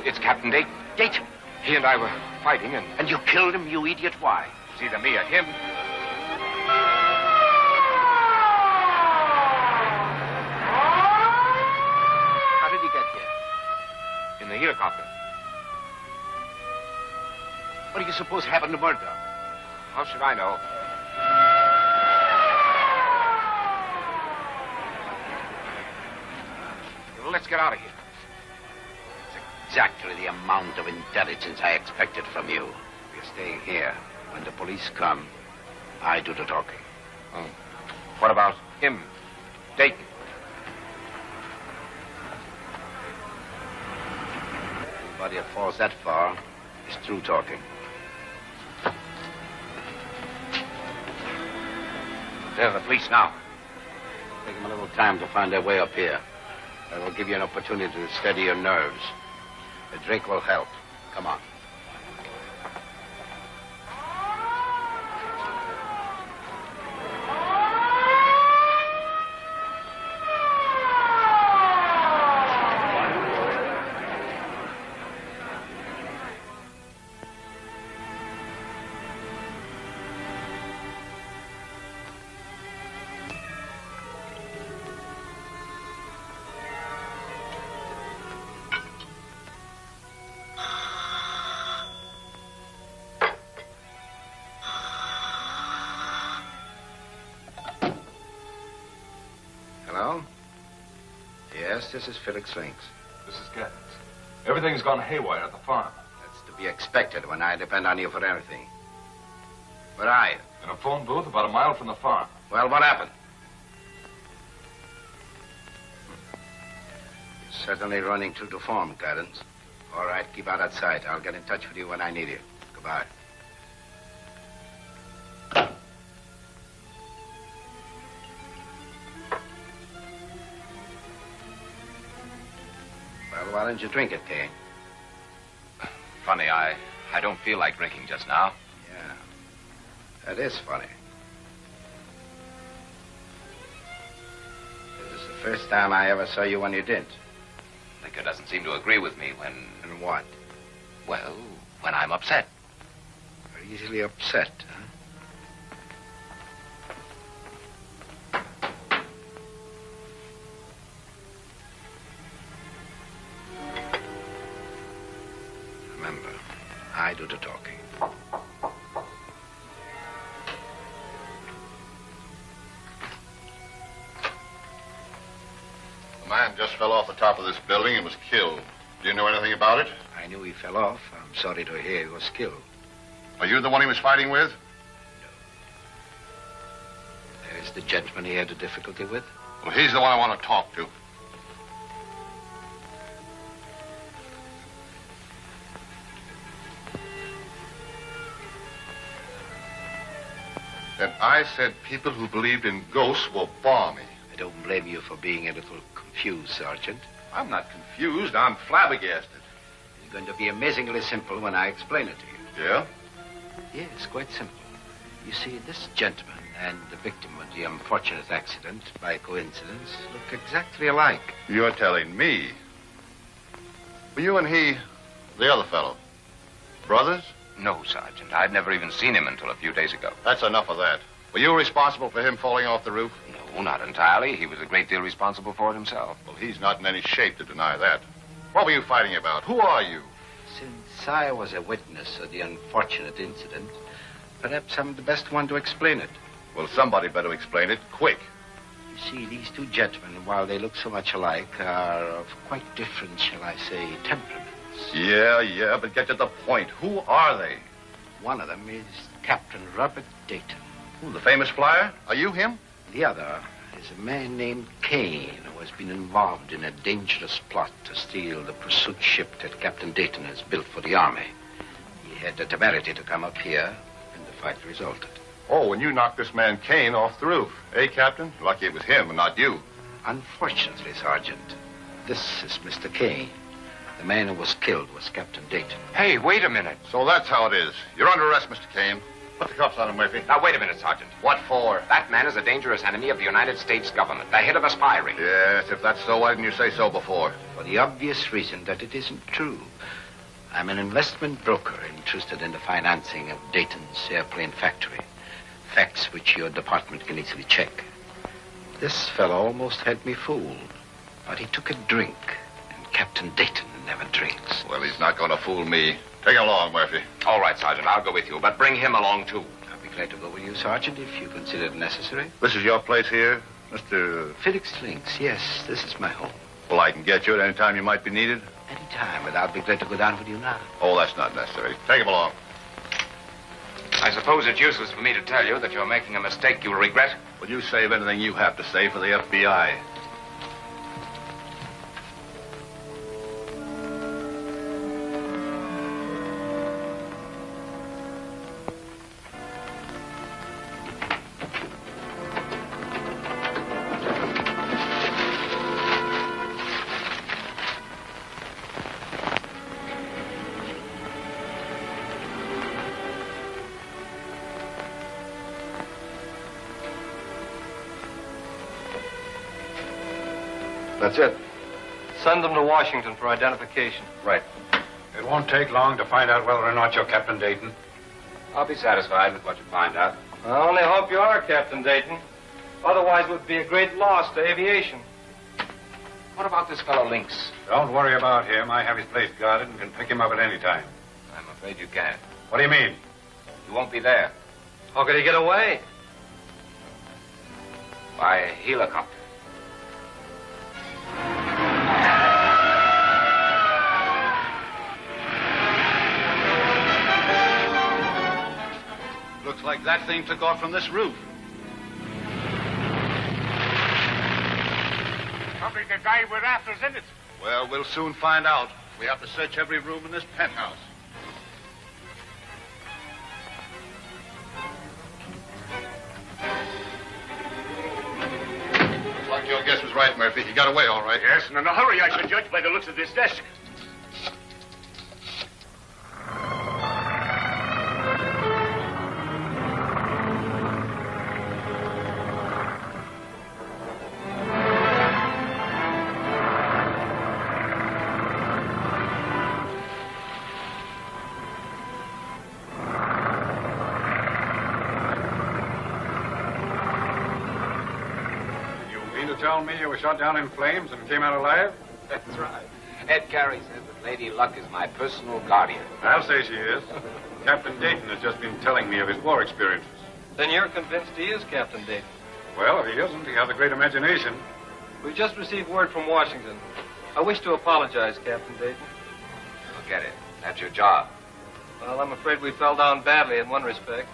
It's Captain Dayton. Dayton? He and I were fighting, and... And you killed him, you idiot? Why? It's either me or him. How did he get here? In the helicopter. What do you suppose happened to Murdoch? How should I know? Well, let's get out of here. Exactly the amount of intelligence I expected from you. We're staying here. When the police come, I do the talking. What about him, Dayton? Anybody that falls that far is through talking. They're the police now. Take them a little time to find their way up here. That will give you an opportunity to steady your nerves. A drink will help. Come on. Hello? Yes, this is Felix Links. This is Gaddis. Everything's gone haywire at the farm. That's to be expected when I depend on you for everything. Where are you? In a phone booth about a mile from the farm. Well, what happened? You're certainly running true to form, Gaddis. All right, keep out of sight. I'll get in touch with you when I need you. Goodbye. Well, why don't you drink it, Kane? Funny, I don't feel like drinking just now. Yeah, that is funny. This is the first time I ever saw you when you didn't. Liquor doesn't seem to agree with me when... And what? Well, when I'm upset. You're easily upset, huh? Remember, I do the talking. The man just fell off the top of this building and was killed. Do you know anything about it? I knew he fell off. I'm sorry to hear he was killed. Are you the one he was fighting with? There's the gentleman he had a difficulty with. Well, he's the one I want to talk to. And I said people who believed in ghosts were balmy. I don't blame you for being a little confused, Sergeant. I'm not confused. I'm flabbergasted. It's going to be amazingly simple when I explain it to you. Yeah? Yes, quite simple. You see, this gentleman and the victim of the unfortunate accident, by coincidence, look exactly alike. You're telling me. Were you and he, the other fellow, brothers? No, Sergeant. I'd never even seen him until a few days ago. That's enough of that. Were you responsible for him falling off the roof? No, not entirely. He was a great deal responsible for it himself. Well, he's not in any shape to deny that. What were you fighting about? Who are you? Since I was a witness of the unfortunate incident, perhaps I'm the best one to explain it. Well, somebody better explain it quick. You see, these two gentlemen, while they look so much alike, are of quite different, shall I say, temperaments. Yeah, but get to the point. Who are they? One of them is Captain Robert Dayton. Who, the famous flyer? Are you him? The other is a man named Kane, who has been involved in a dangerous plot to steal the pursuit ship that Captain Dayton has built for the Army. He had the temerity to come up here, and the fight resulted. Oh, and you knocked this man Kane off the roof. Eh, Captain? Lucky it was him and not you. Unfortunately, Sergeant, this is Mr. Kane. The man who was killed was Captain Dayton. Hey, wait a minute. So that's how it is. You're under arrest, Mr. Kane. Put the cuffs on him, Murphy. Now, wait a minute, Sergeant. What for? That man is a dangerous enemy of the United States government, the head of a spy ring. Yes, if that's so, why didn't you say so before? For the obvious reason that it isn't true. I'm an investment broker interested in the financing of Dayton's airplane factory. Facts which your department can easily check. This fellow almost had me fooled, but he took a drink, and Captain Dayton never drinks. Well, he's not going to fool me. Take him along, Murphy. All right, Sergeant, I'll go with you, but bring him along, too. I'll be glad to go with you, Sergeant, if you consider it necessary. This is your place here, Mr. Felix Links, yes, this is my home. Well, I can get you at any time you might be needed. Any time, but I'll be glad to go down with you now. Oh, that's not necessary. Take him along. I suppose it's useless for me to tell you that you're making a mistake you'll regret. Will you save anything you have to say for the FBI? That's it. Send them to Washington for identification. Right. It won't take long to find out whether or not you're Captain Dayton. I'll be satisfied with what you find out. I only hope you are, Captain Dayton. Otherwise, it would be a great loss to aviation. What about this fellow Lynx? Don't worry about him. I have his place guarded and can pick him up at any time. I'm afraid you can't. What do you mean? You won't be there. How could he get away? By helicopter. Looks like that thing took off from this roof. Probably the guy we're after's in it. Well, we'll soon find out. We have to search every room in this penthouse. Looks like your guess was right, Murphy. He got away all right. Yes, and in a hurry, I should judge by the looks of this desk. Tell me you were shot down in flames and came out alive? That's right. Ed Carey says that Lady Luck is my personal guardian. I'll say she is. Captain Dayton has just been telling me of his war experiences. Then you're convinced he is Captain Dayton? Well, if he isn't, he has a great imagination. We just received word from Washington. I wish to apologize, Captain Dayton. Forget it. That's your job. Well, I'm afraid we fell down badly in one respect.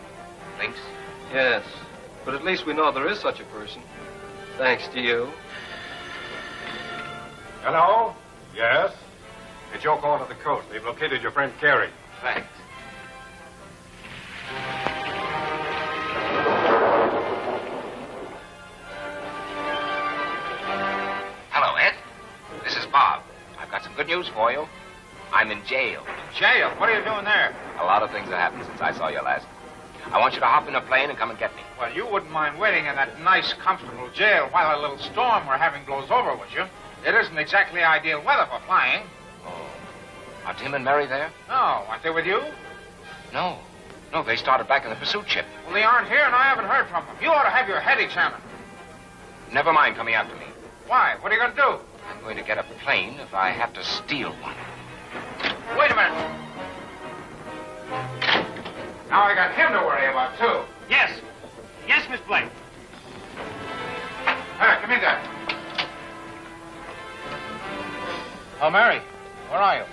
Lynx? Yes. But at least we know there is such a person. Thanks to you. Hello? Yes? It's your call to the coast. They've located your friend Carey. Thanks. Hello, Ed. This is Bob. I've got some good news for you. I'm in jail. Jail? What are you doing there? A lot of things have happened since I saw you last. I want you to hop in a plane and come and get me. Well, you wouldn't mind waiting in that nice, comfortable jail while a little storm we're having blows over, would you? It isn't exactly ideal weather for flying. Oh. Are Tim and Mary there? No. Aren't they with you? No. No, they started back in the pursuit ship. Well, they aren't here, and I haven't heard from them. You ought to have your head examined. Never mind coming after me. Why? What are you going to do? I'm going to get a plane if I have to steal one. Wait a minute. Now I got him to worry about, too. Yes. Yes, Miss Blake. Come in there. Oh, Mary, where are you?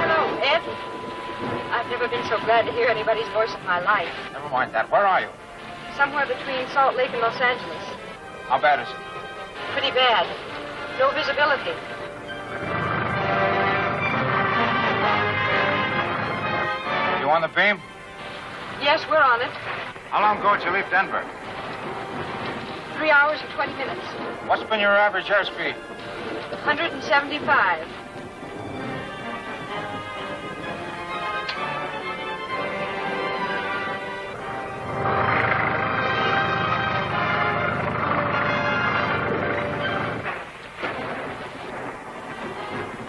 Hello, Ed. I've never been so glad to hear anybody's voice in my life. Never mind that. Where are you? Somewhere between Salt Lake and Los Angeles. How bad is it? Pretty bad. No visibility. You on the beam? Yes, we're on it. How long ago did you leave Denver? 3 hours and 20 minutes. What's been your average airspeed? 175.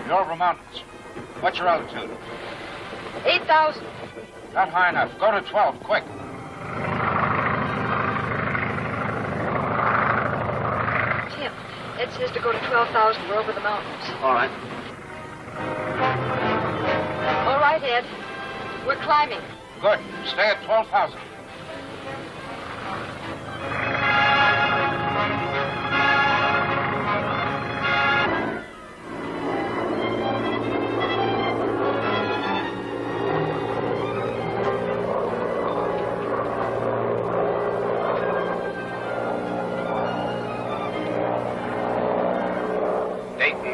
You're over mountains. What's your altitude? 8,000. Not high enough. Go to 12, quick. Tim, Ed says to go to 12,000. We're over the mountains. All right. All right, Ed. We're climbing. Good. Stay at 12,000.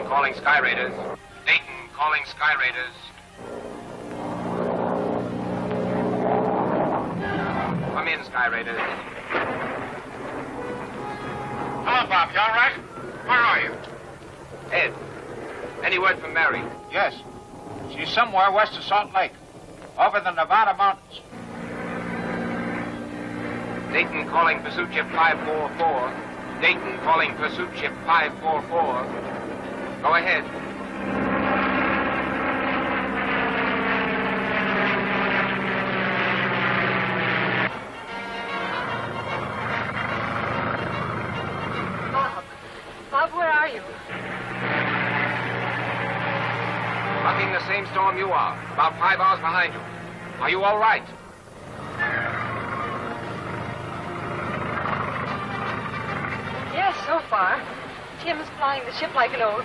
Calling Sky Raiders. Dayton calling Sky Raiders. Come in, Sky Raiders. Hello, Bob. You all right? Where are you? Ed, any word from Mary? Yes. She's somewhere west of Salt Lake. Over the Nevada mountains. Dayton calling pursuit ship 544. Dayton calling pursuit ship 544. Go ahead. Bob, where are you? Bucking the same storm you are. About 5 hours behind you. Are you all right? Yes, so far. Tim's flying the ship like an old...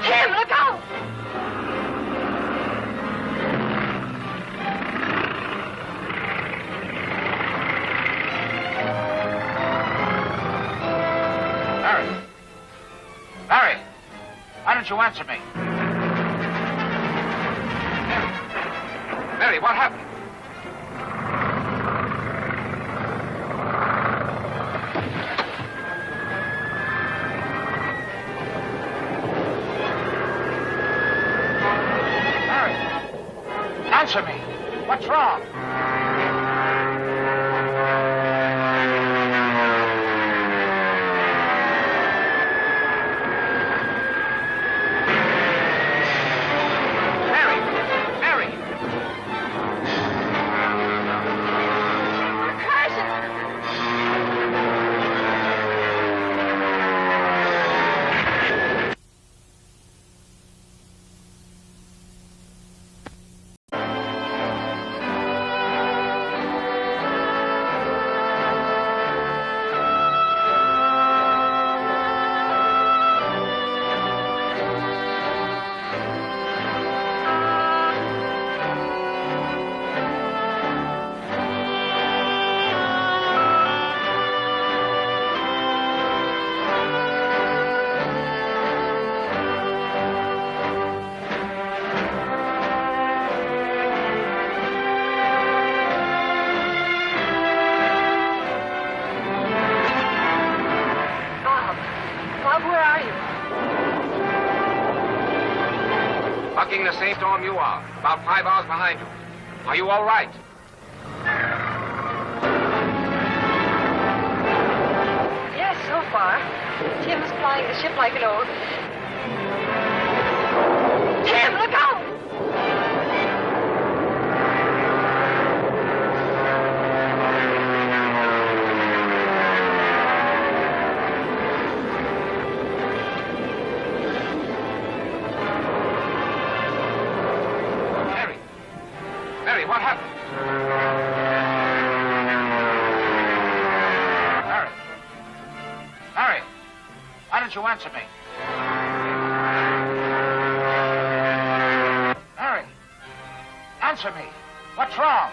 Tim, look out! Larry, why don't you answer me? Mary, what happened? Larry, answer me. What's wrong? Bucking the same storm you are. About 5 hours behind you. Are you all right? Yes, so far. Tim's flying the ship like an old... Tim, look out! What happened? Harry, why don't you answer me? Harry, answer me. What's wrong?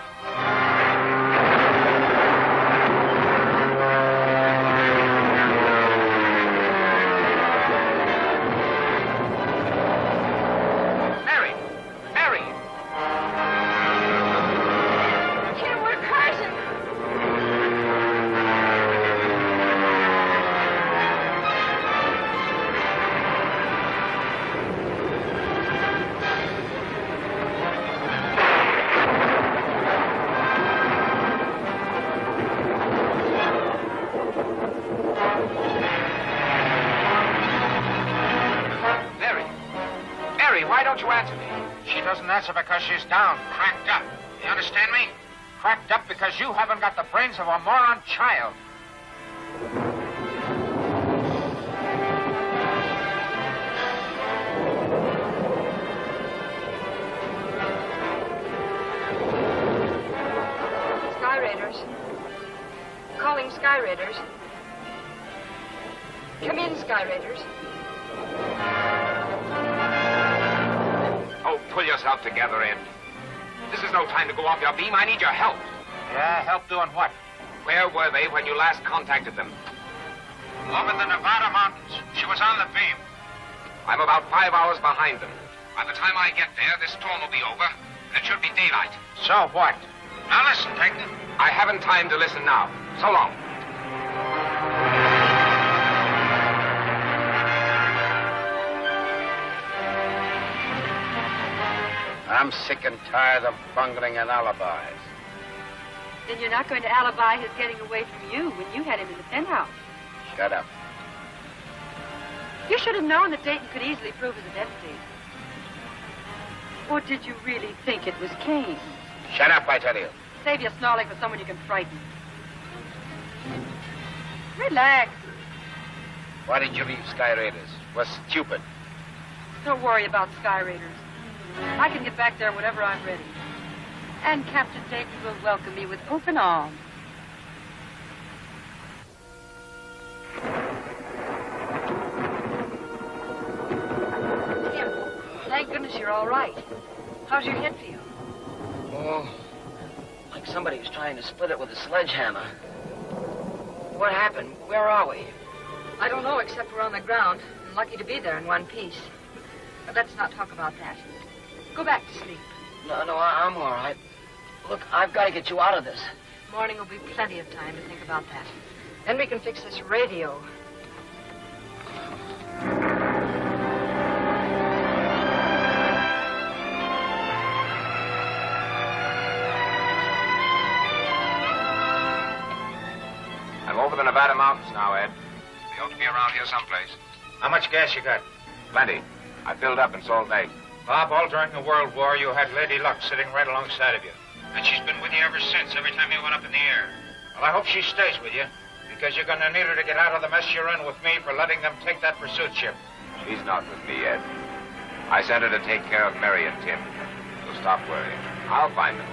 Why don't you answer me? She doesn't answer because she's down, cracked up. You understand me? Cracked up because you haven't got the brains of a moron child. Sky Raiders. Calling Sky Raiders. Come in, Sky Raiders. Oh, pull yourself together, Ed. This is no time to go off your beam. I need your help. Yeah, help doing what? Where were they when you last contacted them? Up in the Nevada mountains. She was on the beam. I'm about 5 hours behind them. By the time I get there, this storm will be over, and it should be daylight. So what? Now listen, Peyton. I haven't time to listen now. So long. I'm sick and tired of bungling and alibis. Then you're not going to alibi his getting away from you when you had him in the penthouse. Shut up. You should have known that Dayton could easily prove his identity. Or did you really think it was Kane? Shut up, I tell you. Save your snarling for someone you can frighten. Relax. Why did you leave Sky Raiders? Was stupid. Don't worry about Sky Raiders. I can get back there whenever I'm ready. And Captain Dayton will welcome me with open arms. Tim, thank goodness you're all right. How's your head feel? Oh, like somebody was trying to split it with a sledgehammer. What happened? Where are we? I don't know, except we're on the ground. I'm lucky to be there in one piece. But let's not talk about that. Go back to sleep. No, I'm all right. Look, I've got to get you out of this. Morning will be plenty of time to think about that. Then we can fix this radio. I'm over the Nevada mountains now, Ed. They ought to be around here someplace. How much gas you got? Plenty. I filled up in Salt Lake. Bob, all during the World War, you had Lady Luck sitting right alongside of you. And she's been with you ever since, every time you went up in the air. Well, I hope she stays with you, because you're going to need her to get out of the mess you're in with me for letting them take that pursuit ship. She's not with me, Ed. I sent her to take care of Mary and Tim. So stop worrying. I'll find them.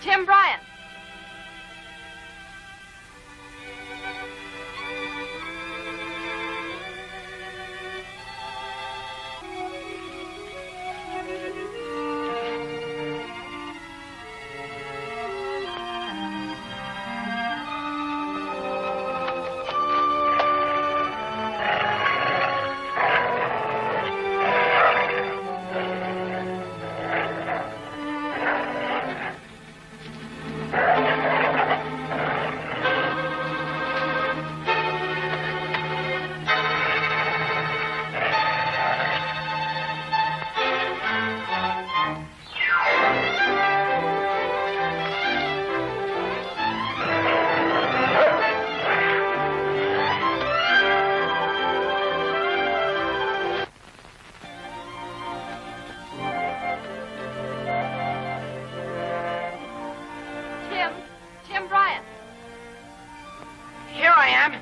Tim Bryant. Tim Bryant. Here I am.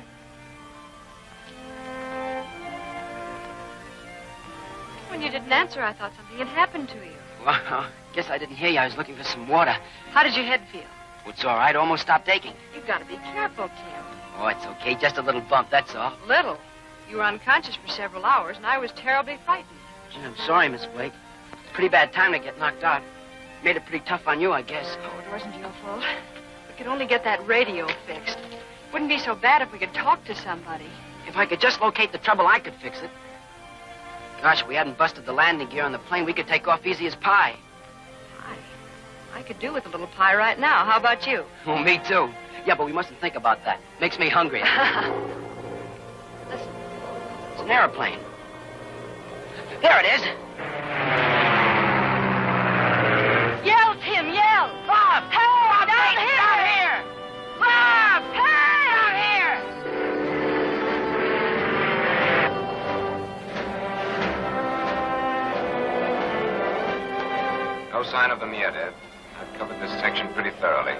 When you didn't answer, I thought something had happened to you. Well, guess I didn't hear you. I was looking for some water. How did your head feel? It's all right. Almost stopped aching. You've got to be careful, Tim. Oh, it's okay. Just a little bump, that's all. Little. You were unconscious for several hours, and I was terribly frightened. Gee, I'm sorry, Miss Blake. It's a pretty bad time to get knocked out. Made it pretty tough on you, I guess. Oh, it wasn't your fault. We could only get that radio fixed. Wouldn't be so bad if we could talk to somebody. If I could just locate the trouble, I could fix it. Gosh, if we hadn't busted the landing gear on the plane, we could take off easy as pie. I could do with a little pie right now. How about you? Oh, me too. Yeah, but we mustn't think about that. Makes me hungry. Listen. It's an airplane. There it is. Yell, Tim, yell! Bob! Hey, Bob, down hey, here! down here! Bob! Hey! Down here! No sign of them yet, Ed. I've covered this section pretty thoroughly.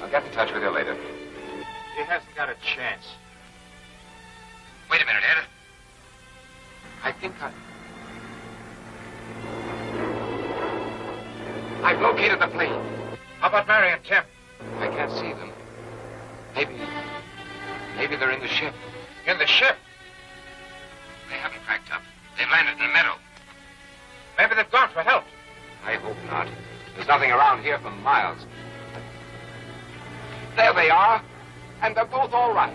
I'll get in touch with you later. He hasn't got a chance. Wait a minute, Ed. I think I've located the plane. How about Mary and Tim? I can't see them. Maybe they're in the ship. In the ship? They haven't packed up. They've landed in the meadow. Maybe they've gone for help. I hope not. There's nothing around here for miles. There they are. And they're both all right.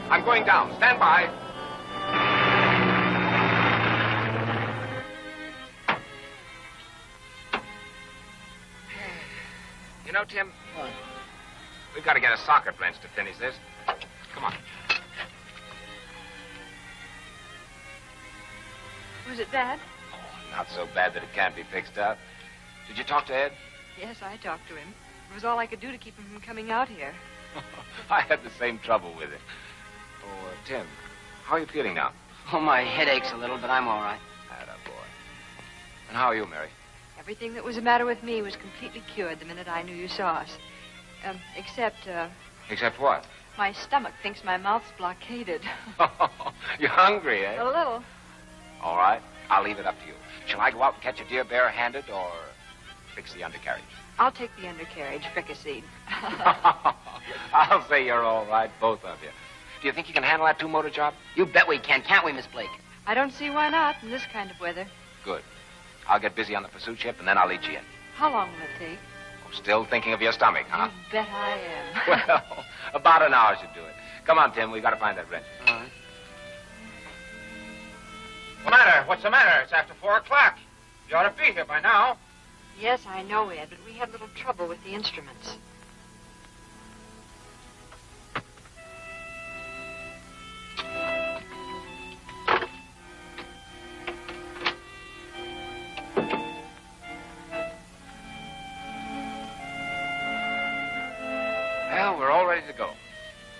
I'm going down. Stand by. You know, Tim, we've got to get a socket wrench to finish this. Come on. Was it bad? Not so bad that it can't be fixed up. Did you talk to Ed? Yes, I talked to him. It was all I could do to keep him from coming out here. I had the same trouble with it. Oh, Tim, how are you feeling now? Oh, my head aches a little, but I'm all right. Attaboy. And how are you, Mary? Everything that was the matter with me was completely cured the minute I knew you saw us. Except Except what? my stomach thinks my mouth's blockaded. You're hungry, eh? A little. All right. I'll leave it up to you. Shall I go out and catch a deer bare-handed or fix the undercarriage? I'll take the undercarriage, fricasseed. I'll say you're all right, both of you. Do you think you can handle that two-motor job? You bet we can, can't we, Miss Blake? I don't see why not in this kind of weather. Good. I'll get busy on the pursuit ship, and then I'll lead you in. How long will it take? Oh, still thinking of your stomach, huh? You bet I am. Well, about an hour should do it. Come on, Tim. We've got to find that wrench. All right. What's the matter? It's after 4 o'clock. You ought to be here by now. Yes, I know, Ed, but we had a little trouble with the instruments. Well, we're all ready to go.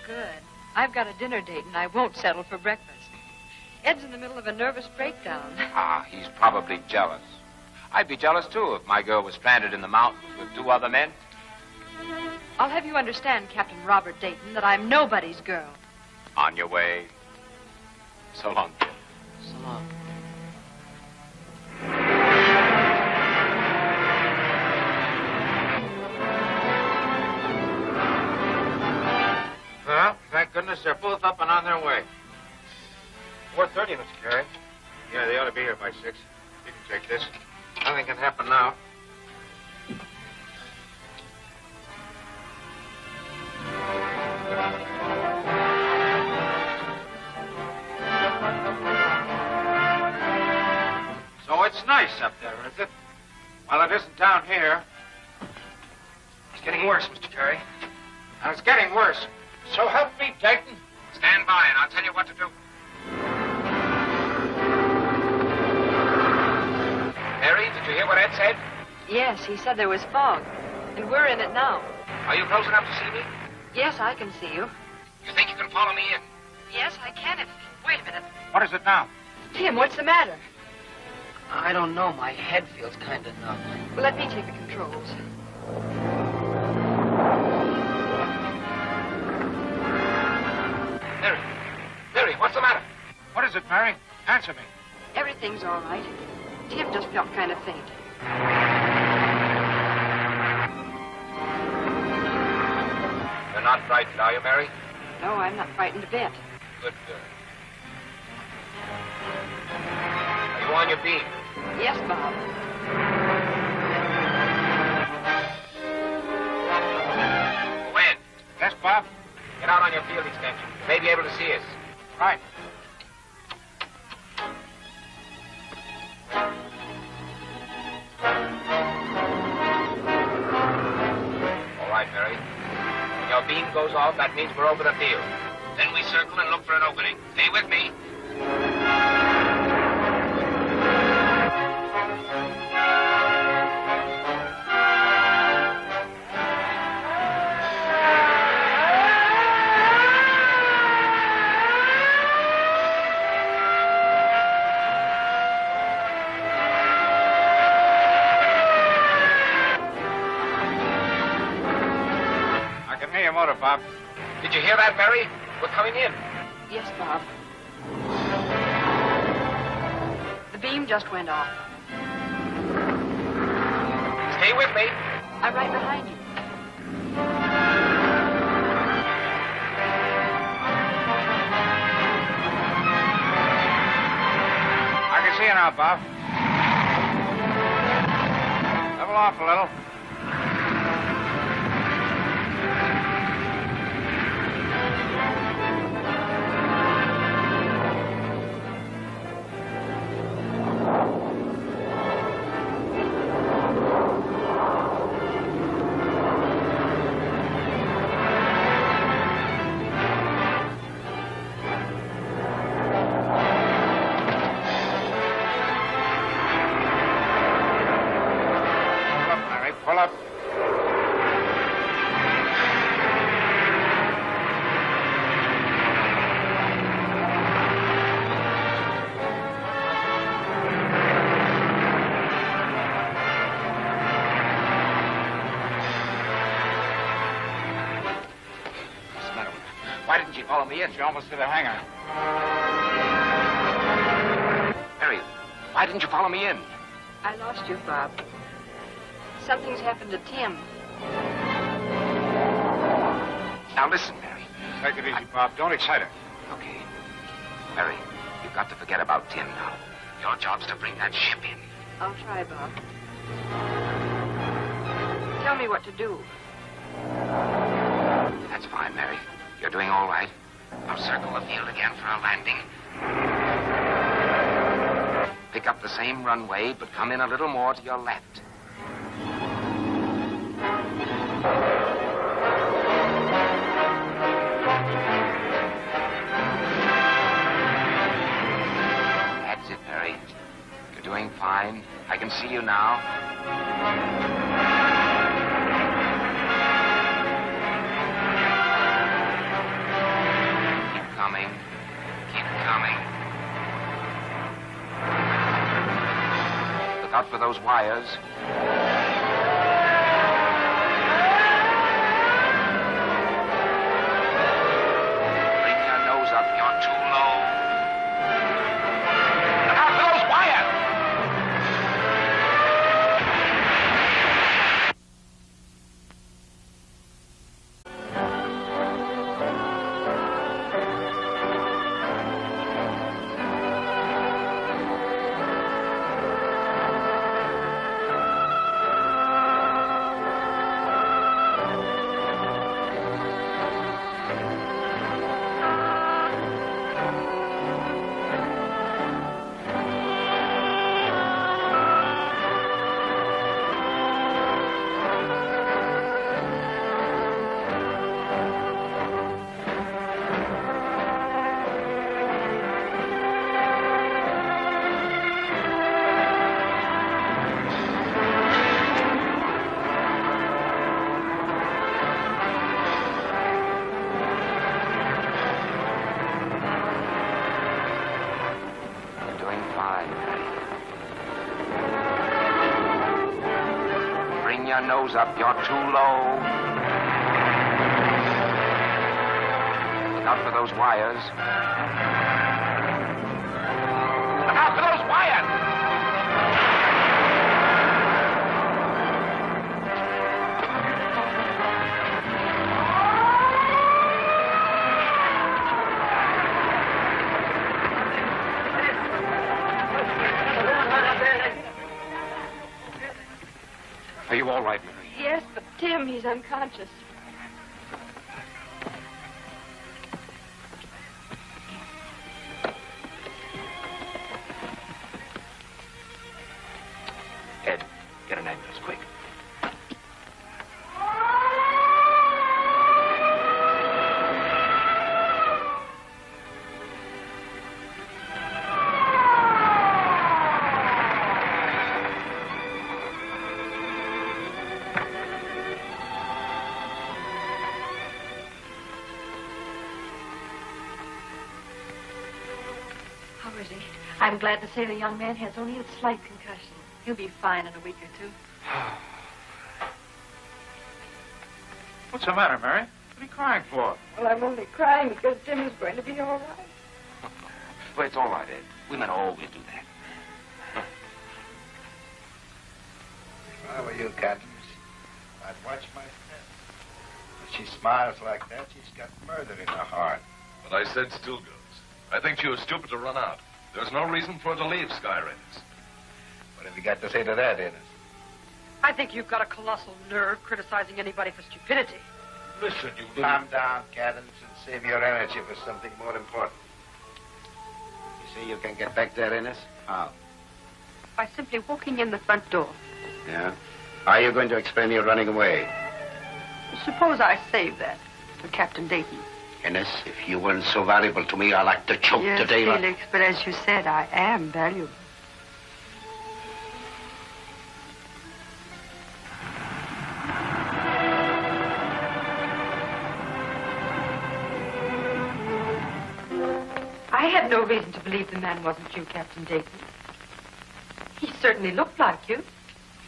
Good. I've got a dinner date, and I won't settle for breakfast. Ed's in the middle of a nervous breakdown. Ah, he's probably jealous. I'd be jealous, too, if my girl was stranded in the mountains with 2 other men. I'll have you understand, Captain Robert Dayton, that I'm nobody's girl. On your way. So long, Tim. So long. Well, thank goodness they're both up and on their way. 4:30, Mr. Carey. Yeah, they ought to be here by 6. You can take this. Nothing can happen now. So it's nice up there, is it? Well, it isn't down here. It's getting worse, Mr. Carey. Now, it's getting worse. So help me, Dayton. Stand by, and I'll tell you what to do. Mary, did you hear what Ed said? Yes, he said there was fog, and we're in it now. Are you close enough to see me? Yes, I can see you. You think you can follow me in? Yes, I can if... Wait a minute. What is it now? Tim, what's the matter? I don't know. My head feels kind of numb. Well, let me take the controls. Mary, what's the matter? What is it, Mary? Answer me. Everything's all right. Tim just felt kind of faint. You're not frightened, are you, Mary? No, I'm not frightened a bit. Good girl. Are you on your beam? Yes, Bob. Oh, Ed. Yes, Bob? Get out on your field extension. You may be able to see us. Right. All right, Mary. When your beam goes off, that means we're over the field. Then we circle and look for an opening. Stay with me. Motor, Bob. Did you hear that, Mary? We're coming in. Yes, Bob. The beam just went off. Stay with me. I'm right behind you. I can see you now, Bob. Level off a little. Pull up. What's the matter with her? Why didn't you follow me in? She almost hit a hangar. Mary, why didn't you follow me in? I lost you, Bob. Something's happened to Tim. Now listen, Mary. Take it easy, Bob. Don't excite her. Okay. Mary, you've got to forget about Tim now. Your job's to bring that ship in. I'll try, Bob. Tell me what to do. That's fine, Mary. You're doing all right. I'll circle the field again for a landing. Pick up the same runway, but come in a little more to your left. That's it, Mary. You're doing fine. I can see you now. Keep coming. Keep coming. Look out for those wires. Bring your nose up. You're too low. Look out for those wires! Your nose up. You're too low. Look out for those wires. Look out for those wires! Are you all right, Mary? Yes, but Tim, he's unconscious. Ed, get an ambulance, quick. I'm glad to say the young man has only a slight concussion. He'll be fine in a week or two. What's the matter, Mary? What are you crying for? Well, I'm only crying because Tim is going to be all right. Well, it's all right, Ed. We men always do that. If I were you, Captain, I'd watch my step. she smiles like that, she's got murder in her heart. What I said still goes. I think she was stupid to run out. There's no reason for her to leave Sky Raiders. What have you got to say to that, Ennis? I think you've got a colossal nerve criticizing anybody for stupidity. Listen, you calm down, Cadence, and save your energy for something more important. You say you can get back there, Ennis? How? By simply walking in the front door. Yeah? How are you going to explain your running away? Suppose I save that for Captain Dayton. Ennis, if you weren't so valuable to me, I'd like to choke Yes, today. Felix, but as you said, I am valuable. I had no reason to believe the man wasn't you, Captain Dayton. He certainly looked like you.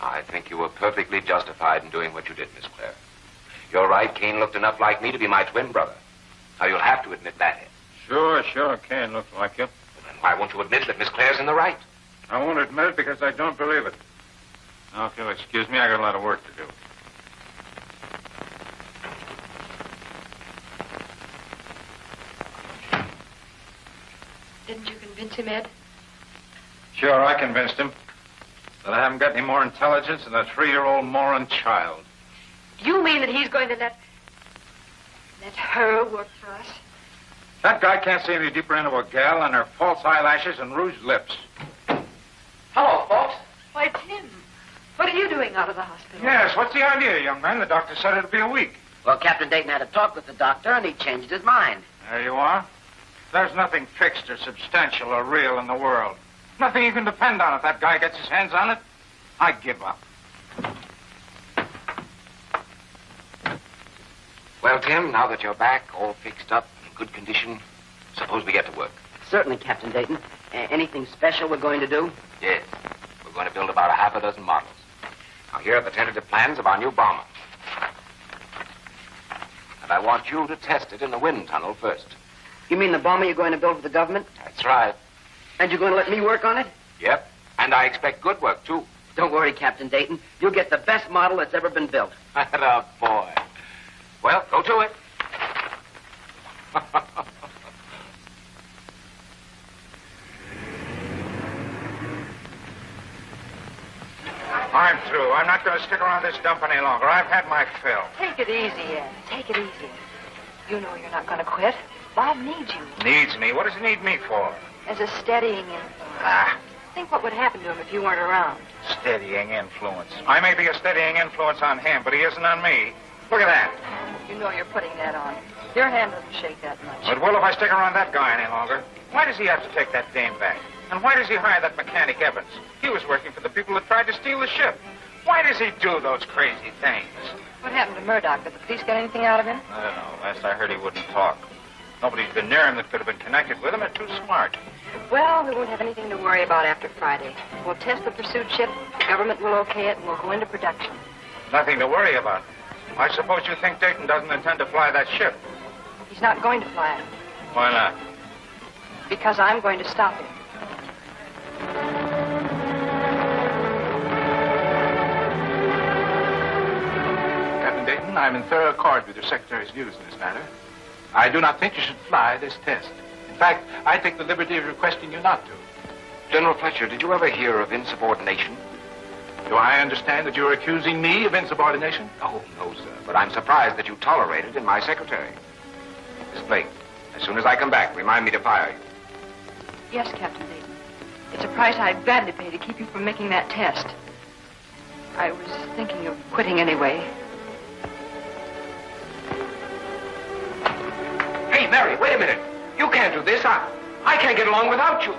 I think you were perfectly justified in doing what you did, Miss Clare. You're right, Kane looked enough like me to be my twin brother. Now, you'll have to admit that. Sure, Kane looks like you. Then why won't you admit that Miss Clare's in the right? I won't admit it because I don't believe it. Now, if you'll excuse me, I got a lot of work to do. Didn't you convince him, Ed? Sure, I convinced him. That I haven't got any more intelligence than a 3-year-old moron child. You mean that he's going to let her work for us? That guy can't see any deeper into a gal than her false eyelashes and rouged lips. Hello, folks. Why, Tim, what are you doing out of the hospital? Yes, what's the idea, young man? The doctor said it'd be a week. Well, Captain Dayton had a talk with the doctor, and he changed his mind. There you are. There's nothing fixed or substantial or real in the world. Nothing you can depend on if that guy gets his hands on it. I give up. Well, Tim, now that you're back, all fixed up, in good condition, suppose we get to work. Certainly, Captain Dayton. Anything special we're going to do? Yes. We're going to build about 6 models. Now, here are the tentative plans of our new bomber. And I want you to test it in the wind tunnel first. You mean the bomber you're going to build for the government? That's right. And you're going to let me work on it? Yep. And I expect good work, too. Don't worry, Captain Dayton. You'll get the best model that's ever been built. Oh, boy. Well, go to it. I'm through. I'm not going to stick around this dump any longer. I've had my fill. Take it easy, Ed. Take it easy. You know you're not going to quit. Bob needs you. Needs me? What does he need me for? As a steadying influence. Think what would happen to him if you weren't around. Steadying influence. I may be a steadying influence on him, but he isn't on me. Look at that. You know you're putting that on. Your hand doesn't shake that much. But will if I stick around that guy any longer? Why does he have to take that dame back? And why does he hire that mechanic Evans? He was working for the people that tried to steal the ship. Why does he do those crazy things? What happened to Murdoch? Did the police get anything out of him? I don't know. Last I heard, he wouldn't talk. Nobody's been near him that could have been connected with him. They're too smart. Well, we won't have anything to worry about after Friday. We'll test the pursuit ship, the government will okay it, and we'll go into production. Nothing to worry about. I suppose you think Dayton doesn't intend to fly that ship. He's not going to fly it. Why not? Because I'm going to stop him. Captain Dayton, I'm in thorough accord with your secretary's views in this matter. I do not think you should fly this test. In fact, I take the liberty of requesting you not to. General Fletcher, did you ever hear of insubordination? Do I understand that you're accusing me of insubordination? Oh, no, sir. But I'm surprised that you tolerate it in my secretary. Miss Blake, as soon as I come back, remind me to fire you. Yes, Captain Dayton. It's a price I'd gladly pay to keep you from making that test. I was thinking of quitting anyway. Hey, Mary, wait a minute. You can't do this. I can't get along without you.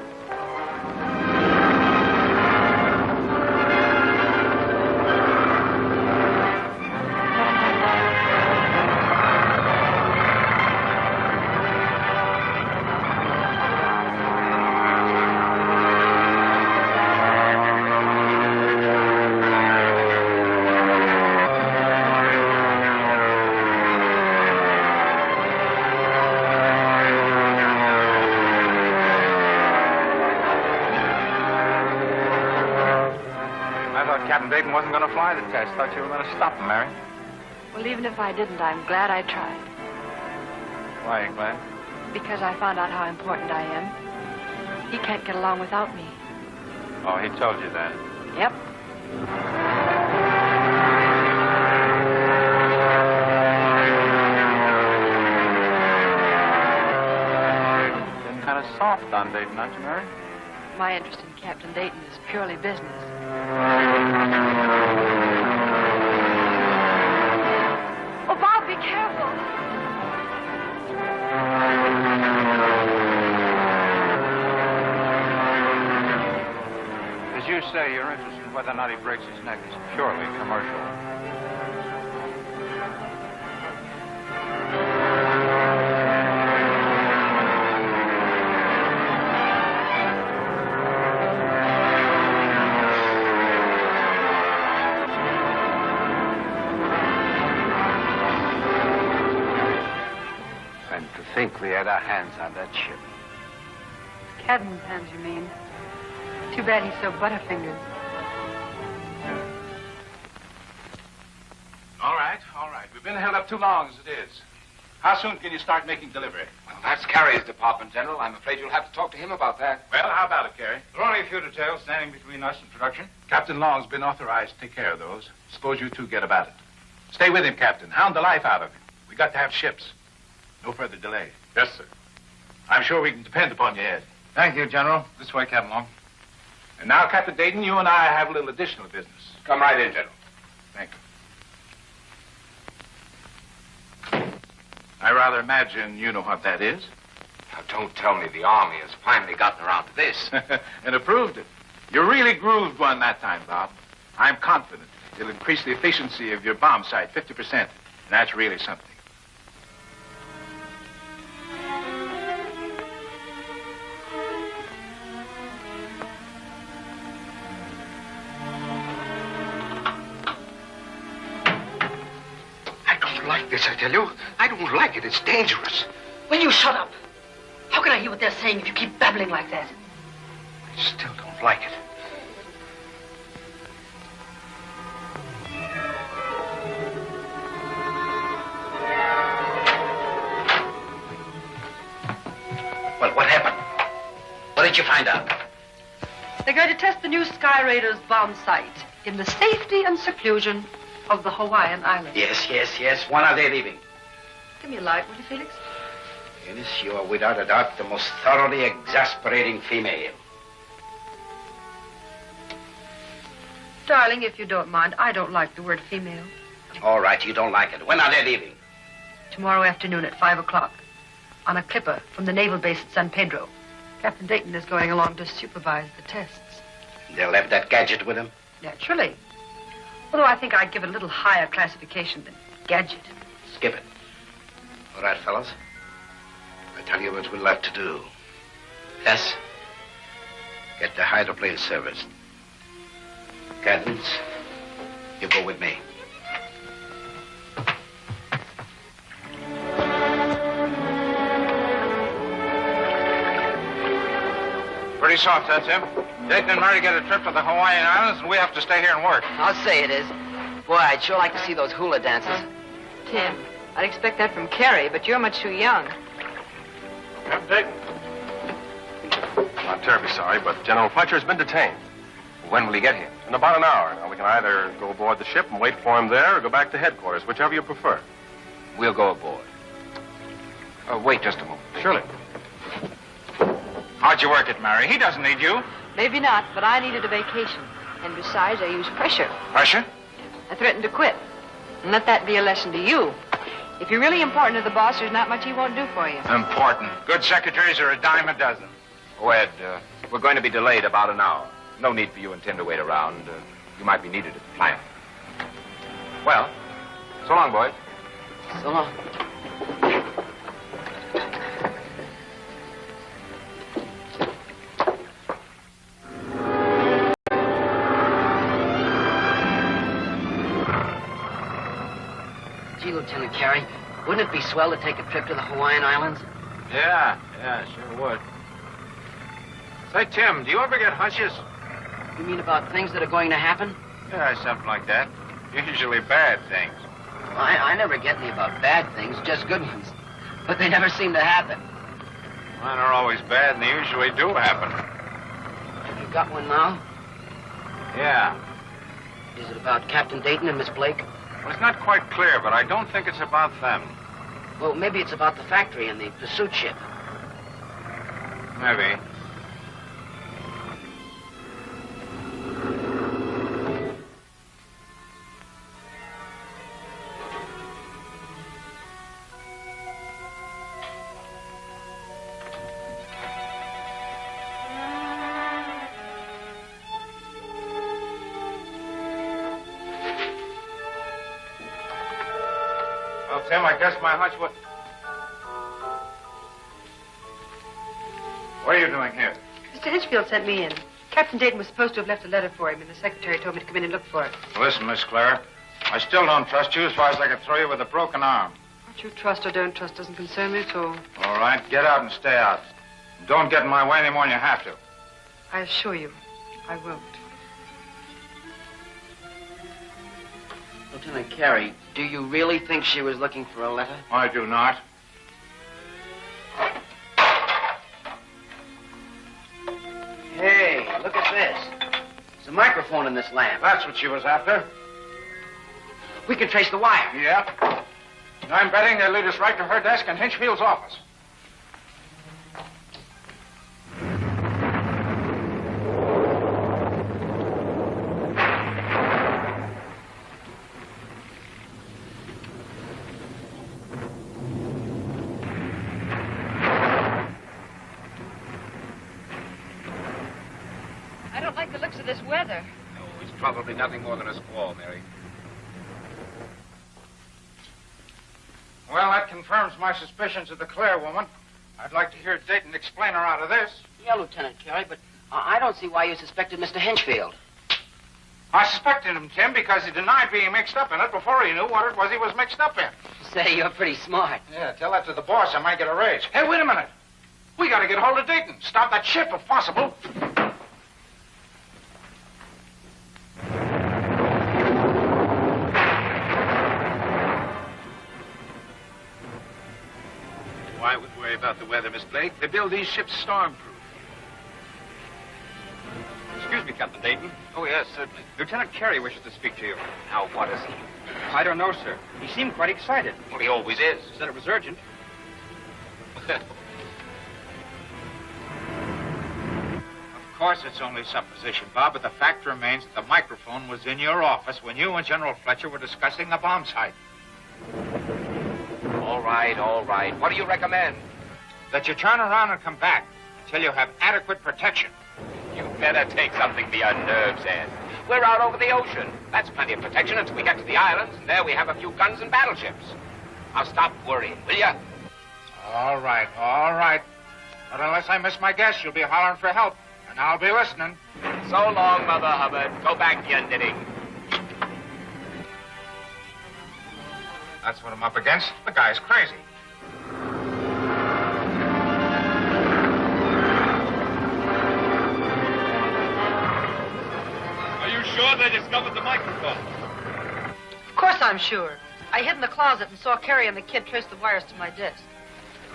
Captain Dayton wasn't going to fly the test. Thought you were going to stop him, Mary. Well, even if I didn't, I'm glad I tried. Why are you glad? Because I found out how important I am. He can't get along without me. Oh, he told you that. Yep. Been kind of soft on Dayton, aren't you, Mary? My interest in Captain Dayton is purely business. Oh, Bob, be careful. As you say, your interest in whether or not he breaks his neck is purely commercial. And to think we had our hands on that ship. Cadden's hands, you mean? Too bad he's so butterfingered. All right, all right. We've been held up too long as it is. How soon can you start making delivery? Well, that's Carey's department, General. I'm afraid you'll have to talk to him about that. Well, how about it, Carey? There are only a few details standing between us and production. Captain Long's been authorized to take care of those. Suppose you two get about it. Stay with him, Captain. Hound the life out of him. We got to have ships. No further delay. Yes, sir. I'm sure we can depend upon you, Ed. Thank you, General. This way, Captain Long. And now, Captain Dayton, you and I have a little additional business. Come right in, General. Thank you. I rather imagine you know what that is. Now, don't tell me the Army has finally gotten around to this. And approved it. You really grooved one that time, Bob. I'm confident it'll increase the efficiency of your bomb sight 50%. And that's really something. This, I tell you. I don't like it. It's dangerous. Will you shut up? How can I hear what they're saying if you keep babbling like that? I still don't like it. Well, what happened? What did you find out? They're going to test the new Sky Raiders bomb sight in the safety and seclusion of the Hawaiian Islands. Yes. When are they leaving? Give me a light, will you, Felix? Yes, you are without a doubt the most thoroughly exasperating female. Darling, if you don't mind, I don't like the word female. All right, you don't like it. When are they leaving? Tomorrow afternoon at 5 o'clock on a clipper from the naval base at San Pedro. Captain Dayton is going along to supervise the tests. They'll have that gadget with them? Naturally. Although I think I'd give it a little higher classification than gadget. Skip it. All right, fellas. I tell you what we'll have to do. Yes? Get the hydroplane serviced. Cadence, you go with me. Pretty soft, huh, Tim? Dayton and Mary get a trip to the Hawaiian Islands, and we have to stay here and work. I'll say it is. Boy, I'd sure like to see those hula dances. Tim, I'd expect that from Carey, but you're much too young. Captain Dayton. I'm terribly sorry, but General Fletcher's been detained. When will he get here? In about an hour. Now, we can either go aboard the ship and wait for him there or go back to headquarters, whichever you prefer. We'll go aboard. Wait just a moment. Surely. How'd you work it, Mary? He doesn't need you. Maybe not, but I needed a vacation. And besides, I used pressure. Pressure? I threatened to quit. And let that be a lesson to you. If you're really important to the boss, there's not much he won't do for you. Important. Good secretaries are a dime a dozen. Oh, Ed, we're going to be delayed about an hour. No need for you and Tim to wait around. You might be needed at the plant. Well, so long, boys. So long. Gee, Lieutenant Carey, wouldn't it be swell to take a trip to the Hawaiian Islands? Yeah, sure would. Say, Tim, do you ever get hunches? You mean about things that are going to happen? Yeah, something like that. Usually bad things. I never get any about bad things, just good ones. But they never seem to happen. Mine are always bad, and they usually do happen. Have you got one now? Yeah. Is it about Captain Dayton and Miss Blake? Well, it's not quite clear, but I don't think it's about them. Well, maybe it's about the factory and the pursuit ship. Maybe. Well, Tim, I guess my hunch was... What are you doing here? Mr. Hitchfield sent me in. Captain Dayton was supposed to have left a letter for him, and the secretary told me to come in and look for it. Listen, Miss Claire, I still don't trust you as far as I could throw you with a broken arm. What you trust or don't trust doesn't concern me at all. All right, get out and stay out. Don't get in my way any more than you have to. I assure you, I won't. Lieutenant Carey, do you really think she was looking for a letter? I do not. Hey, look at this. There's a microphone in this lamp. That's what she was after. We can trace the wire. Yep. And I'm betting they'll lead us right to her desk in Hinchfield's office. I don't like the looks of this weather. No, it's probably nothing more than a squall, Mary. Well, that confirms my suspicions of the Claire woman. I'd like to hear Dayton explain her out of this. Yeah, Lieutenant Carey, but I don't see why you suspected Mr. Hinchfield. I suspected him, Tim, because he denied being mixed up in it before he knew what it was he was mixed up in. Say, you're pretty smart. Yeah, tell that to the boss. I might get a raise. Hey, wait a minute. We got to get hold of Dayton. Stop that ship, if possible. Why would worry about the weather, Miss Blake? They build these ships stormproof. Excuse me, Captain Dayton. Oh, yes, certainly. Lieutenant Carey wishes to speak to you. Now, what is he? I don't know, sir. He seemed quite excited. Well, he always is. Said it was urgent. Of course, it's only supposition, Bob, but the fact remains that the microphone was in your office when you and General Fletcher were discussing the bomb site. All right, all right. What do you recommend? That you turn around and come back until you have adequate protection. You better take something for your nerves, Ed. We're out over the ocean. That's plenty of protection until we get to the islands, and there we have a few guns and battleships. Now stop worrying, will you? All right, all right. But unless I miss my guess, you'll be hollering for help, and I'll be listening. So long, Mother Hubbard. Go back to your knitting. That's what I'm up against. The guy's crazy. Are you sure they discovered the microphone? Of course I'm sure. I hid in the closet and saw Carrie and the kid trace the wires to my desk.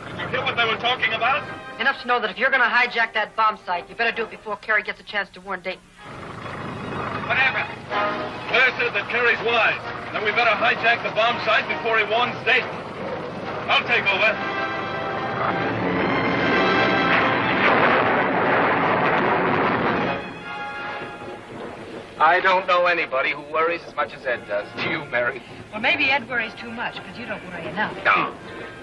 Did you hear what they were talking about? Enough to know that if you're going to hijack that bomb site, you better do it before Carrie gets a chance to warn Dayton. Whatever. Claire said that Carrie's wise. Then we better hijack the bomb site before he warns Dayton. I'll take over. I don't know anybody who worries as much as Ed does. Do you, Mary? Well, maybe Ed worries too much, but you don't worry enough. No.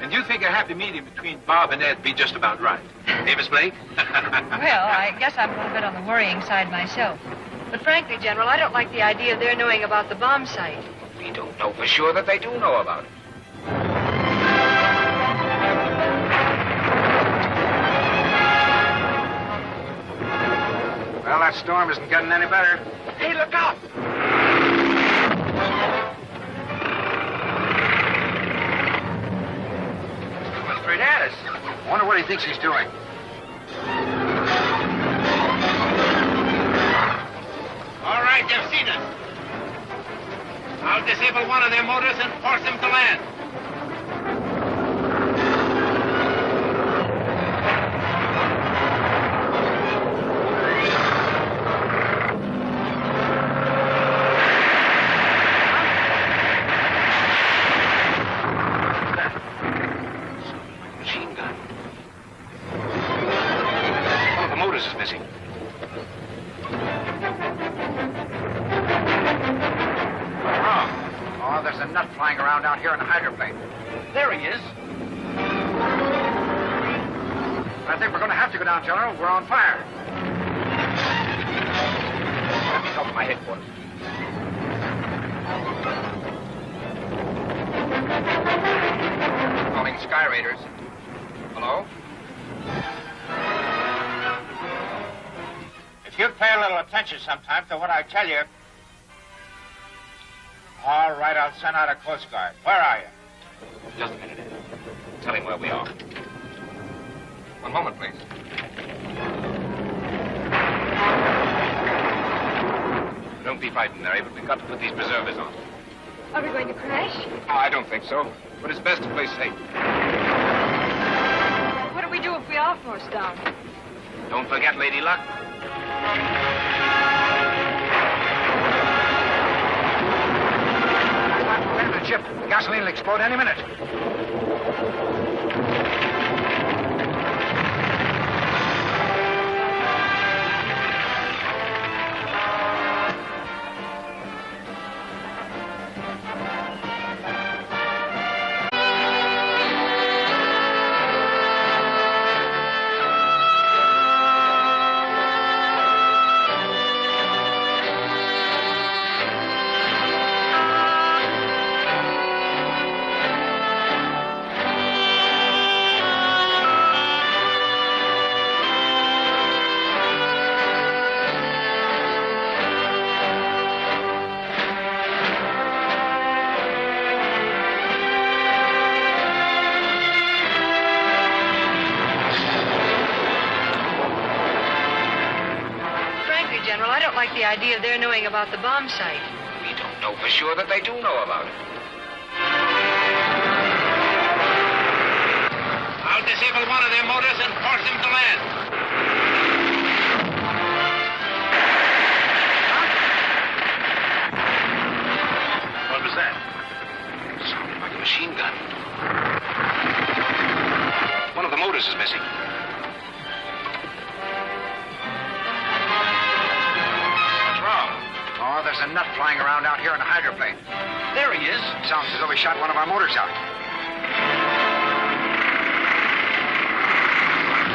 And you think a happy medium between Bob and Ed be just about right? Hey, Miss Blake? Well, I guess I'm a little bit on the worrying side myself. But frankly, General, I don't like the idea of their knowing about the bomb site. We don't know for sure that they do know about it. Well, that storm isn't getting any better. Hey, look out! Coming straight at us. I wonder what he thinks he's doing. All right, they've seen us. I'll disable one of their motors and force them to land. Machine gun. One of the motors is missing. Wrong. Oh, there's a nut flying around down here in the hydroplane. There he is. I think we're going to have to go down, General. We're on fire. Let me talk to my headquarters. Calling Sky Raiders. Hello? If you'd pay a little attention sometime to what I tell you. All right, I'll send out a Coast Guard. Where are you? Just a minute, Ed. Tell him where we are. One moment, please. Don't be frightened, Mary, but we've got to put these preservers on. Are we going to crash? Oh, I don't think so. But it's best to play safe. What do we do if we are forced down? Don't forget Lady Luck. The ship. The gasoline will explode any minute. General, I don't like the idea of their knowing about the bomb site. We don't know for sure that they do know about it. I'll disable one of their motors and force them to land. What was that? Sounded like a machine gun. One of the motors is missing. Oh, there's a nut flying around out here in the hydroplane. There he is. Sounds as though we shot one of our motors out.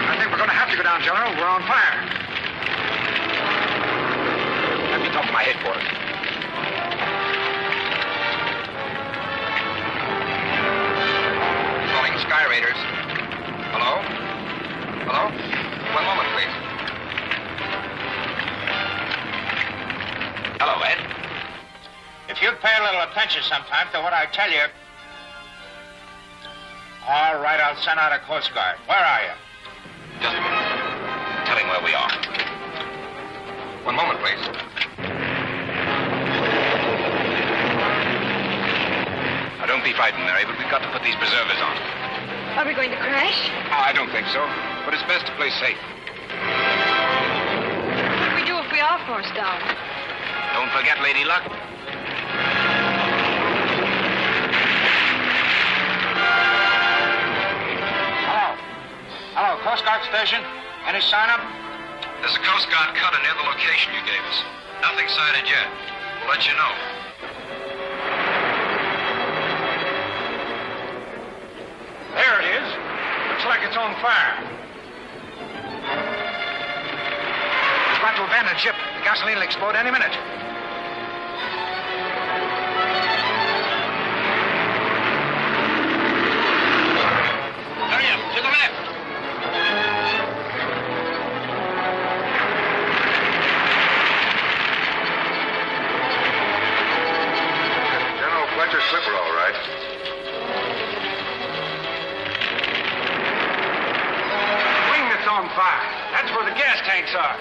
I think we're going to have to go down, General. We're on fire. Let me talk to my headquarters. Calling Sky Raiders. Hello? Hello? One moment, please. Hello, Ed. If you'd pay a little attention sometime to what I tell you. All right, I'll send out a Coast Guard. Where are you? Just a minute. Tell him where we are. One moment, please. Now, don't be frightened, Mary, but we've got to put these preservers on. Are we going to crash? Oh, I don't think so. But it's best to play safe. What do we do if we are forced down? Don't forget Lady Luck. Hello. Hello, Coast Guard station. Any sign up? There's a Coast Guard cutter near the location you gave us. Nothing sighted yet. We'll let you know. There it is. Looks like it's on fire. We've got to abandon ship. The gasoline will explode any minute. Hurry up, to the left. General Fletcher's clipper, all right. Wing that's on fire. That's where the gas tanks are.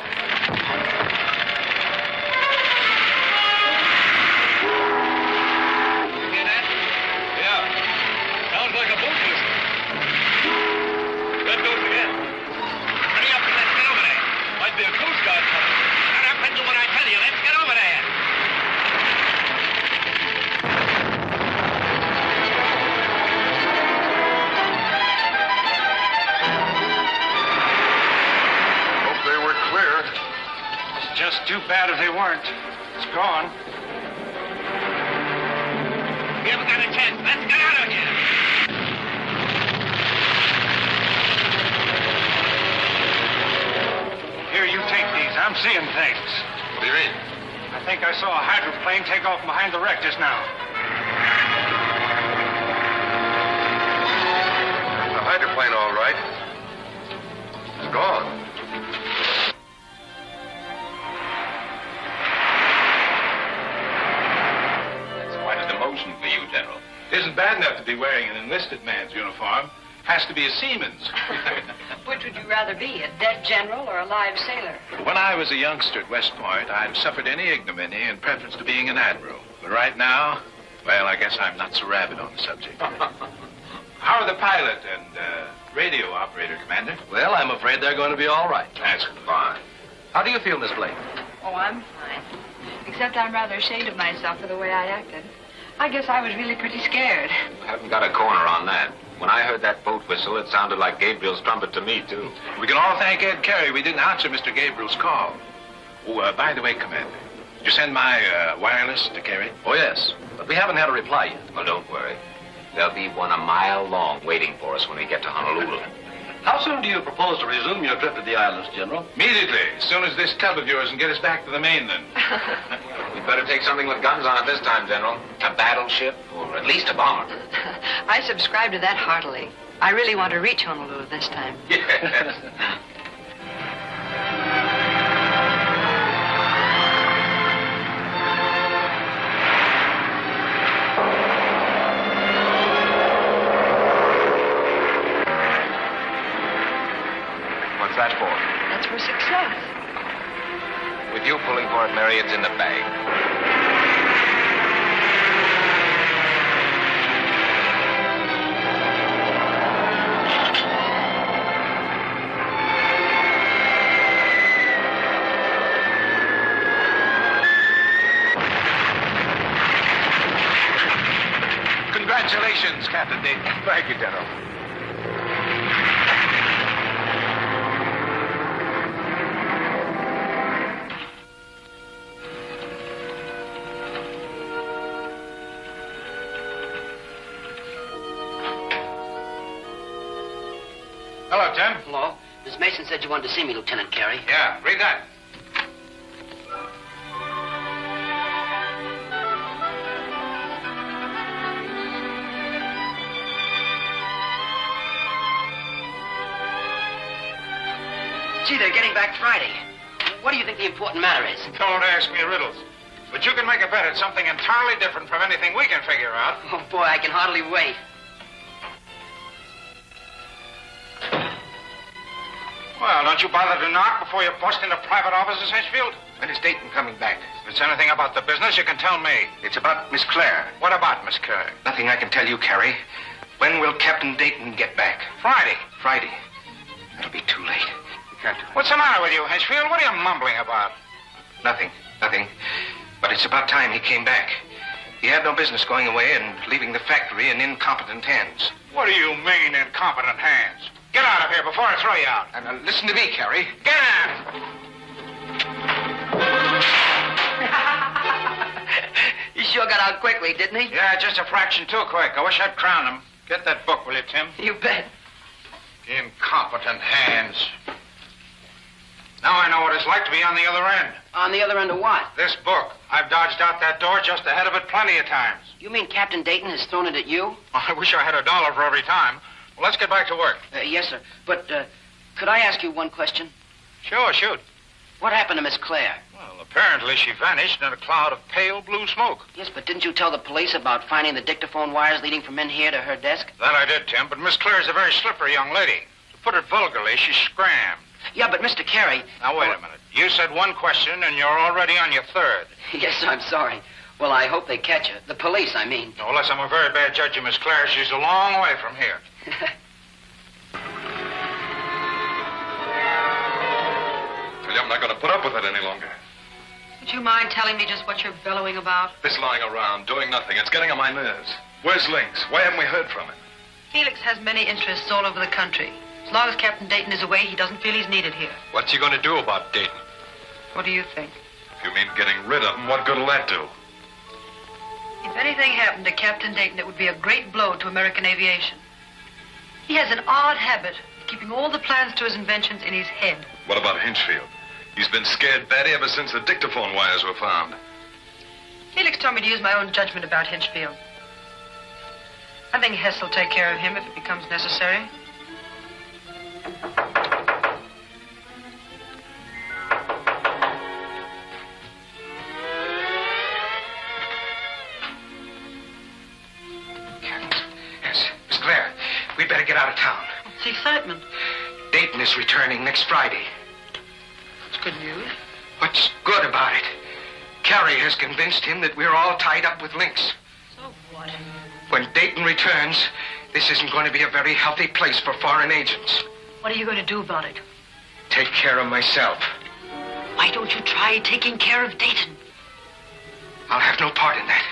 just too bad if they weren't. It's gone. We haven't got a chance. Let's get out of here. Here, you take these. I'm seeing things. What do you mean? I think I saw a hydroplane take off behind the wreck just now. The hydroplane, all right. It's gone. That's quite a demotion for you, General. It isn't bad enough to be wearing an enlisted man's uniform. Has to be a seaman's. Which would you rather be, a dead general or a live sailor? When I was a youngster at West Point, I'd suffered any ignominy in preference to being an admiral. But right now, well, I guess I'm not so rabid on the subject. How are the pilot and radio operator, Commander? Well, I'm afraid they're going to be all right. That's fine. How do you feel, Miss Blake? Oh, I'm fine. Except I'm rather ashamed of myself for the way I acted. I guess I was really pretty scared. Haven't got a corner on that. When I heard that boat whistle, it sounded like Gabriel's trumpet to me, too. We can all thank Ed Carey. We didn't answer Mr. Gabriel's call. Oh, by the way, Commander, did you send my wireless to Carey? Oh, yes. But we haven't had a reply yet. Well, don't worry. There'll be one a mile long waiting for us when we get to Honolulu. How soon do you propose to resume your trip to the islands, General? Immediately, as soon as this tub of yours can get us back to the mainland. We'd better take something with guns on it this time, General. A battleship, or at least a bomber. I subscribe to that heartily. I really want to reach Honolulu this time. Yes. What's that for? That's for success. With you pulling for it, Mary, it's in the bag. Congratulations, Captain Dayton. Thank you, General. Hello, Tim. Hello. Miss Mason said you wanted to see me, Lieutenant Carey. Yeah, read that. Gee, they're getting back Friday. What do you think the important matter is? Don't ask me riddles. But you can make a bet at something entirely different from anything we can figure out. Oh, boy, I can hardly wait. Well, don't you bother to knock before you bust into private offices, Hitchfield? When is Dayton coming back? If it's anything about the business, you can tell me. It's about Miss Clare. What about Miss Clare? Nothing I can tell you, Carey. When will Captain Dayton get back? Friday. Friday. That'll be too late. We can't do What's the matter with you, Hitchfield? What are you mumbling about? Nothing. But it's about time he came back. He had no business going away and leaving the factory in incompetent hands. What do you mean, incompetent hands? Get out of here before I throw you out. And listen to me, Carey. Get out! He sure got out quickly, didn't he? Yeah, just a fraction too quick. I wish I'd crowned him. Get that book, will you, Tim? You bet. Incompetent hands. Now I know what it's like to be on the other end. On the other end of what? This book. I've dodged out that door just ahead of it plenty of times. You mean Captain Dayton has thrown it at you? I wish I had $1 for every time. Well, let's get back to work. Yes, sir. But, could I ask you one question? Sure, shoot. What happened to Miss Clare? Well, apparently she vanished in a cloud of pale blue smoke. Yes, but didn't you tell the police about finding the dictaphone wires leading from in here to her desk? That I did, Tim, but Miss Clare's a very slippery young lady. To put it vulgarly, she scrammed. Yeah, but Mr. Carey... Now, wait a minute. You said one question, and you're already on your third. Yes, I'm sorry. Well, I hope they catch her. The police, I mean. No, unless I'm a very bad judge of Miss Clare, she's a long way from here. Tell you I'm not going to put up with it any longer. Would you mind telling me just what you're bellowing about? This lying around, doing nothing, it's getting on my nerves. Where's Lynx? Why haven't we heard from him? Felix has many interests all over the country. As long as Captain Dayton is away, he doesn't feel he's needed here. What's he going to do about Dayton? What do you think? If you mean getting rid of him, what good will that do? If anything happened to Captain Dayton, it would be a great blow to American aviation. He has an odd habit of keeping all the plans to his inventions in his head. What about Hinchfield? He's been scared batty ever since the dictaphone wires were found. Felix told me to use my own judgment about Hinchfield. I think Hess will take care of him if it becomes necessary. Yes, Miss Claire, we'd better get out of town. What's the excitement? Dayton is returning next Friday. It's good news. What's good about it? Carrie has convinced him that we're all tied up with links. So what? When Dayton returns, this isn't going to be a very healthy place for foreign agents. What are you going to do about it? Take care of myself. Why don't you try taking care of Dayton? I'll have no part in that.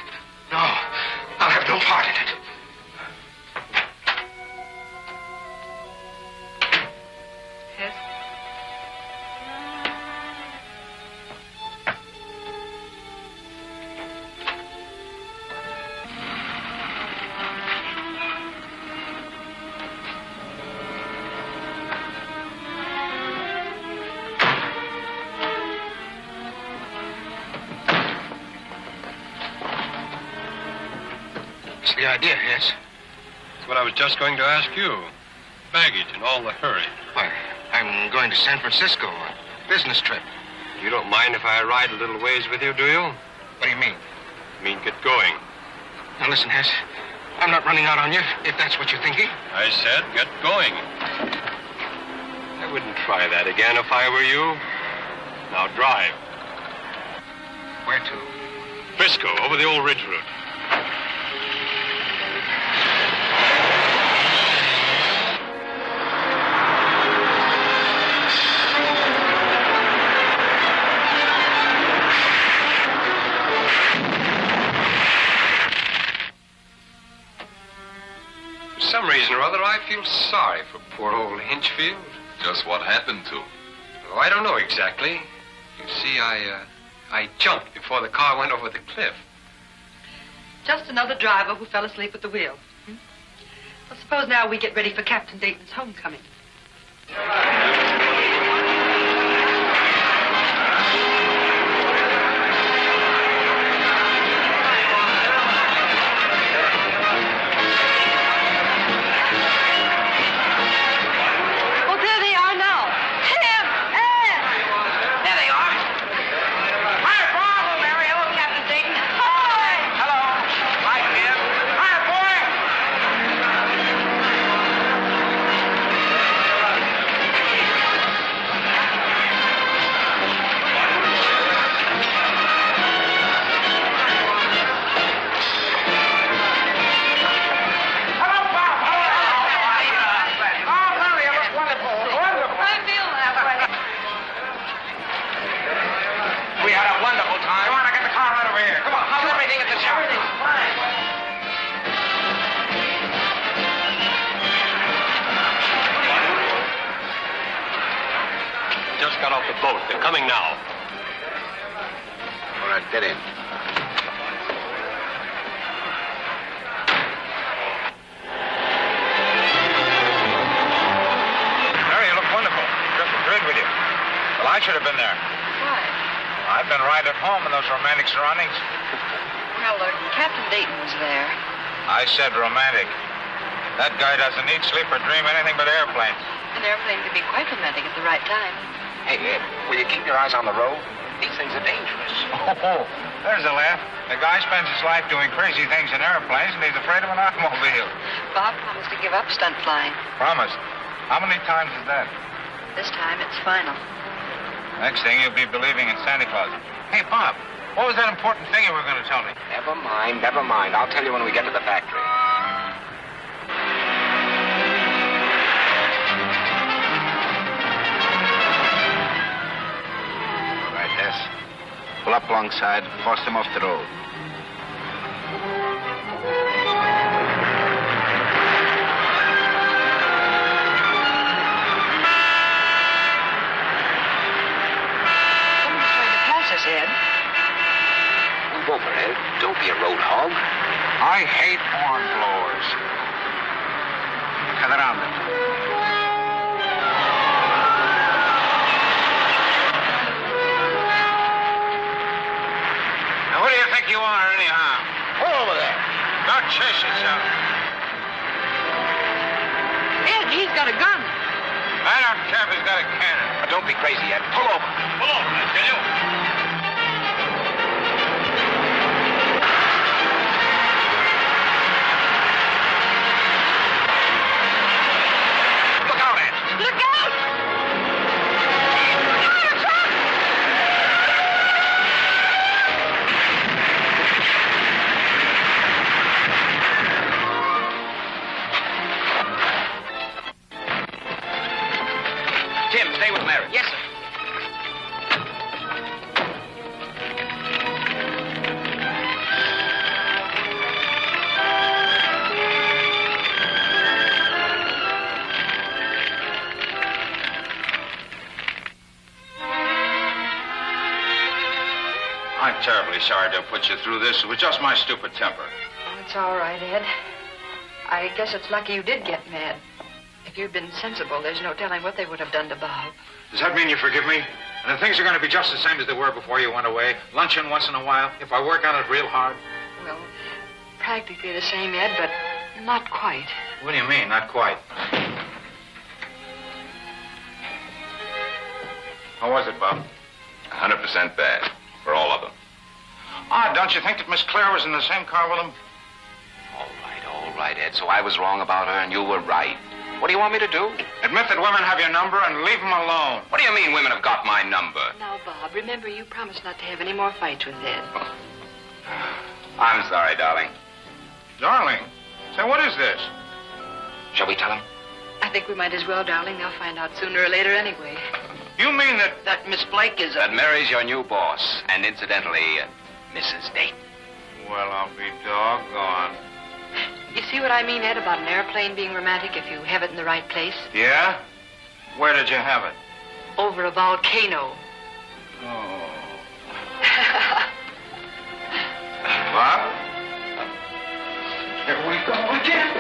No, I'll have no part in it. Yes? What's the idea, Hess? That's what I was just going to ask you. Baggage and all the hurry. Why, I'm going to San Francisco on a business trip. You don't mind if I ride a little ways with you, do you? What do you mean? I mean, get going. Now, listen, Hess. I'm not running out on you, if that's what you're thinking. I said get going. I wouldn't try that again if I were you. Now drive. Where to? Frisco, over the old ridge route. For some reason or other, I feel sorry for poor old Hinchfield. Just what happened to him? Oh, I don't know exactly. You see, I jumped before the car went over the cliff. Just another driver who fell asleep at the wheel. Well, suppose now we get ready for Captain Dayton's homecoming. Oh, there they are now. Tim! Ann! There they are. Hi, bravo, Mary. Hello, Captain Dayton. Hi! Hello. Hi, Tim. Hi, boy. Hello, Bob. Hello. Oh, Mary, it looks wonderful. Wonderful. I feel that way. We had a wonderful time. Come on, I got the car right over here. Come on, how's everything at the shop? Everything's fine. Just got off the boat. They're coming now. All right, get in. Mary, you look wonderful. Just agreed with you. Well, I should have been there. Why? I've been right at home in those romantic surroundings. Well, Captain Dayton was there. I said romantic. That guy doesn't eat, sleep, or dream anything but airplanes. An airplane could be quite romantic at the right time. Hey, will you keep your eyes on the road? These things are dangerous. Oh, there's a laugh. The guy spends his life doing crazy things in airplanes, and he's afraid of an automobile. Bob promised to give up stunt flying. Promised. How many times is that? This time it's final. Next thing, you'll be believing in Santa Claus. Hey, Bob, what was that important thing you were going to tell me? Never mind, never mind. I'll tell you when we get to the factory. All right, Hess. Pull up alongside, force them off the road. Ed. Don't be a road hog. I hate horn blowers. Cut around it. Now, who do you think you are, anyhow? Pull over there. Don't chase yourself. Ed, he's got a gun. I don't care if he's got a cannon. But don't be crazy, Ed. Pull over. Pull over, I tell you. Look out, Ed. Look out! Fire truck! Tim, stay with Mary. Yes, sir. I'm terribly sorry to have put you through this. It was just my stupid temper. Oh, it's all right, Ed. I guess it's lucky you did get mad. If you'd been sensible, there's no telling what they would have done to Bob. Does that mean you forgive me? And the things are going to be just the same as they were before you went away? Luncheon once in a while, if I work on it real hard? Well, practically the same, Ed, but not quite. What do you mean, not quite? How was it, Bob? 100% bad. For all of them. Ah, don't you think that Miss Claire was in the same car with him? All right, Ed. So I was wrong about her and you were right. What do you want me to do? Admit that women have your number and leave them alone. What do you mean women have got my number? Now, Bob, remember you promised not to have any more fights with Ed. I'm sorry, darling. Darling? Say, what is this? Shall we tell him? I think we might as well, darling. They'll find out sooner or later anyway. You mean that... That Miss Blake is That Mary's your new boss. And incidentally, Mrs. Dayton. Well, I'll be doggone. You see what I mean, Ed, about an airplane being romantic if you have it in the right place? Yeah? Where did you have it? Over a volcano. Oh. Bob? Here we go again.